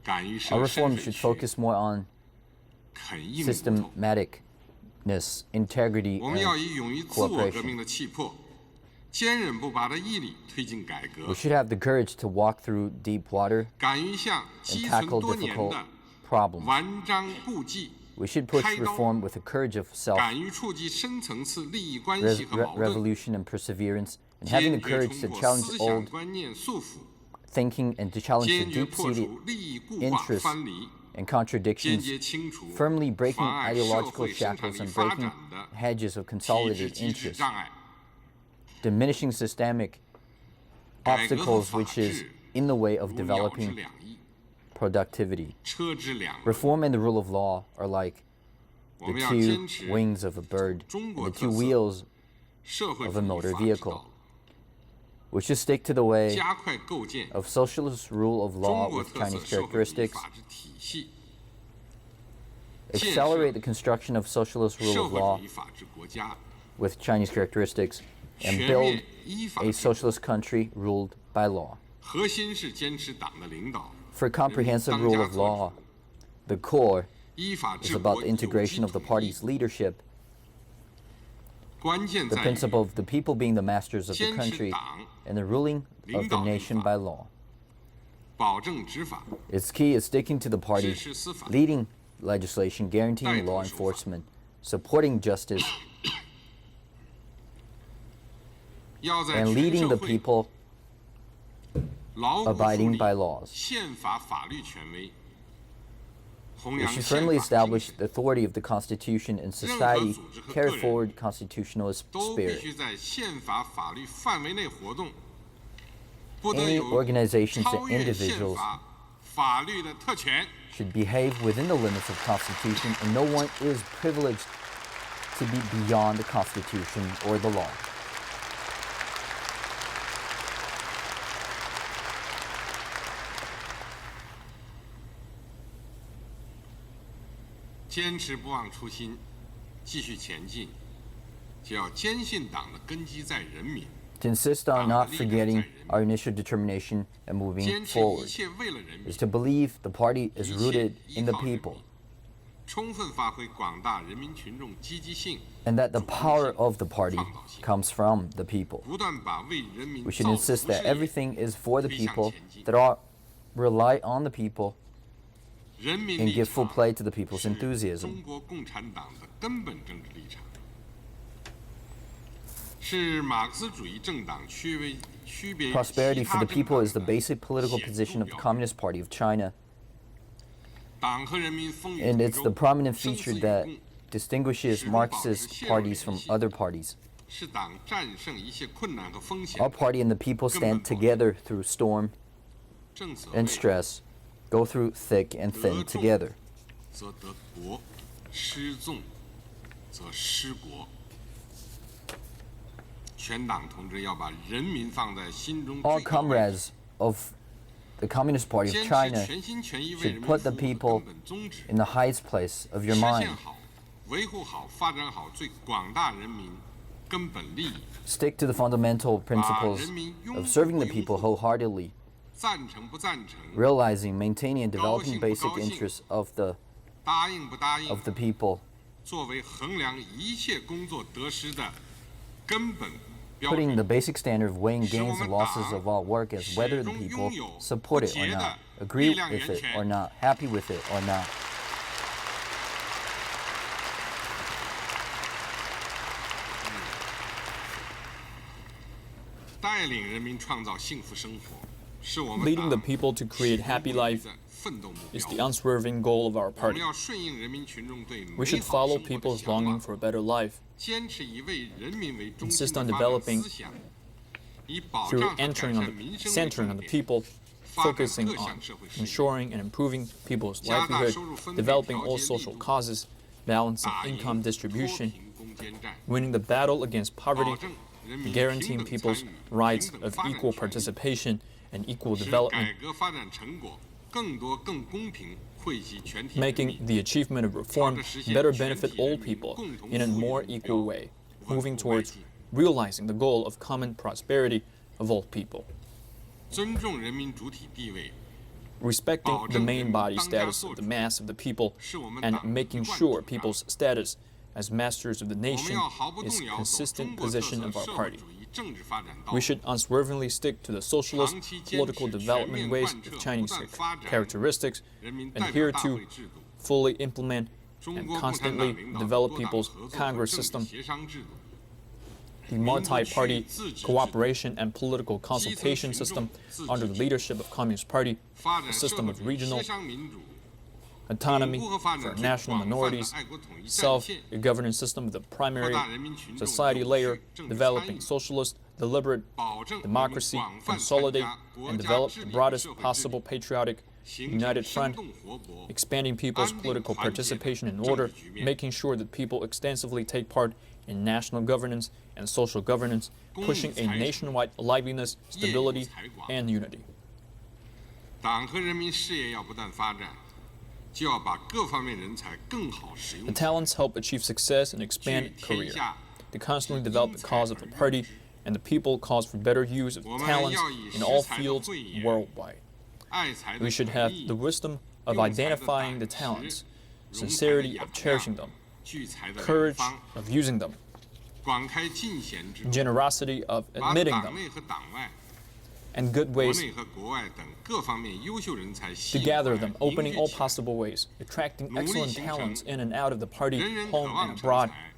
[SPEAKER 8] 敢于
[SPEAKER 4] Our
[SPEAKER 8] 设深
[SPEAKER 4] reform
[SPEAKER 8] 水
[SPEAKER 4] should
[SPEAKER 8] 区，
[SPEAKER 4] focus more on
[SPEAKER 8] 肯硬骨头。
[SPEAKER 4] systematicness, integrity,
[SPEAKER 8] 我们要
[SPEAKER 4] and
[SPEAKER 8] 以勇于自我革
[SPEAKER 4] cooperation.
[SPEAKER 8] 命的气魄，坚韧不拔的毅力推进改
[SPEAKER 4] We
[SPEAKER 8] 革，
[SPEAKER 4] should have the courage to walk through deep water
[SPEAKER 8] 敢于向
[SPEAKER 4] and
[SPEAKER 8] 积存
[SPEAKER 4] tackle
[SPEAKER 8] 多年
[SPEAKER 4] difficult
[SPEAKER 8] 的
[SPEAKER 4] problems.
[SPEAKER 8] 顽瘴痼疾，
[SPEAKER 4] We should push
[SPEAKER 8] 开刀
[SPEAKER 4] reform with the courage of
[SPEAKER 8] 敢于触及深层次利益关系和矛盾，
[SPEAKER 4] revolution and perseverance, and having
[SPEAKER 8] 坚
[SPEAKER 4] the
[SPEAKER 8] 决
[SPEAKER 4] courage
[SPEAKER 8] 冲
[SPEAKER 4] to
[SPEAKER 8] 破
[SPEAKER 4] challenge
[SPEAKER 8] 思想
[SPEAKER 4] old
[SPEAKER 8] 观念束缚，
[SPEAKER 4] thinking and to challenge the
[SPEAKER 8] 坚决破
[SPEAKER 4] deep-seated
[SPEAKER 8] 除利益固化
[SPEAKER 4] interests
[SPEAKER 8] 藩篱，
[SPEAKER 4] and
[SPEAKER 8] 坚
[SPEAKER 4] contradictions,
[SPEAKER 8] 决清除
[SPEAKER 4] firmly breaking
[SPEAKER 8] 妨碍社
[SPEAKER 4] ideological
[SPEAKER 8] 会生产
[SPEAKER 4] shackles
[SPEAKER 8] 力
[SPEAKER 4] and
[SPEAKER 8] 发
[SPEAKER 4] breaking
[SPEAKER 8] 展的
[SPEAKER 4] hedges of
[SPEAKER 8] 体制
[SPEAKER 4] consolidated
[SPEAKER 8] 机制
[SPEAKER 4] interests,
[SPEAKER 8] 障碍，
[SPEAKER 4] diminishing systemic
[SPEAKER 8] 改革和
[SPEAKER 4] obstacles
[SPEAKER 8] 法
[SPEAKER 4] which is
[SPEAKER 8] 治
[SPEAKER 4] in the way of
[SPEAKER 8] 如鸟之
[SPEAKER 4] developing
[SPEAKER 8] 两翼，
[SPEAKER 4] productivity.
[SPEAKER 8] 车之两轮。
[SPEAKER 4] Reform and the rule of law are like
[SPEAKER 8] 我
[SPEAKER 4] the
[SPEAKER 8] 们要
[SPEAKER 4] two
[SPEAKER 8] 坚持
[SPEAKER 4] wings of a bird
[SPEAKER 8] 中
[SPEAKER 4] and
[SPEAKER 8] 国
[SPEAKER 4] the
[SPEAKER 8] 特
[SPEAKER 4] two
[SPEAKER 8] 色
[SPEAKER 4] wheels
[SPEAKER 8] 社会
[SPEAKER 4] of
[SPEAKER 8] 主
[SPEAKER 4] a
[SPEAKER 8] 义
[SPEAKER 4] motor
[SPEAKER 8] 法治
[SPEAKER 4] vehicle.
[SPEAKER 8] 道路，
[SPEAKER 4] We should stick to the way
[SPEAKER 8] 加快构建
[SPEAKER 4] of socialist rule of
[SPEAKER 8] 中
[SPEAKER 4] law
[SPEAKER 8] 国
[SPEAKER 4] with
[SPEAKER 8] 特色
[SPEAKER 4] Chinese
[SPEAKER 8] 社会主义
[SPEAKER 4] characteristics,
[SPEAKER 8] 法治体系，
[SPEAKER 4] accelerate the construction of socialist rule
[SPEAKER 8] 社
[SPEAKER 4] of
[SPEAKER 8] 会
[SPEAKER 4] law
[SPEAKER 8] 主义法治国家，
[SPEAKER 4] with Chinese characteristics, and
[SPEAKER 8] 全
[SPEAKER 4] build
[SPEAKER 8] 面依法
[SPEAKER 4] a
[SPEAKER 8] 治国。
[SPEAKER 4] socialist country ruled by law.
[SPEAKER 8] 核心是坚持党的领导，
[SPEAKER 4] For comprehensive
[SPEAKER 8] 人民
[SPEAKER 4] rule
[SPEAKER 8] 当
[SPEAKER 4] of
[SPEAKER 8] 家作
[SPEAKER 4] law,
[SPEAKER 8] 主，
[SPEAKER 4] the core
[SPEAKER 8] 依法
[SPEAKER 4] is
[SPEAKER 8] 治
[SPEAKER 4] about
[SPEAKER 8] 国
[SPEAKER 4] the
[SPEAKER 8] 有
[SPEAKER 4] integration
[SPEAKER 8] 机
[SPEAKER 4] of the
[SPEAKER 8] 统一。
[SPEAKER 4] party's leadership,
[SPEAKER 8] 关键
[SPEAKER 4] the
[SPEAKER 8] 在于
[SPEAKER 4] principle of the people being the masters of the
[SPEAKER 8] 坚持
[SPEAKER 4] country,
[SPEAKER 8] 党
[SPEAKER 4] and the ruling of the
[SPEAKER 8] 领导立
[SPEAKER 4] nation
[SPEAKER 8] 法。
[SPEAKER 4] by law.
[SPEAKER 8] 保证执法，
[SPEAKER 4] Its key is sticking to the party,
[SPEAKER 8] 支持司法，
[SPEAKER 4] leading legislation, guaranteeing
[SPEAKER 8] 带头
[SPEAKER 4] law
[SPEAKER 8] 守法。
[SPEAKER 4] enforcement, supporting justice,
[SPEAKER 8] 要在
[SPEAKER 4] and
[SPEAKER 8] 全
[SPEAKER 4] leading
[SPEAKER 8] 社
[SPEAKER 4] the
[SPEAKER 8] 会
[SPEAKER 4] people
[SPEAKER 8] 牢固树
[SPEAKER 4] abiding
[SPEAKER 8] 立
[SPEAKER 4] by laws.
[SPEAKER 8] 宪法法律权威，弘
[SPEAKER 4] We
[SPEAKER 8] 扬
[SPEAKER 4] should
[SPEAKER 8] 宪
[SPEAKER 4] firmly
[SPEAKER 8] 法精
[SPEAKER 4] establish
[SPEAKER 8] 神，
[SPEAKER 4] the authority of the Constitution and society, carry forward constitutionalist
[SPEAKER 8] 都必
[SPEAKER 4] spirit.
[SPEAKER 8] 须在宪法法律范围内活动，不得
[SPEAKER 4] Any
[SPEAKER 8] 有
[SPEAKER 4] organizations
[SPEAKER 8] 超
[SPEAKER 4] and
[SPEAKER 8] 越宪
[SPEAKER 4] individuals
[SPEAKER 8] 法法律的特权。
[SPEAKER 4] should behave within the limits of the Constitution, and no one is privileged to be beyond the Constitution or the law.
[SPEAKER 8] 坚持不忘初心，继续前进，就要坚信党的根基在人民，
[SPEAKER 4] To insist on not forgetting our initial determination and moving
[SPEAKER 8] 坚持一
[SPEAKER 4] forward
[SPEAKER 8] 切为了人民
[SPEAKER 4] is，to believe the party is
[SPEAKER 8] 一切
[SPEAKER 4] rooted
[SPEAKER 8] 依
[SPEAKER 4] in the
[SPEAKER 8] 靠人
[SPEAKER 4] people,
[SPEAKER 8] 民，充分发挥广大人民群众积极性、
[SPEAKER 4] and that the
[SPEAKER 8] 主动
[SPEAKER 4] power
[SPEAKER 8] 性
[SPEAKER 4] of the party
[SPEAKER 8] 创造性，
[SPEAKER 4] comes from the people.
[SPEAKER 8] 不断把为人民
[SPEAKER 4] We should
[SPEAKER 8] 造
[SPEAKER 4] insist
[SPEAKER 8] 福
[SPEAKER 4] that
[SPEAKER 8] 事业
[SPEAKER 4] everything is for the
[SPEAKER 8] 推向
[SPEAKER 4] people,
[SPEAKER 8] 前进。
[SPEAKER 4] that all rely on the people,
[SPEAKER 8] 人民
[SPEAKER 4] and
[SPEAKER 8] 立
[SPEAKER 4] give full
[SPEAKER 8] 场
[SPEAKER 4] play to the people's
[SPEAKER 8] 是
[SPEAKER 4] enthusiasm.
[SPEAKER 8] 中国共产党的根本政治立场，是马克思主义政党区别于
[SPEAKER 4] Prosperity
[SPEAKER 8] 其
[SPEAKER 4] for
[SPEAKER 8] 他
[SPEAKER 4] the
[SPEAKER 8] 政
[SPEAKER 4] people
[SPEAKER 8] 党
[SPEAKER 4] is the
[SPEAKER 8] 的
[SPEAKER 4] basic political
[SPEAKER 8] 显著
[SPEAKER 4] position of the
[SPEAKER 8] 标准
[SPEAKER 4] Communist Party of China,
[SPEAKER 8] 党和人民风雨
[SPEAKER 4] and
[SPEAKER 8] 同
[SPEAKER 4] it's
[SPEAKER 8] 舟
[SPEAKER 4] the prominent
[SPEAKER 8] 生
[SPEAKER 4] feature
[SPEAKER 8] 死与
[SPEAKER 4] that
[SPEAKER 8] 共，
[SPEAKER 4] distinguishes
[SPEAKER 8] 始终保持
[SPEAKER 4] Marxist
[SPEAKER 8] 血肉
[SPEAKER 4] parties
[SPEAKER 8] 联
[SPEAKER 4] from
[SPEAKER 8] 系，
[SPEAKER 4] other parties.
[SPEAKER 8] 是党战胜一切困难和风险
[SPEAKER 4] Our
[SPEAKER 8] 的
[SPEAKER 4] party and the people stand together through storm
[SPEAKER 8] 正所
[SPEAKER 4] and
[SPEAKER 8] 谓
[SPEAKER 4] stress, go through thick and
[SPEAKER 8] 得
[SPEAKER 4] thin
[SPEAKER 8] 众
[SPEAKER 4] together.
[SPEAKER 8] 则得国，失众则失国。全党同志要把人民放在心中
[SPEAKER 4] All
[SPEAKER 8] 最高位置，
[SPEAKER 4] comrades of the Communist Party of
[SPEAKER 8] 坚持
[SPEAKER 4] China
[SPEAKER 8] 全心全意为
[SPEAKER 4] should
[SPEAKER 8] 人民
[SPEAKER 4] put
[SPEAKER 8] 服
[SPEAKER 4] the
[SPEAKER 8] 务的
[SPEAKER 4] people
[SPEAKER 8] 根本宗旨，
[SPEAKER 4] in the highest place of your
[SPEAKER 8] 实
[SPEAKER 4] mind.
[SPEAKER 8] 现好、维护好、发展好最广大人民根本利益，
[SPEAKER 4] Stick to the fundamental principles of serving the people wholeheartedly,
[SPEAKER 8] 赞成不赞成，
[SPEAKER 4] realizing, maintaining, and developing
[SPEAKER 8] 高兴不高兴？
[SPEAKER 4] basic interests of the
[SPEAKER 8] 答应不答应，
[SPEAKER 4] of the people,
[SPEAKER 8] 作为衡量一切工作得失的根本标
[SPEAKER 4] putting the
[SPEAKER 8] 准。
[SPEAKER 4] basic standard of weighing gains and losses of all work as whether the people support it or not, agree with it or not, happy with it or not.
[SPEAKER 8] 带领人民创造幸福生活，是我们
[SPEAKER 2] Leading the people to create happy life
[SPEAKER 8] 奋斗目
[SPEAKER 2] is the
[SPEAKER 8] 标。
[SPEAKER 2] unswerving goal of our
[SPEAKER 8] 我们
[SPEAKER 2] party.
[SPEAKER 8] 要顺应人民群众对
[SPEAKER 2] We
[SPEAKER 8] 美
[SPEAKER 2] should
[SPEAKER 8] 好
[SPEAKER 2] follow
[SPEAKER 8] 生活的
[SPEAKER 2] people's
[SPEAKER 8] 向
[SPEAKER 2] longing
[SPEAKER 8] 往，
[SPEAKER 2] for a better life
[SPEAKER 8] 坚持以为人民为中
[SPEAKER 2] Insist
[SPEAKER 8] 心的
[SPEAKER 2] on
[SPEAKER 8] 发展
[SPEAKER 2] developing
[SPEAKER 8] 思想，以保
[SPEAKER 2] through
[SPEAKER 8] 障和改
[SPEAKER 2] entering
[SPEAKER 8] 善
[SPEAKER 2] on
[SPEAKER 8] 民
[SPEAKER 2] the,
[SPEAKER 8] 生为
[SPEAKER 2] centering on
[SPEAKER 8] 重
[SPEAKER 2] the
[SPEAKER 8] 点，
[SPEAKER 2] people,
[SPEAKER 8] 发展
[SPEAKER 2] focusing
[SPEAKER 8] 各
[SPEAKER 2] on
[SPEAKER 8] 项社会事业，
[SPEAKER 2] ensuring and improving people's
[SPEAKER 8] 加大
[SPEAKER 2] livelihood,
[SPEAKER 8] 收入分配
[SPEAKER 2] developing
[SPEAKER 8] 调
[SPEAKER 2] all
[SPEAKER 8] 节
[SPEAKER 2] social
[SPEAKER 8] 力度，
[SPEAKER 2] causes, balancing
[SPEAKER 8] 打赢
[SPEAKER 2] income
[SPEAKER 8] 脱
[SPEAKER 2] distribution,
[SPEAKER 8] 贫攻坚战，
[SPEAKER 2] winning the battle against
[SPEAKER 8] 保
[SPEAKER 2] poverty,
[SPEAKER 8] 证人民
[SPEAKER 2] guaranteeing
[SPEAKER 8] 平等
[SPEAKER 2] people's
[SPEAKER 8] 参与、
[SPEAKER 2] rights
[SPEAKER 8] 平等
[SPEAKER 2] of
[SPEAKER 8] 发展
[SPEAKER 2] equal
[SPEAKER 8] 权益，
[SPEAKER 2] participation and equal
[SPEAKER 8] 使
[SPEAKER 2] development,
[SPEAKER 8] 改革发展成果更多、更公平惠及全体人
[SPEAKER 2] making
[SPEAKER 8] 民。
[SPEAKER 2] the achievement of reform better benefit all people in a more equal way, moving towards realizing the goal of common prosperity of all people.
[SPEAKER 8] 尊重人民主体地位，
[SPEAKER 2] Respecting the main body status of the mass of the people and making sure people's status as masters of the
[SPEAKER 8] 我们
[SPEAKER 2] nation
[SPEAKER 8] 要毫不
[SPEAKER 2] is
[SPEAKER 8] 动摇走
[SPEAKER 2] consistent
[SPEAKER 8] 中国特
[SPEAKER 2] position
[SPEAKER 8] 色
[SPEAKER 2] of our
[SPEAKER 8] 社会
[SPEAKER 2] party.
[SPEAKER 8] 主义政治发展道
[SPEAKER 2] We
[SPEAKER 8] 路，
[SPEAKER 2] should unswervingly stick to the socialist
[SPEAKER 8] 长期坚
[SPEAKER 2] political
[SPEAKER 8] 持全
[SPEAKER 2] development
[SPEAKER 8] 面
[SPEAKER 2] ways
[SPEAKER 8] 贯彻
[SPEAKER 2] of
[SPEAKER 8] 不
[SPEAKER 2] Chinese
[SPEAKER 8] 断发展
[SPEAKER 2] characteristics,
[SPEAKER 8] 人民代表
[SPEAKER 2] adhere
[SPEAKER 8] 大
[SPEAKER 2] to
[SPEAKER 8] 会制度，
[SPEAKER 2] fully implement
[SPEAKER 8] 中
[SPEAKER 2] and
[SPEAKER 8] 国共产党
[SPEAKER 2] constantly
[SPEAKER 8] 领导
[SPEAKER 2] develop
[SPEAKER 8] 多党
[SPEAKER 2] people's
[SPEAKER 8] 合作和
[SPEAKER 2] Congress
[SPEAKER 8] 政治
[SPEAKER 2] system,
[SPEAKER 8] 协商制度，
[SPEAKER 2] the multi-party cooperation and political consultation system under the leadership of Communist Party,
[SPEAKER 8] 发
[SPEAKER 2] a
[SPEAKER 8] 展社
[SPEAKER 2] system
[SPEAKER 8] 会
[SPEAKER 2] of
[SPEAKER 8] 主义
[SPEAKER 2] regional
[SPEAKER 8] 协商民主，
[SPEAKER 2] autonomy
[SPEAKER 8] 巩固和发
[SPEAKER 2] for
[SPEAKER 8] 展最
[SPEAKER 2] national
[SPEAKER 8] 广泛的
[SPEAKER 2] minorities,
[SPEAKER 8] 爱国统一战线，
[SPEAKER 2] self-governance system of the
[SPEAKER 8] 扩
[SPEAKER 2] primary
[SPEAKER 8] 大人民群众
[SPEAKER 2] society
[SPEAKER 8] 有
[SPEAKER 2] layer,
[SPEAKER 8] 序政治参
[SPEAKER 2] developing
[SPEAKER 8] 与，
[SPEAKER 2] socialist, deliberate
[SPEAKER 8] 保证人民
[SPEAKER 2] democracy,
[SPEAKER 8] 广泛参
[SPEAKER 2] consolidate
[SPEAKER 8] 加国
[SPEAKER 2] and
[SPEAKER 8] 家
[SPEAKER 2] develop
[SPEAKER 8] 治
[SPEAKER 2] the
[SPEAKER 8] 理与
[SPEAKER 2] broadest
[SPEAKER 8] 社会治
[SPEAKER 2] possible
[SPEAKER 8] 理，
[SPEAKER 2] patriotic
[SPEAKER 8] 形成
[SPEAKER 2] united
[SPEAKER 8] 生
[SPEAKER 2] front,
[SPEAKER 8] 动活泼、
[SPEAKER 2] expanding people's
[SPEAKER 8] 安定
[SPEAKER 2] political
[SPEAKER 8] 团结的
[SPEAKER 2] participation in
[SPEAKER 8] 政
[SPEAKER 2] order,
[SPEAKER 8] 治局面，
[SPEAKER 2] making sure that people extensively take part in national governance and social governance,
[SPEAKER 8] 公益
[SPEAKER 2] pushing a
[SPEAKER 8] 财产、
[SPEAKER 2] nationwide liveliness,
[SPEAKER 8] 业务
[SPEAKER 2] stability,
[SPEAKER 8] 财广。
[SPEAKER 2] and unity.
[SPEAKER 8] 党和人民事业要不断发展，就要把各方面人才更好使
[SPEAKER 2] The
[SPEAKER 8] 用，
[SPEAKER 2] talents help achieve success and expand
[SPEAKER 8] 聚天
[SPEAKER 2] career.
[SPEAKER 8] 下
[SPEAKER 2] To constantly develop the cause of the party, and the people calls for better use of
[SPEAKER 8] 我们
[SPEAKER 2] talents
[SPEAKER 8] 要以
[SPEAKER 2] in all
[SPEAKER 8] 识才的
[SPEAKER 2] fields
[SPEAKER 8] 慧眼
[SPEAKER 2] worldwide.
[SPEAKER 8] 爱才的
[SPEAKER 2] We should
[SPEAKER 8] 本
[SPEAKER 2] have
[SPEAKER 8] 意
[SPEAKER 2] the wisdom of
[SPEAKER 8] 用才的
[SPEAKER 2] identifying the
[SPEAKER 8] 胆识
[SPEAKER 2] talents,
[SPEAKER 8] 容才的
[SPEAKER 2] sincerity
[SPEAKER 8] 雅
[SPEAKER 2] of
[SPEAKER 8] 量
[SPEAKER 2] cherishing them,
[SPEAKER 8] 聚才的
[SPEAKER 2] courage
[SPEAKER 8] 良方，
[SPEAKER 2] of using them,
[SPEAKER 8] 广开进贤之路，
[SPEAKER 2] generosity of
[SPEAKER 8] 把
[SPEAKER 2] admitting
[SPEAKER 8] 党
[SPEAKER 2] them,
[SPEAKER 8] 内和党外、
[SPEAKER 2] and good
[SPEAKER 8] 国
[SPEAKER 2] ways
[SPEAKER 8] 内和国外等各方面优秀人才
[SPEAKER 2] to
[SPEAKER 8] 吸引
[SPEAKER 2] gather
[SPEAKER 8] 过
[SPEAKER 2] them,
[SPEAKER 8] 来，
[SPEAKER 2] opening
[SPEAKER 8] 凝
[SPEAKER 2] all
[SPEAKER 8] 聚起来，
[SPEAKER 2] possible ways, attracting
[SPEAKER 8] 努力
[SPEAKER 2] excellent
[SPEAKER 8] 形
[SPEAKER 2] talents
[SPEAKER 8] 成
[SPEAKER 2] in and out of the party,
[SPEAKER 8] 人人
[SPEAKER 2] home
[SPEAKER 8] 渴望
[SPEAKER 2] and
[SPEAKER 8] 成
[SPEAKER 2] abroad,
[SPEAKER 8] 才，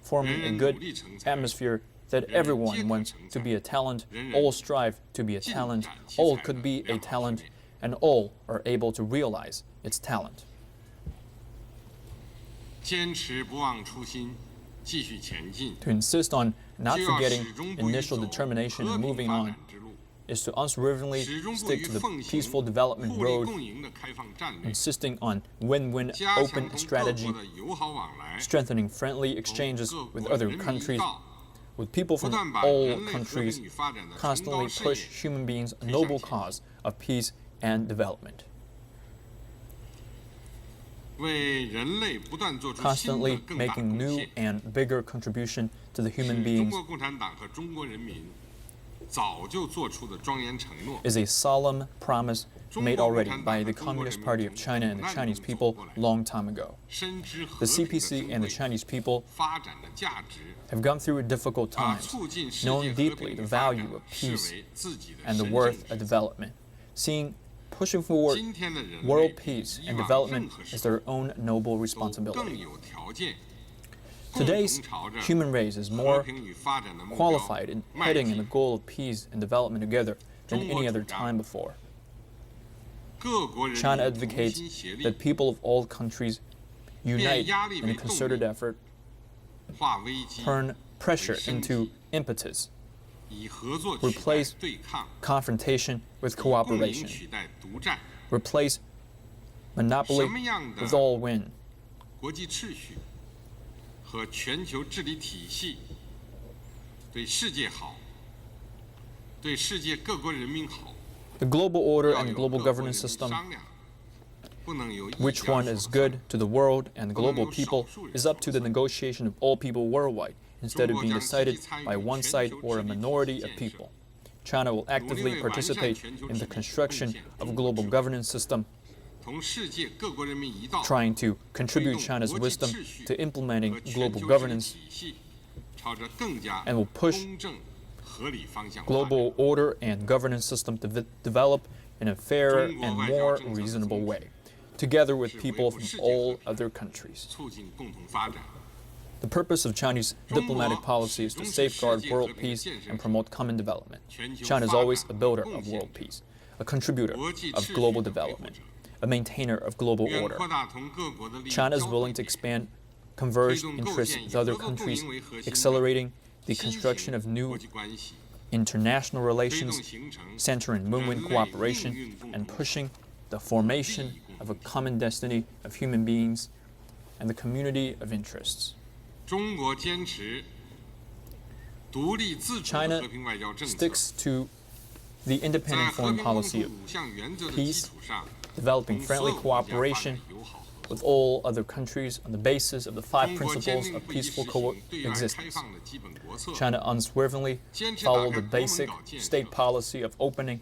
[SPEAKER 2] forming
[SPEAKER 8] 人
[SPEAKER 2] a
[SPEAKER 8] 人
[SPEAKER 2] good
[SPEAKER 8] 努力成才，
[SPEAKER 2] atmosphere that
[SPEAKER 8] 人人
[SPEAKER 2] everyone
[SPEAKER 8] 皆可
[SPEAKER 2] wants
[SPEAKER 8] 成
[SPEAKER 2] to
[SPEAKER 8] 才，
[SPEAKER 2] be a talent,
[SPEAKER 8] 人人
[SPEAKER 2] all strive to be a
[SPEAKER 8] 尽
[SPEAKER 2] talent,
[SPEAKER 8] 展其
[SPEAKER 2] all
[SPEAKER 8] 才
[SPEAKER 2] could
[SPEAKER 8] 的
[SPEAKER 2] be a
[SPEAKER 8] 良好
[SPEAKER 2] talent,
[SPEAKER 8] 方面。
[SPEAKER 2] and all are able to realize its talent.
[SPEAKER 8] 坚持不忘初心，继续前进，
[SPEAKER 2] To insist on not
[SPEAKER 8] 就要
[SPEAKER 2] forgetting
[SPEAKER 8] 始终不渝
[SPEAKER 2] initial
[SPEAKER 8] 走
[SPEAKER 2] determination
[SPEAKER 8] 和
[SPEAKER 2] and
[SPEAKER 8] 平
[SPEAKER 2] moving
[SPEAKER 8] 发
[SPEAKER 2] on
[SPEAKER 8] 展之路，
[SPEAKER 2] is to unswervingly
[SPEAKER 8] 始终不
[SPEAKER 2] stick
[SPEAKER 8] 渝
[SPEAKER 2] to the
[SPEAKER 8] 奉行
[SPEAKER 2] peaceful development
[SPEAKER 8] 互利
[SPEAKER 2] road,
[SPEAKER 8] 共赢的开放战略，
[SPEAKER 2] insisting on win-win
[SPEAKER 8] 加强
[SPEAKER 2] open
[SPEAKER 8] 同各
[SPEAKER 2] strategy,
[SPEAKER 8] 国的友好往来，
[SPEAKER 2] strengthening friendly
[SPEAKER 8] 同
[SPEAKER 2] exchanges
[SPEAKER 8] 各
[SPEAKER 2] with
[SPEAKER 8] 国
[SPEAKER 2] other
[SPEAKER 8] 人民一
[SPEAKER 2] countries,
[SPEAKER 8] 道，
[SPEAKER 2] with people
[SPEAKER 8] 不
[SPEAKER 2] from
[SPEAKER 8] 断把
[SPEAKER 2] all
[SPEAKER 8] 人类和
[SPEAKER 2] countries,
[SPEAKER 8] 平与发展的崇
[SPEAKER 2] constantly
[SPEAKER 8] 高事
[SPEAKER 2] push
[SPEAKER 8] 业
[SPEAKER 2] human beings'
[SPEAKER 8] 推向
[SPEAKER 2] noble
[SPEAKER 8] 前
[SPEAKER 2] cause of peace and development,
[SPEAKER 8] 为人类不断做出新
[SPEAKER 2] constantly
[SPEAKER 8] 的更大的
[SPEAKER 2] making
[SPEAKER 8] 贡
[SPEAKER 2] new
[SPEAKER 8] 献，
[SPEAKER 2] and bigger contribution to the
[SPEAKER 8] 是
[SPEAKER 2] human
[SPEAKER 8] 中
[SPEAKER 2] beings
[SPEAKER 8] 国共产党和中国人民早就做出的庄严承诺。
[SPEAKER 2] is a solemn promise made already by the Communist Party of China and the Chinese people long time ago.
[SPEAKER 8] 深知和
[SPEAKER 2] The
[SPEAKER 8] 平的
[SPEAKER 2] CPC
[SPEAKER 8] 珍
[SPEAKER 2] and the
[SPEAKER 8] 贵，
[SPEAKER 2] Chinese people
[SPEAKER 8] 发展的价值，
[SPEAKER 2] have gone through difficult
[SPEAKER 8] 把
[SPEAKER 2] times,
[SPEAKER 8] 促进世界
[SPEAKER 2] knowing
[SPEAKER 8] 和
[SPEAKER 2] deeply
[SPEAKER 8] 平
[SPEAKER 2] the
[SPEAKER 8] 与发
[SPEAKER 2] value
[SPEAKER 8] 展
[SPEAKER 2] of
[SPEAKER 8] 视
[SPEAKER 2] peace
[SPEAKER 8] 为自己的
[SPEAKER 2] and the
[SPEAKER 8] 神
[SPEAKER 2] worth
[SPEAKER 8] 圣
[SPEAKER 2] of
[SPEAKER 8] 职责。
[SPEAKER 2] development, seeing pushing forward
[SPEAKER 8] 今天的人类
[SPEAKER 2] world
[SPEAKER 8] 比
[SPEAKER 2] peace
[SPEAKER 8] 以
[SPEAKER 2] and
[SPEAKER 8] 往
[SPEAKER 2] development
[SPEAKER 8] 任何
[SPEAKER 2] is
[SPEAKER 8] 时候
[SPEAKER 2] their own noble
[SPEAKER 8] 都更
[SPEAKER 2] responsibility.
[SPEAKER 8] 有条件，共
[SPEAKER 2] Today's
[SPEAKER 8] 同朝着
[SPEAKER 2] human race is
[SPEAKER 8] 和
[SPEAKER 2] more
[SPEAKER 8] 平与发展的目标
[SPEAKER 2] qualified in
[SPEAKER 8] 迈
[SPEAKER 2] heading in the
[SPEAKER 8] 进。
[SPEAKER 2] goal of peace and development together than
[SPEAKER 8] 中国
[SPEAKER 2] any other
[SPEAKER 8] 主张
[SPEAKER 2] time before.
[SPEAKER 8] 各国人
[SPEAKER 2] China
[SPEAKER 8] 民同
[SPEAKER 2] advocates
[SPEAKER 8] 心协力
[SPEAKER 2] that，people of all countries unite
[SPEAKER 8] 压力
[SPEAKER 2] in a
[SPEAKER 8] 为动力
[SPEAKER 2] concerted effort,
[SPEAKER 8] 化危机
[SPEAKER 2] turn pressure
[SPEAKER 8] 为升
[SPEAKER 2] into
[SPEAKER 8] 级，
[SPEAKER 2] impetus,
[SPEAKER 8] 以合作取代
[SPEAKER 2] replace
[SPEAKER 8] 对抗，
[SPEAKER 2] confrontation with
[SPEAKER 8] 以共赢
[SPEAKER 2] cooperation,
[SPEAKER 8] 取代独占。
[SPEAKER 2] replace monopoly
[SPEAKER 8] 什么样的
[SPEAKER 2] with all win.
[SPEAKER 8] 国际秩序和全球治理体系对世界好，对世界各国人民好，
[SPEAKER 2] The global order
[SPEAKER 8] 要
[SPEAKER 2] and
[SPEAKER 8] 有
[SPEAKER 2] the global
[SPEAKER 8] 各国人
[SPEAKER 2] governance
[SPEAKER 8] 民
[SPEAKER 2] system,
[SPEAKER 8] 商量，不能由一
[SPEAKER 2] which
[SPEAKER 8] 家
[SPEAKER 2] one
[SPEAKER 8] 说
[SPEAKER 2] is
[SPEAKER 8] 了
[SPEAKER 2] good
[SPEAKER 8] 算。
[SPEAKER 2] to the world and the global
[SPEAKER 8] Only
[SPEAKER 2] people
[SPEAKER 8] 少数人
[SPEAKER 2] is up to the
[SPEAKER 8] 说了算。
[SPEAKER 2] negotiation of all people worldwide instead of being
[SPEAKER 8] 中国将积极
[SPEAKER 2] decided
[SPEAKER 8] 参与
[SPEAKER 2] by one
[SPEAKER 8] 全
[SPEAKER 2] side
[SPEAKER 8] 球
[SPEAKER 2] or a
[SPEAKER 8] 治理体系
[SPEAKER 2] minority of
[SPEAKER 8] 建设，
[SPEAKER 2] people. China will actively
[SPEAKER 8] 努力为完善
[SPEAKER 2] participate
[SPEAKER 8] 全球
[SPEAKER 2] in the
[SPEAKER 8] 治理贡
[SPEAKER 2] construction
[SPEAKER 8] 献
[SPEAKER 2] of a
[SPEAKER 8] 中国
[SPEAKER 2] global
[SPEAKER 8] 智慧，
[SPEAKER 2] governance system,
[SPEAKER 8] 同世界各国人民一道，
[SPEAKER 2] trying to
[SPEAKER 8] 推
[SPEAKER 2] contribute
[SPEAKER 8] 动
[SPEAKER 2] China's
[SPEAKER 8] 国际
[SPEAKER 2] wisdom
[SPEAKER 8] 秩序
[SPEAKER 2] to implementing
[SPEAKER 8] 和全
[SPEAKER 2] global
[SPEAKER 8] 球治理
[SPEAKER 2] governance,
[SPEAKER 8] 体系，朝着更加
[SPEAKER 2] and will push
[SPEAKER 8] 公正合理方向发展。
[SPEAKER 2] global order and governance system to develop in a fairer and more reasonable way, together with people from all other countries.
[SPEAKER 8] 促进共同发展。
[SPEAKER 2] The purpose of Chinese diplomatic policy is to safeguard world peace and promote common development. China is always a builder of world peace, a contributor of global development, a maintainer of global order. China is willing to expand converged interests with other countries, accelerating the construction of new international relations centering win-win cooperation and pushing the formation of a common destiny of human beings and the community of interests. China sticks to the independent foreign policy of peace, developing friendly cooperation with all other countries on the basis of the 5 principles of peaceful coexistence. China unswervingly followed the basic state policy of opening,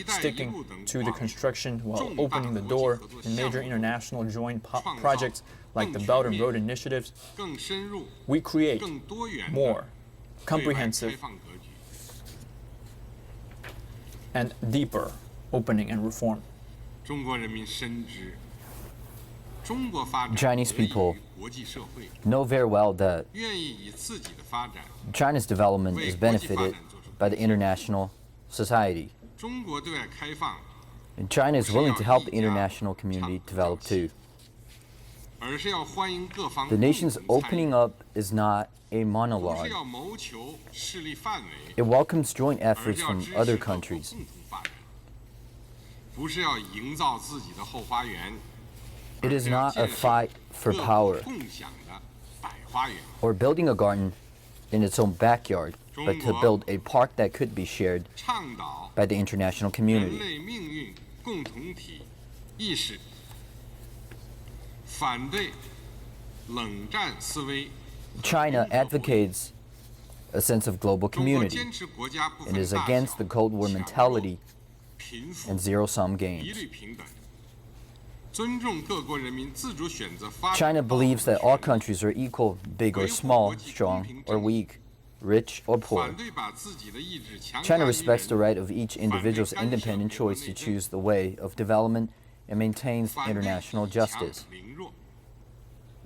[SPEAKER 2] sticking to the construction while opening the door in major international joint projects like the Belt and Road Initiatives. We create more comprehensive and deeper opening and reform.
[SPEAKER 4] Chinese people know very well that China's development is benefited by the international society. And China is willing to help the international community develop too. The nation's opening up is not a monologue. It welcomes joint efforts from other countries. It is not a fight for power or building a garden in its own backyard, but to build a park that could be shared by the international community. China advocates a sense of global community and is against the Cold War mentality and zero-sum games. China believes that all countries are equal, big or small, strong or weak, rich or poor. China respects the right of each individual's independent choice to choose the way of development and maintains international justice.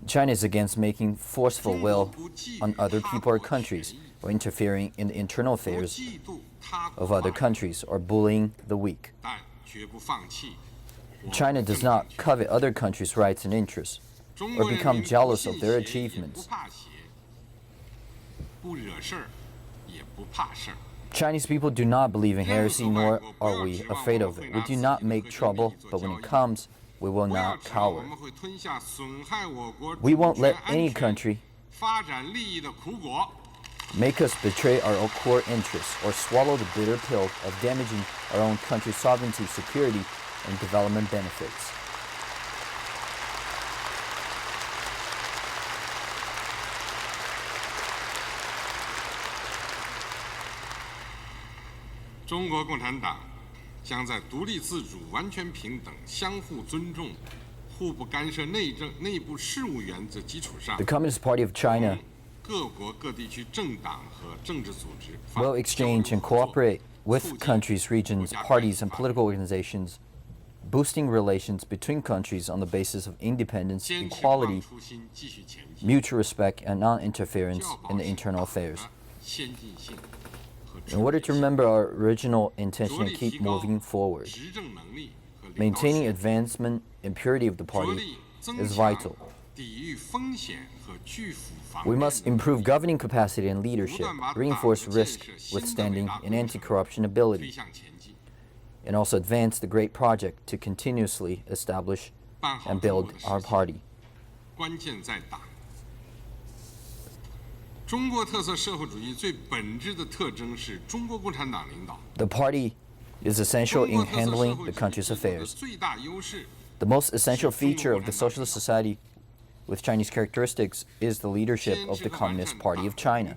[SPEAKER 4] China is against making forceful will on other people or countries, or interfering in the internal affairs of other countries, or bullying the weak. China does not covet other countries' rights and interests, or become jealous of their achievements. Chinese people do not believe in heresy, nor are we afraid of it. We do not make trouble, but when it comes, we will not cower. We won't let any country make us betray our core interests or swallow the bitter pill of damaging our own country's sovereignty, security, and development benefits. The Communist Party of China will exchange and cooperate with countries, regions, parties, and political organizations, boosting relations between countries on the basis of independence, equality, mutual respect, and non-interference in the internal affairs. In order to remember our original intention and keep moving forward, maintaining advancement and purity of the party is vital. We must improve governing capacity and leadership, reinforce risk withstanding and anti-corruption ability, and also advance the great project to continuously establish and build our party. The party is essential in handling the country's affairs. The most essential feature of the socialist society with Chinese characteristics is the leadership of the Communist Party of China.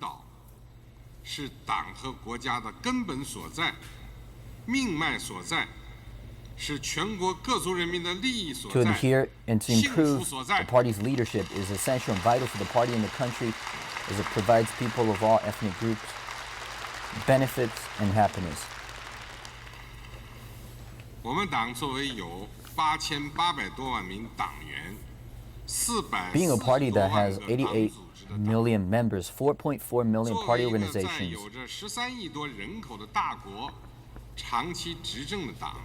[SPEAKER 4] To adhere and to improve the party's leadership is essential and vital for the party and the country, as it provides people of all ethnic groups benefits and happiness. Being a party that has 88 million members, 4.4 million party
[SPEAKER 8] 作为一个在
[SPEAKER 4] organizations.
[SPEAKER 8] 有着13亿多人口的大国长期执政的党，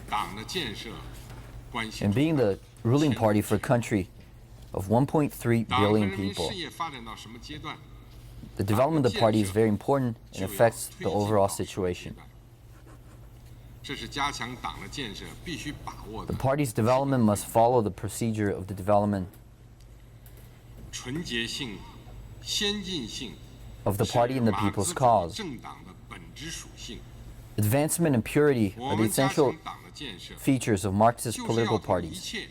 [SPEAKER 8] 党的建设关系
[SPEAKER 4] And being the ruling party for a country of 1.3
[SPEAKER 8] 党和
[SPEAKER 4] billion
[SPEAKER 8] 人民
[SPEAKER 4] people,
[SPEAKER 8] 事业发展到什么阶段，
[SPEAKER 4] the development of the party is very important and affects the overall situation.
[SPEAKER 8] 这是加强党的建设必须把握
[SPEAKER 4] The
[SPEAKER 8] 的
[SPEAKER 4] party's development must follow the procedure of the development
[SPEAKER 8] 纯洁性、先进性
[SPEAKER 4] of the party and the
[SPEAKER 8] 是马克
[SPEAKER 4] people's
[SPEAKER 8] 思主义
[SPEAKER 4] cause.
[SPEAKER 8] 政党的本质属性。
[SPEAKER 4] Advancement and purity
[SPEAKER 8] 我
[SPEAKER 4] are the
[SPEAKER 8] 们加
[SPEAKER 4] essential
[SPEAKER 8] 强党的建设，
[SPEAKER 4] features of Marxist
[SPEAKER 8] 就是要
[SPEAKER 4] political
[SPEAKER 8] 做一
[SPEAKER 4] parties.
[SPEAKER 8] 切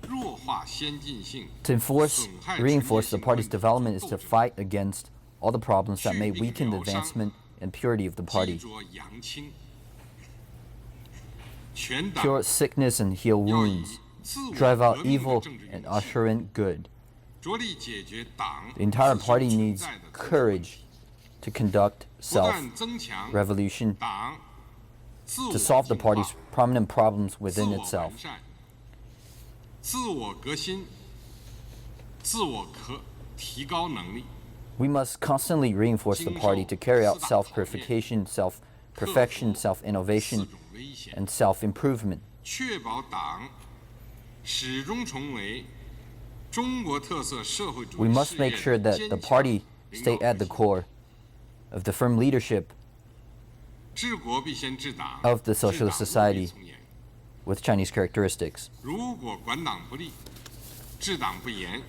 [SPEAKER 8] 弱化先进性、
[SPEAKER 4] To enforce,
[SPEAKER 8] 损害
[SPEAKER 4] reinforce the
[SPEAKER 8] 纯洁性
[SPEAKER 4] party's
[SPEAKER 8] 问题
[SPEAKER 4] development is
[SPEAKER 8] 做
[SPEAKER 4] to
[SPEAKER 8] 斗争
[SPEAKER 4] fight against all the problems that may
[SPEAKER 8] 去病
[SPEAKER 4] weaken the
[SPEAKER 8] 疗伤
[SPEAKER 4] advancement and purity of the
[SPEAKER 8] 击
[SPEAKER 4] party,
[SPEAKER 8] 浊扬清。全党
[SPEAKER 4] cure sickness and heal
[SPEAKER 8] 要以
[SPEAKER 4] wounds,
[SPEAKER 8] 自我
[SPEAKER 4] drive
[SPEAKER 8] 革
[SPEAKER 4] out
[SPEAKER 8] 命的
[SPEAKER 4] evil
[SPEAKER 8] 政治
[SPEAKER 4] and
[SPEAKER 8] 勇气，
[SPEAKER 4] usher in good.
[SPEAKER 8] 着力解决党
[SPEAKER 4] The entire
[SPEAKER 8] 自身
[SPEAKER 4] party
[SPEAKER 8] 存
[SPEAKER 4] needs
[SPEAKER 8] 在的根本问
[SPEAKER 4] courage
[SPEAKER 8] 题
[SPEAKER 4] to conduct
[SPEAKER 8] 不但增强
[SPEAKER 4] self-revolution
[SPEAKER 8] 党自
[SPEAKER 4] to
[SPEAKER 8] 我
[SPEAKER 4] solve the
[SPEAKER 8] 净化
[SPEAKER 4] party's prominent problems
[SPEAKER 8] 自
[SPEAKER 4] within
[SPEAKER 8] 我
[SPEAKER 4] itself.
[SPEAKER 8] 完善、自我革新、自我提高能力，
[SPEAKER 4] We must constantly reinforce the party to carry out self-purification, self-perfection,
[SPEAKER 8] 四
[SPEAKER 4] self-innovation,
[SPEAKER 8] 种危险，
[SPEAKER 4] and self-improvement.
[SPEAKER 8] 确保党始终成为中国特色社会主
[SPEAKER 4] We
[SPEAKER 8] 义
[SPEAKER 4] must
[SPEAKER 8] 事
[SPEAKER 4] make
[SPEAKER 8] 业
[SPEAKER 4] sure
[SPEAKER 8] 的
[SPEAKER 4] that
[SPEAKER 8] 坚
[SPEAKER 4] the
[SPEAKER 8] 强
[SPEAKER 4] party
[SPEAKER 8] 领
[SPEAKER 4] stay
[SPEAKER 8] 导
[SPEAKER 4] at the
[SPEAKER 8] 核心。
[SPEAKER 4] core of the firm leadership
[SPEAKER 8] 治国必先治党
[SPEAKER 4] of the
[SPEAKER 8] 治党
[SPEAKER 4] socialist
[SPEAKER 8] 务必
[SPEAKER 4] society
[SPEAKER 8] 从严。
[SPEAKER 4] with Chinese characteristics.
[SPEAKER 8] 如果管党不力、治党不严，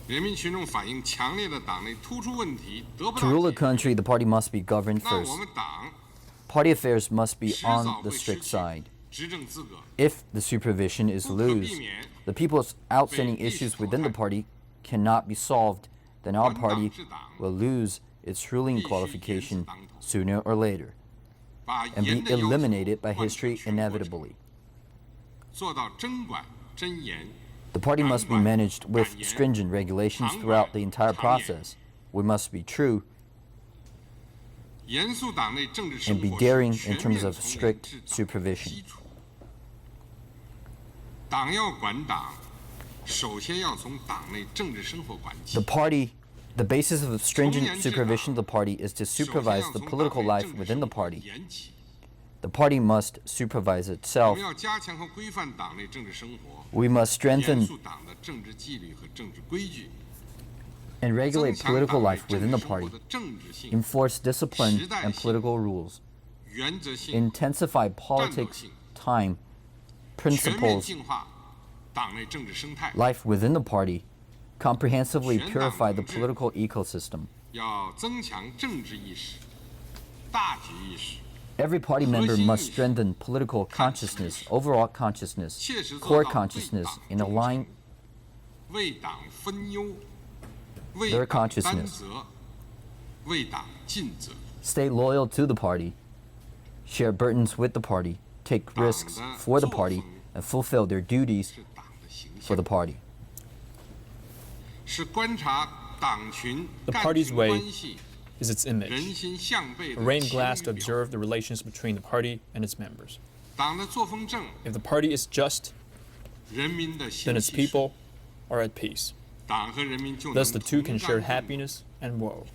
[SPEAKER 8] 人民群众反映强烈的党内突出问题得不
[SPEAKER 4] To rule
[SPEAKER 8] 到
[SPEAKER 4] a
[SPEAKER 8] 解决，
[SPEAKER 4] country, the party must be governed
[SPEAKER 8] 那
[SPEAKER 4] first.
[SPEAKER 8] 我们党
[SPEAKER 4] Party affairs must be
[SPEAKER 8] 迟早
[SPEAKER 4] on the
[SPEAKER 8] 会失
[SPEAKER 4] strict
[SPEAKER 8] 去
[SPEAKER 4] side.
[SPEAKER 8] 执政资格。
[SPEAKER 4] If the supervision is
[SPEAKER 8] 不可避
[SPEAKER 4] loose,
[SPEAKER 8] 免
[SPEAKER 4] the people's outstanding
[SPEAKER 8] 被历史
[SPEAKER 4] issues
[SPEAKER 8] 淘
[SPEAKER 4] within the
[SPEAKER 8] 汰。
[SPEAKER 4] party cannot be solved, then our
[SPEAKER 8] 管党
[SPEAKER 4] party
[SPEAKER 8] 治党
[SPEAKER 4] will lose its ruling
[SPEAKER 8] 必须严
[SPEAKER 4] qualification
[SPEAKER 8] 字当头，
[SPEAKER 4] sooner or later
[SPEAKER 8] 把
[SPEAKER 4] and
[SPEAKER 8] 严
[SPEAKER 4] be
[SPEAKER 8] 的要求
[SPEAKER 4] eliminated by
[SPEAKER 8] 贯彻
[SPEAKER 4] history
[SPEAKER 8] 全过程，
[SPEAKER 4] inevitably.
[SPEAKER 8] 做到真管真严。
[SPEAKER 4] The party must be managed with stringent regulations throughout the entire process. We must be true
[SPEAKER 8] 严肃党内政治生
[SPEAKER 4] and be
[SPEAKER 8] 活
[SPEAKER 4] daring
[SPEAKER 8] 是
[SPEAKER 4] in
[SPEAKER 8] 全面
[SPEAKER 4] terms of
[SPEAKER 8] 从严
[SPEAKER 4] strict
[SPEAKER 8] 治党的
[SPEAKER 4] supervision.
[SPEAKER 8] 基础。党要管党，首先要从党内政治生活管起
[SPEAKER 4] The。party, the basis of stringent supervision of the party is to
[SPEAKER 8] 首先
[SPEAKER 4] supervise
[SPEAKER 8] 要
[SPEAKER 4] the
[SPEAKER 8] 从
[SPEAKER 4] political
[SPEAKER 8] 党内
[SPEAKER 4] life
[SPEAKER 8] 政治
[SPEAKER 4] within the
[SPEAKER 8] 生活
[SPEAKER 4] party.
[SPEAKER 8] 严起。
[SPEAKER 4] The party must supervise
[SPEAKER 8] 我
[SPEAKER 4] itself.
[SPEAKER 8] 们要加强和规范党内政治生活，
[SPEAKER 4] We must
[SPEAKER 8] 严
[SPEAKER 4] strengthen
[SPEAKER 8] 肃党的政治纪律和政治规矩，
[SPEAKER 4] and
[SPEAKER 8] 增
[SPEAKER 4] regulate
[SPEAKER 8] 强
[SPEAKER 4] political
[SPEAKER 8] 党内
[SPEAKER 4] life
[SPEAKER 8] 政
[SPEAKER 4] within
[SPEAKER 8] 治
[SPEAKER 4] the
[SPEAKER 8] 生活
[SPEAKER 4] party,
[SPEAKER 8] 的政治性、
[SPEAKER 4] enforce discipline
[SPEAKER 8] 时代
[SPEAKER 4] and
[SPEAKER 8] 性
[SPEAKER 4] political rules,
[SPEAKER 8] 原则性、
[SPEAKER 4] intensify
[SPEAKER 8] 战斗
[SPEAKER 4] politics,
[SPEAKER 8] 性，
[SPEAKER 4] time,
[SPEAKER 8] 全面
[SPEAKER 4] principles,
[SPEAKER 8] 净化党内政治生态。
[SPEAKER 4] life within the party, comprehensively
[SPEAKER 8] 全党
[SPEAKER 4] purify the
[SPEAKER 8] 同志
[SPEAKER 4] political ecosystem.
[SPEAKER 8] 要增强政治意识、大局意识，
[SPEAKER 4] Every party member must strengthen political consciousness, overall consciousness,
[SPEAKER 8] 切实做
[SPEAKER 4] core
[SPEAKER 8] 到为
[SPEAKER 4] consciousness,
[SPEAKER 8] 党
[SPEAKER 4] and
[SPEAKER 8] 忠
[SPEAKER 4] align
[SPEAKER 8] 诚，为党分忧，为
[SPEAKER 4] their
[SPEAKER 8] 党担
[SPEAKER 4] consciousness
[SPEAKER 8] 责，为党尽责。
[SPEAKER 4] stay loyal to the party, share burdens with the party, take risks for the party, and fulfill their duties
[SPEAKER 8] 是党的形
[SPEAKER 4] for
[SPEAKER 8] 象
[SPEAKER 4] the，party.
[SPEAKER 8] 是观察党群
[SPEAKER 2] The
[SPEAKER 8] 干
[SPEAKER 2] party's
[SPEAKER 8] 群
[SPEAKER 2] way
[SPEAKER 8] 关系
[SPEAKER 2] is its
[SPEAKER 8] 人
[SPEAKER 2] image,
[SPEAKER 8] 心向背
[SPEAKER 2] a
[SPEAKER 8] 的
[SPEAKER 2] rain
[SPEAKER 8] 晴
[SPEAKER 2] glass to
[SPEAKER 8] 雨表。
[SPEAKER 2] observe the relations between the party and its members.
[SPEAKER 8] 党的作风正，
[SPEAKER 2] If the party is just,
[SPEAKER 8] 人民的
[SPEAKER 2] then
[SPEAKER 8] 心
[SPEAKER 2] its
[SPEAKER 8] 气顺，
[SPEAKER 2] people are at peace.
[SPEAKER 8] 党和人民就能
[SPEAKER 2] Thus, the two can
[SPEAKER 8] 同
[SPEAKER 2] share
[SPEAKER 8] 甘共苦。
[SPEAKER 2] happiness and woe.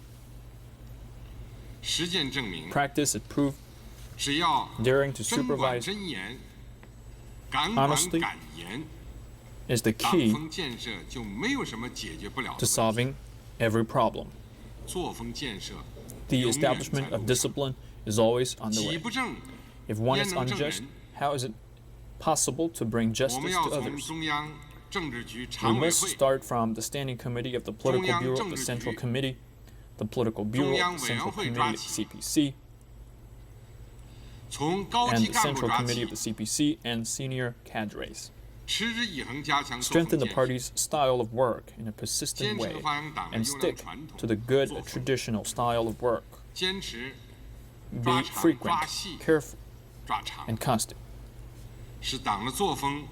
[SPEAKER 8] 实践证明，
[SPEAKER 2] Practice it proved
[SPEAKER 8] 只要
[SPEAKER 2] daring to
[SPEAKER 8] 真管
[SPEAKER 2] supervise
[SPEAKER 8] 真严，敢管
[SPEAKER 2] honestly
[SPEAKER 8] 敢严，
[SPEAKER 2] is the
[SPEAKER 8] 党
[SPEAKER 2] key
[SPEAKER 8] 风建设就没有什么解决不了
[SPEAKER 2] to
[SPEAKER 8] 的问题。
[SPEAKER 2] solving every problem.
[SPEAKER 8] 作风建设
[SPEAKER 2] The
[SPEAKER 8] 永远在
[SPEAKER 2] establishment
[SPEAKER 8] 路
[SPEAKER 2] of
[SPEAKER 8] 上
[SPEAKER 2] discipline is always on the
[SPEAKER 8] 己
[SPEAKER 2] way.
[SPEAKER 8] 不正，
[SPEAKER 2] If one
[SPEAKER 8] 焉
[SPEAKER 2] is
[SPEAKER 8] 能正
[SPEAKER 2] unjust,
[SPEAKER 8] 人？
[SPEAKER 2] how is it possible to bring
[SPEAKER 8] 我
[SPEAKER 2] justice
[SPEAKER 8] 们要
[SPEAKER 2] to
[SPEAKER 8] 从
[SPEAKER 2] others?
[SPEAKER 8] 中央政治局
[SPEAKER 2] We
[SPEAKER 8] 常委
[SPEAKER 2] must
[SPEAKER 8] 会、
[SPEAKER 2] start from the Standing Committee of the Political
[SPEAKER 8] 中央
[SPEAKER 2] Bureau,
[SPEAKER 8] 政
[SPEAKER 2] the
[SPEAKER 8] 治
[SPEAKER 2] Central
[SPEAKER 8] 局、
[SPEAKER 2] Committee, the Political Bureau,
[SPEAKER 8] 中央
[SPEAKER 2] the
[SPEAKER 8] 委员
[SPEAKER 2] Central
[SPEAKER 8] 会
[SPEAKER 2] Committee
[SPEAKER 8] 抓
[SPEAKER 2] of the
[SPEAKER 8] 起
[SPEAKER 2] CPC,
[SPEAKER 8] 从高
[SPEAKER 2] and
[SPEAKER 8] 级
[SPEAKER 2] the
[SPEAKER 8] 干部
[SPEAKER 2] Central
[SPEAKER 8] 抓
[SPEAKER 2] Committee
[SPEAKER 8] 起
[SPEAKER 2] of，the CPC and senior cadres.
[SPEAKER 8] 持之以恒加强作
[SPEAKER 2] Strengthen
[SPEAKER 8] 风
[SPEAKER 2] the
[SPEAKER 8] 建设，
[SPEAKER 2] party's style of work in a persistent
[SPEAKER 8] 坚持
[SPEAKER 2] way
[SPEAKER 8] 发扬党的
[SPEAKER 2] and
[SPEAKER 8] 优良
[SPEAKER 2] stick
[SPEAKER 8] 传统
[SPEAKER 2] to the good
[SPEAKER 8] 作风，
[SPEAKER 2] traditional style of work.
[SPEAKER 8] 坚持
[SPEAKER 2] Be
[SPEAKER 8] 抓长
[SPEAKER 2] frequent,
[SPEAKER 8] 抓细
[SPEAKER 2] careful,
[SPEAKER 8] 抓长，
[SPEAKER 2] and constant
[SPEAKER 8] 使党的作风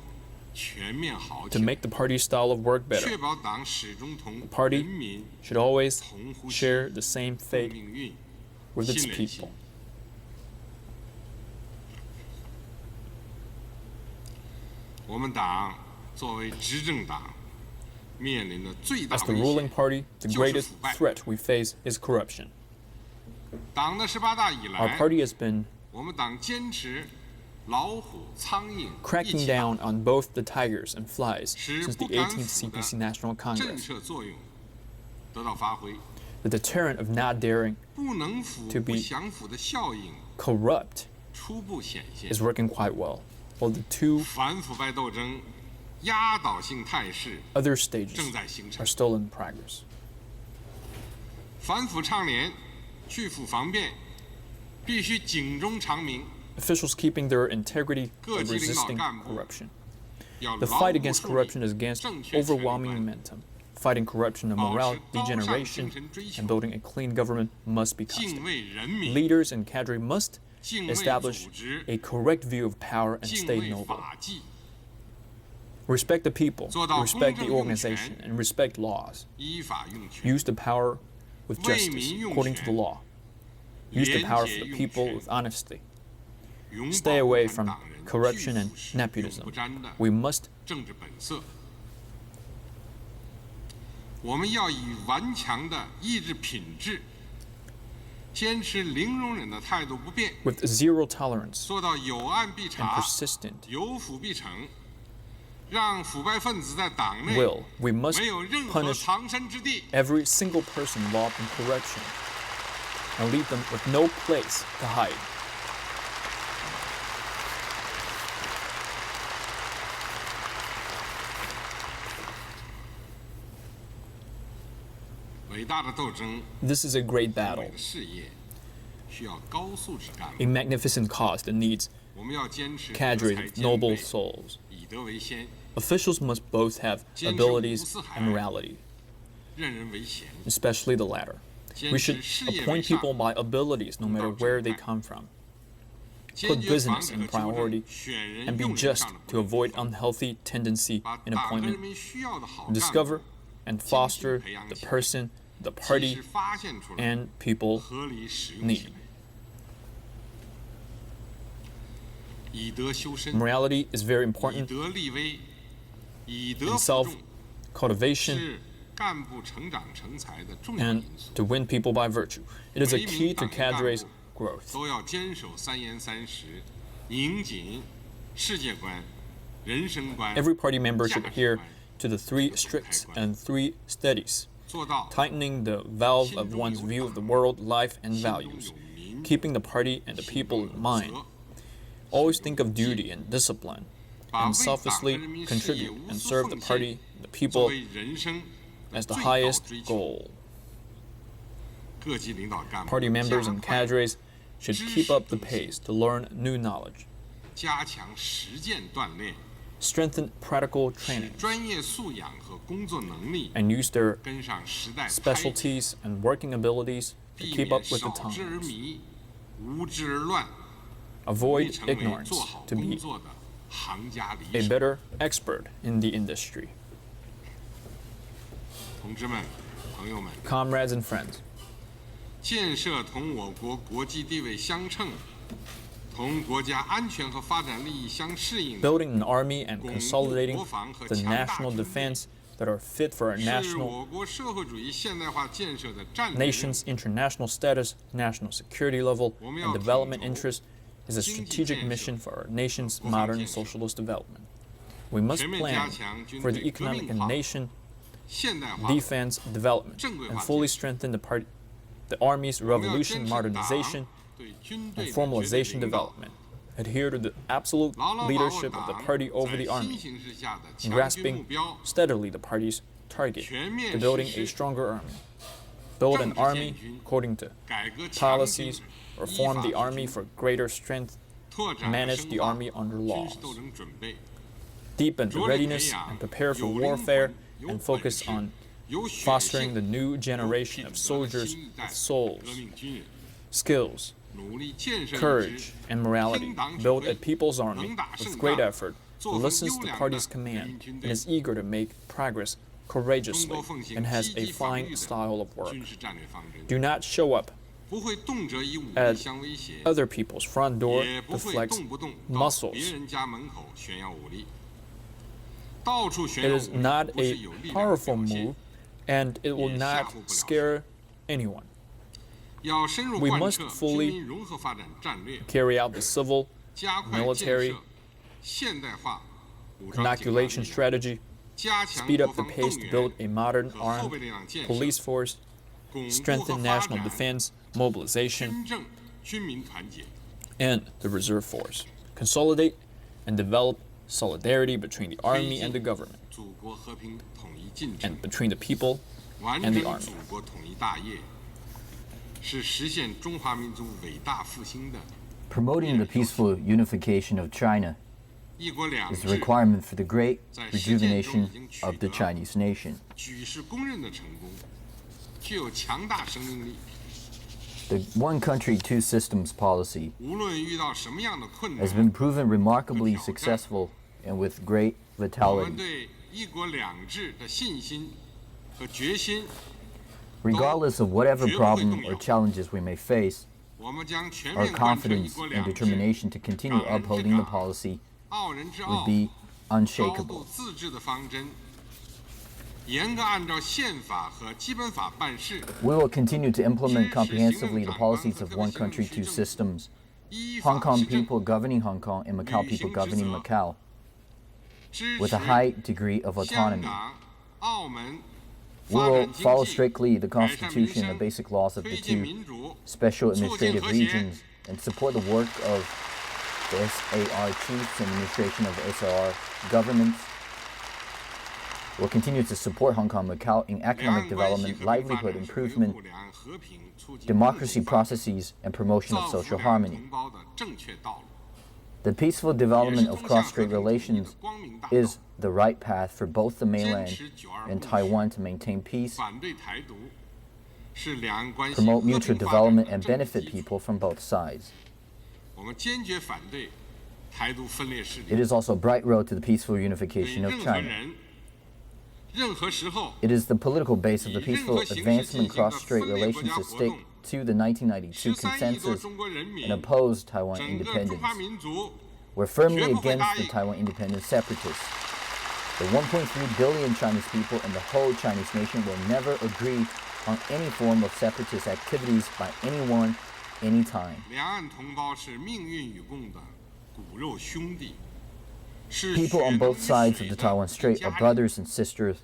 [SPEAKER 8] 全面好
[SPEAKER 2] to
[SPEAKER 8] 起来，
[SPEAKER 2] make the party's style of work
[SPEAKER 8] 确
[SPEAKER 2] better.
[SPEAKER 8] 保党始终同
[SPEAKER 2] party
[SPEAKER 8] 人民
[SPEAKER 2] Should always
[SPEAKER 8] 同呼吸
[SPEAKER 2] share the same
[SPEAKER 8] 共
[SPEAKER 2] fate
[SPEAKER 8] 命运。
[SPEAKER 2] with its
[SPEAKER 8] 信任性
[SPEAKER 2] people.
[SPEAKER 8] 我们党作为执政党，
[SPEAKER 2] As the ruling party, the greatest threat we face is corruption. Our party has been cracking down on both the tigers and flies since the 18th CPC National Congress. The deterrent of not daring to be corrupt is working quite well, while the two other stages are still in progress. Officials keeping their integrity and resisting corruption. The fight against corruption is against overwhelming momentum. Fighting corruption and moral degeneration and building a clean government must be constant. Leaders and cadre must establish a correct view of power and stay noble. Respect the people, respect the organization, and respect laws. Use the power with justice, according to the law. Use the power for the people with honesty. Stay away from corruption and nepotism. We must with zero tolerance and persistent will, we must punish every single person involved in corruption and leave them with no place to hide. This is a great battle, a magnificent cause that needs cadres with noble souls. Officials must both have abilities and morality, especially the latter. We should appoint people by abilities no matter where they come from. Put business in priority and be just to avoid unhealthy tendency in appointment. Discover and foster the person the party and people need. Morality is very important in self-cultivation and to win people by virtue. It is a key to cadres' growth. Every party member should adhere to the 3 stricts and 3 steadies, tightening the valve of one's view of the world, life, and values, keeping the party and the people in mind. Always think of duty and discipline, and selflessly contribute and serve the party and the people as the highest goal. Party members and cadres should keep up the pace to learn new knowledge, strengthen practical training, and use their specialties and working abilities to keep up with the times. Avoid ignorance to be a better expert in the industry. Comrades and friends, building an army and consolidating the national defense that are fit for our nation's international status, national security level, and development interests is a strategic mission for our nation's modern socialist development. We must plan for the economic and nation defense development and fully strengthen the Army's revolution, modernization, and formalization development. Adhere to the absolute leadership of the party over the Army, grasping steadily the party's target to building a stronger Army. Build an Army according to policies, reform the Army for greater strength, manage the Army under laws. Deepen the readiness and prepare for warfare and focus on fostering the new generation of soldiers with souls, skills, courage, and morality. Build a people's army with great effort, who listens to the party's command and is eager to make progress courageously and has a fine style of work. Do not show up at other people's front door to flex muscles. It is not a powerful move, and it will not scare anyone. We must fully carry out the civil, military, inoculation strategy, speed up the pace to build a modern armed police force, strengthen national defense, mobilization, and the reserve force, consolidate and develop solidarity between the army and the government, and between the people and the army.
[SPEAKER 4] Promoting the peaceful unification of China is a requirement for the great rejuvenation of the Chinese nation. The one country, two systems policy has been proven remarkably successful and with great vitality. Regardless of whatever problem or challenges we may face, our confidence and determination to continue upholding the policy would be unshakable. We will continue to implement comprehensively the policies of one country, two systems, Hong Kong people governing Hong Kong and Macau people governing Macau, with a high degree of autonomy. We will follow strictly the Constitution and basic laws of the two special administrative regions and support the work of the SAR chiefs and administration of the SAR governments. We'll continue to support Hong Kong and Macau in economic development, livelihood improvement, democracy processes, and promotion of social harmony. The peaceful development of cross-strait relations is the right path for both the mainland and Taiwan to maintain peace, promote mutual development, and benefit people from both sides. It is also a bright road to the peaceful unification of China. It is the political base of the peaceful advancement cross-strait relations to stick to the 1992 consensus and oppose Taiwan independence. We're firmly against the Taiwan independence separatists. The 1.3 billion Chinese people and the whole Chinese nation will never agree on any form of separatist activities by anyone, anytime. People on both sides of the Taiwan Strait are brothers and sisters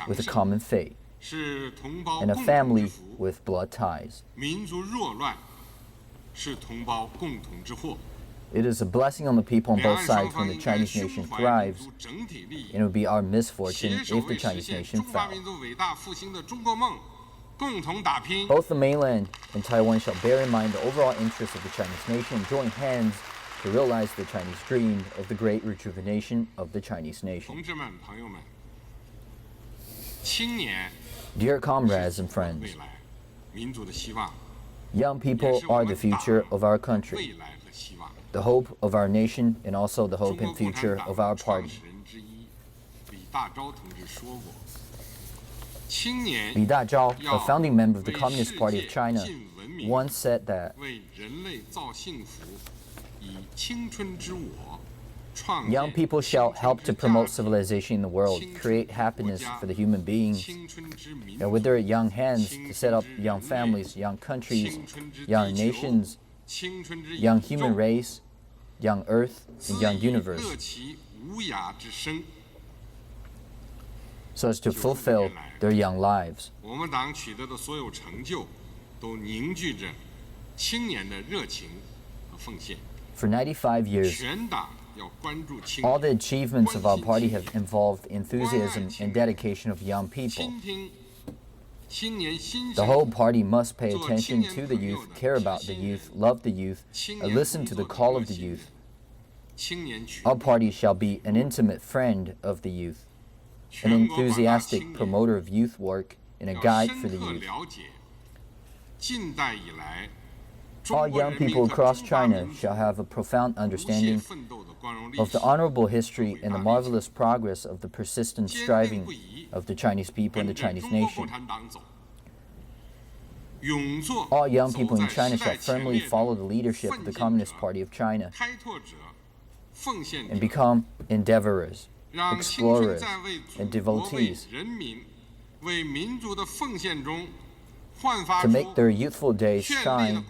[SPEAKER 4] with a common fate and a family with blood ties. It is a blessing on the people on both sides when the Chinese nation thrives, and it would be our misfortune if the Chinese nation fell. Both the mainland and Taiwan shall bear in mind the overall interests of the Chinese nation and join hands to realize the Chinese dream of the great rejuvenation of the Chinese nation. Dear comrades and friends, young people are the future of our country, the hope of our nation, and also the hope and future of our party. Li Dazhao, a founding member of the Communist Party of China, once said that young people shall help to promote civilization in the world, create happiness for the human beings, and with their young hands to set up young families, young countries, young nations, young human race, young earth, and young universe, so as to fulfill their young lives. For 95 years, all the achievements of our party have involved enthusiasm and dedication of young people. The whole party must pay attention to the youth, care about the youth, love the youth, and listen to the call of the youth. Our party shall be an intimate friend of the youth, an enthusiastic promoter of youth work, and a guide for the youth. All young people across China shall have a profound understanding of the honorable history and the marvelous progress of the persistent striving of the Chinese people and the Chinese nation. All young people in China shall firmly follow the leadership of the Communist Party of China and become endeavorers, explorers, and devotees to make their youthful days shine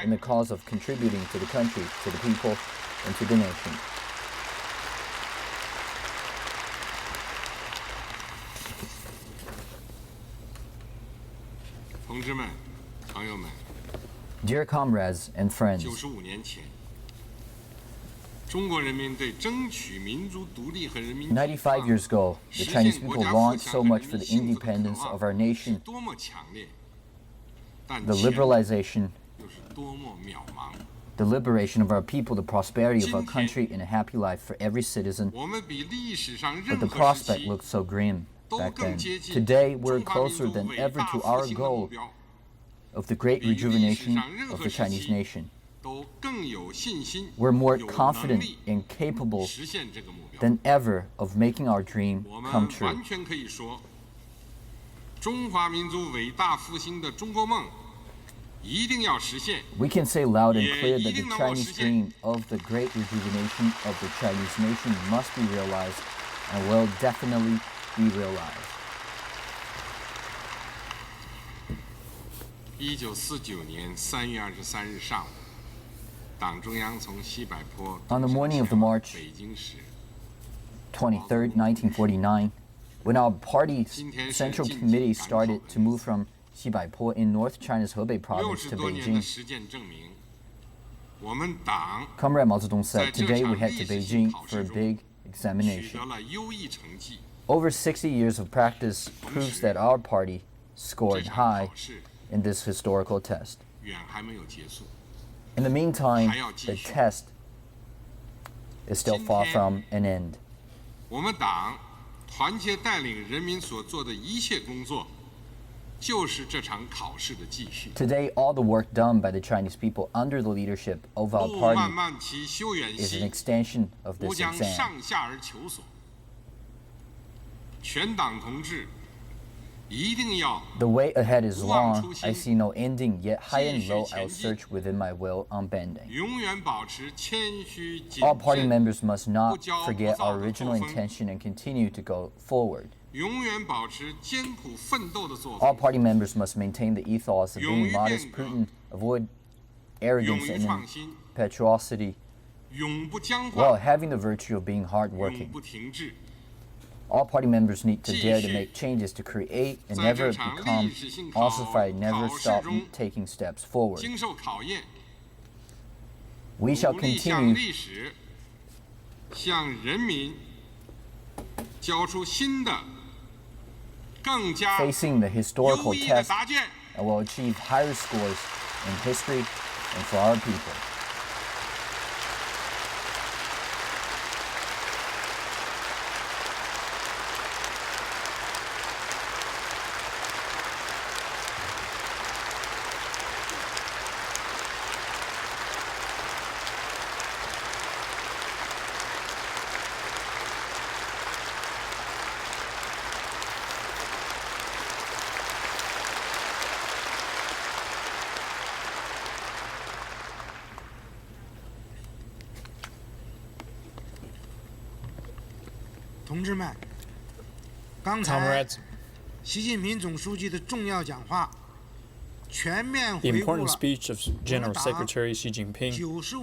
[SPEAKER 4] in the cause of contributing to the country, to the people, and to the nation. Dear comrades and friends, 95 years ago, the Chinese people longed so much for the independence of our nation, the liberalization, the liberation of our people, the prosperity of our country, and a happy life for every citizen. But the prospect looked so grim back then. Today, we're closer than ever to our goal of the great rejuvenation of the Chinese nation. We're more confident and capable than ever of making our dream come true. We can say loud and clear that the Chinese dream of the great rejuvenation of the Chinese nation must be realized and will definitely be realized.
[SPEAKER 8] 1949年3月23日上午，党中央从西柏坡
[SPEAKER 4] On the morning of the March 23rd, 1949, when our party's Central Committee started to move from Xibaipo in North China's Hebei province to Beijing, Comrade Mao Zedong said, "Today we head to Beijing for a big examination." Over 60 years of practice proves that our party scored high in this historical test. In the meantime, the test is still far from an end.
[SPEAKER 8] 我们党团结带领人民所做的一切工作，就是这场考试的继续。
[SPEAKER 4] Today, all the work done by the Chinese people under the leadership of our
[SPEAKER 8] 路
[SPEAKER 4] party
[SPEAKER 8] 漫漫其修远
[SPEAKER 4] is an
[SPEAKER 8] 兮，
[SPEAKER 4] extension of
[SPEAKER 8] 吾
[SPEAKER 4] this
[SPEAKER 8] 将
[SPEAKER 4] exam.
[SPEAKER 8] 上下而求索。全党同志一定要
[SPEAKER 4] The way ahead is long. I see no ending, yet high and low I'll search within my will unbending.
[SPEAKER 8] 永远保持谦虚谨
[SPEAKER 4] All party
[SPEAKER 8] 慎，
[SPEAKER 4] members must not forget our original intention and continue to go forward.
[SPEAKER 8] 永远保持艰苦奋斗的作
[SPEAKER 4] All
[SPEAKER 8] 风，
[SPEAKER 4] party members must maintain the ethos of being modest, prudent, avoid
[SPEAKER 8] 勇
[SPEAKER 4] arrogance
[SPEAKER 8] 于
[SPEAKER 4] and
[SPEAKER 8] 创新，
[SPEAKER 4] impetuosity,
[SPEAKER 8] 永不僵
[SPEAKER 4] while
[SPEAKER 8] 化，
[SPEAKER 4] having the virtue of being
[SPEAKER 8] 永
[SPEAKER 4] hardworking.
[SPEAKER 8] 不停滞。
[SPEAKER 4] All party members need to dare to make changes, to create and never become ossified, never stop taking steps forward.
[SPEAKER 8] 经受考验，
[SPEAKER 4] We shall
[SPEAKER 8] 努力向
[SPEAKER 4] continue
[SPEAKER 8] 历史、向人民交出新的、更加
[SPEAKER 4] facing the
[SPEAKER 8] 优
[SPEAKER 4] historical
[SPEAKER 8] 异的
[SPEAKER 4] test
[SPEAKER 8] 答卷。
[SPEAKER 4] and will achieve higher scores in history and for our people.
[SPEAKER 5] "同志们，刚才
[SPEAKER 2] Comrades,
[SPEAKER 5] 习近平总书记的重要讲话，全面
[SPEAKER 2] the
[SPEAKER 5] 回顾
[SPEAKER 2] important
[SPEAKER 5] 了
[SPEAKER 2] speech of General Secretary Xi Jinping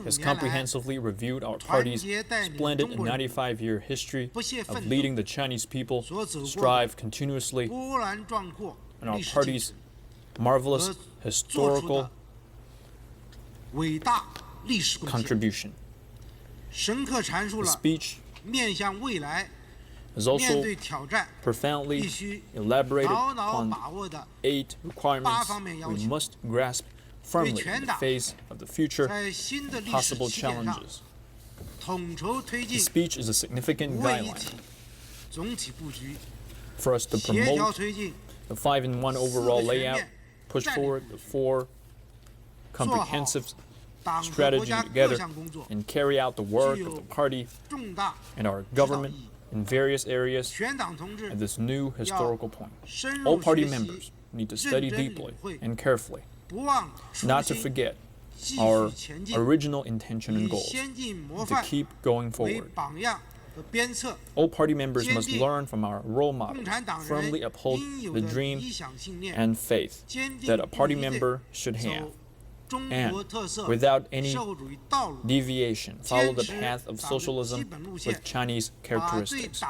[SPEAKER 2] has comprehensively reviewed our party's splendid and 95-year history of leading the Chinese people to strive continuously
[SPEAKER 5] 波澜壮阔
[SPEAKER 2] and our
[SPEAKER 5] 历史进
[SPEAKER 2] party's
[SPEAKER 5] 程
[SPEAKER 2] marvelous
[SPEAKER 5] 和做出
[SPEAKER 2] historical
[SPEAKER 5] 的伟大历史贡献，
[SPEAKER 2] contribution.
[SPEAKER 5] 深刻阐述
[SPEAKER 2] The
[SPEAKER 5] 了
[SPEAKER 2] speech
[SPEAKER 5] 面向未来
[SPEAKER 2] has
[SPEAKER 5] 面
[SPEAKER 2] also
[SPEAKER 5] 对挑战
[SPEAKER 2] profoundly
[SPEAKER 5] 必须
[SPEAKER 2] elaborated
[SPEAKER 5] 牢牢
[SPEAKER 2] upon
[SPEAKER 5] 把握的
[SPEAKER 2] 8 requirements
[SPEAKER 5] 方面要
[SPEAKER 2] we
[SPEAKER 5] 求
[SPEAKER 2] must grasp firmly in
[SPEAKER 5] 全
[SPEAKER 2] the
[SPEAKER 5] 党
[SPEAKER 2] face of the future
[SPEAKER 5] 在新的历史
[SPEAKER 2] possible
[SPEAKER 5] 起点上
[SPEAKER 2] challenges.
[SPEAKER 5] 统筹推
[SPEAKER 2] The
[SPEAKER 5] 进
[SPEAKER 2] speech is a significant
[SPEAKER 5] 五位一
[SPEAKER 2] guideline
[SPEAKER 5] 体总体布局，
[SPEAKER 2] for us to
[SPEAKER 5] 协调
[SPEAKER 2] promote
[SPEAKER 5] 推进
[SPEAKER 2] the 5-in-1 overall
[SPEAKER 5] 四个全
[SPEAKER 2] layout,
[SPEAKER 5] 面
[SPEAKER 2] push
[SPEAKER 5] 战略
[SPEAKER 2] forward the 4 comprehensive
[SPEAKER 5] 党和国
[SPEAKER 2] strategy
[SPEAKER 5] 家各
[SPEAKER 2] together
[SPEAKER 5] 项工作
[SPEAKER 2] and carry out the work of the party
[SPEAKER 5] 重大
[SPEAKER 2] and our
[SPEAKER 5] 指导
[SPEAKER 2] government
[SPEAKER 5] 意义。
[SPEAKER 2] in various areas
[SPEAKER 5] 全党同志
[SPEAKER 2] at this new historical point.
[SPEAKER 5] 深
[SPEAKER 2] All
[SPEAKER 5] 入
[SPEAKER 2] party
[SPEAKER 5] 学
[SPEAKER 2] members
[SPEAKER 5] 习，
[SPEAKER 2] need to study
[SPEAKER 5] 认真
[SPEAKER 2] deeply
[SPEAKER 5] 领会
[SPEAKER 2] and carefully,
[SPEAKER 5] 不忘初
[SPEAKER 2] not to
[SPEAKER 5] 心，
[SPEAKER 2] forget
[SPEAKER 5] 继
[SPEAKER 2] our
[SPEAKER 5] 续前进，
[SPEAKER 2] original intention and
[SPEAKER 5] 以
[SPEAKER 2] goals,
[SPEAKER 5] 先进模
[SPEAKER 2] and to
[SPEAKER 5] 范
[SPEAKER 2] keep going
[SPEAKER 5] 为
[SPEAKER 2] forward,
[SPEAKER 5] 榜样，
[SPEAKER 2] All party members must learn from our role models, firmly uphold the dream and faith that a party member should have, and without any deviation, follow the path of socialism with Chinese characteristics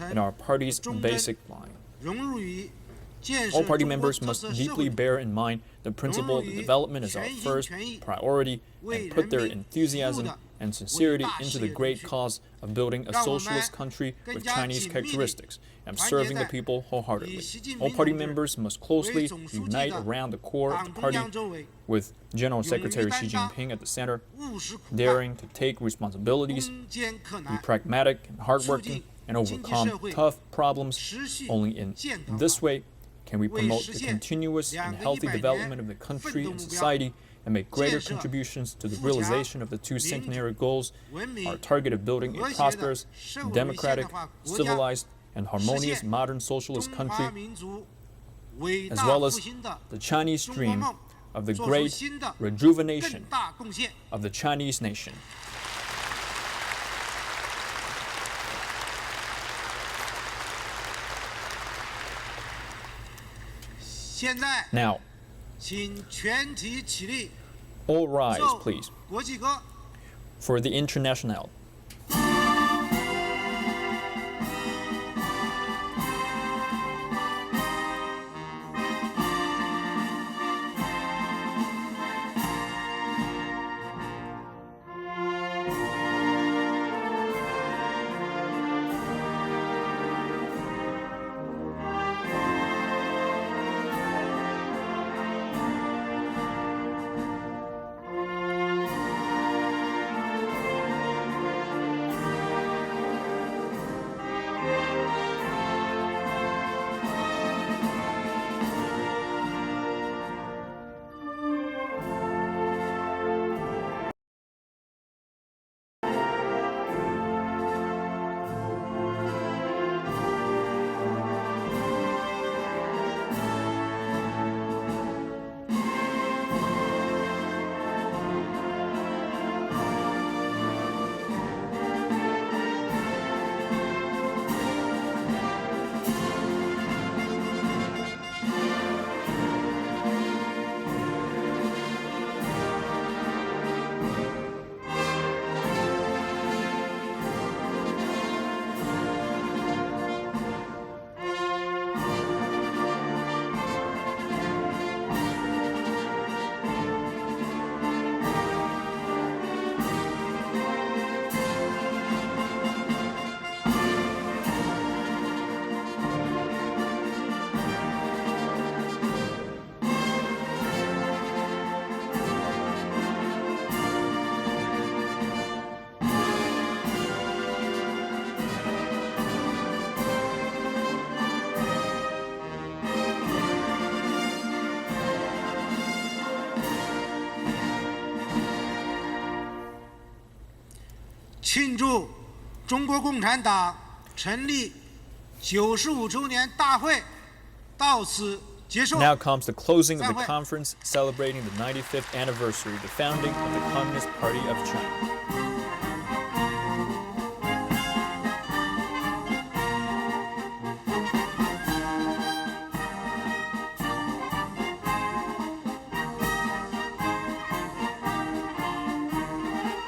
[SPEAKER 2] in our party's basic line. All party members must deeply bear in mind the principle that development is our first priority and put their enthusiasm and sincerity into the great cause of building a socialist country with Chinese characteristics and serving the people wholeheartedly. All party members must closely unite around the core of the party, with General Secretary Xi Jinping at the center, daring to take responsibilities, be pragmatic and hardworking, and overcome tough problems. Only in this way can we promote the continuous and healthy development of the country and society and make greater contributions to the realization of the two centenary goals, our target of building a prosperous, democratic, civilized, and harmonious modern socialist country, as well as the Chinese dream of the great rejuvenation of the Chinese nation. Now, all rise, please, for the Internationale.
[SPEAKER 5] 庆祝中国共产党成立95周年大会到此结束。
[SPEAKER 2] Now comes the closing of the conference celebrating the 95th anniversary of the founding of the Communist Party of China.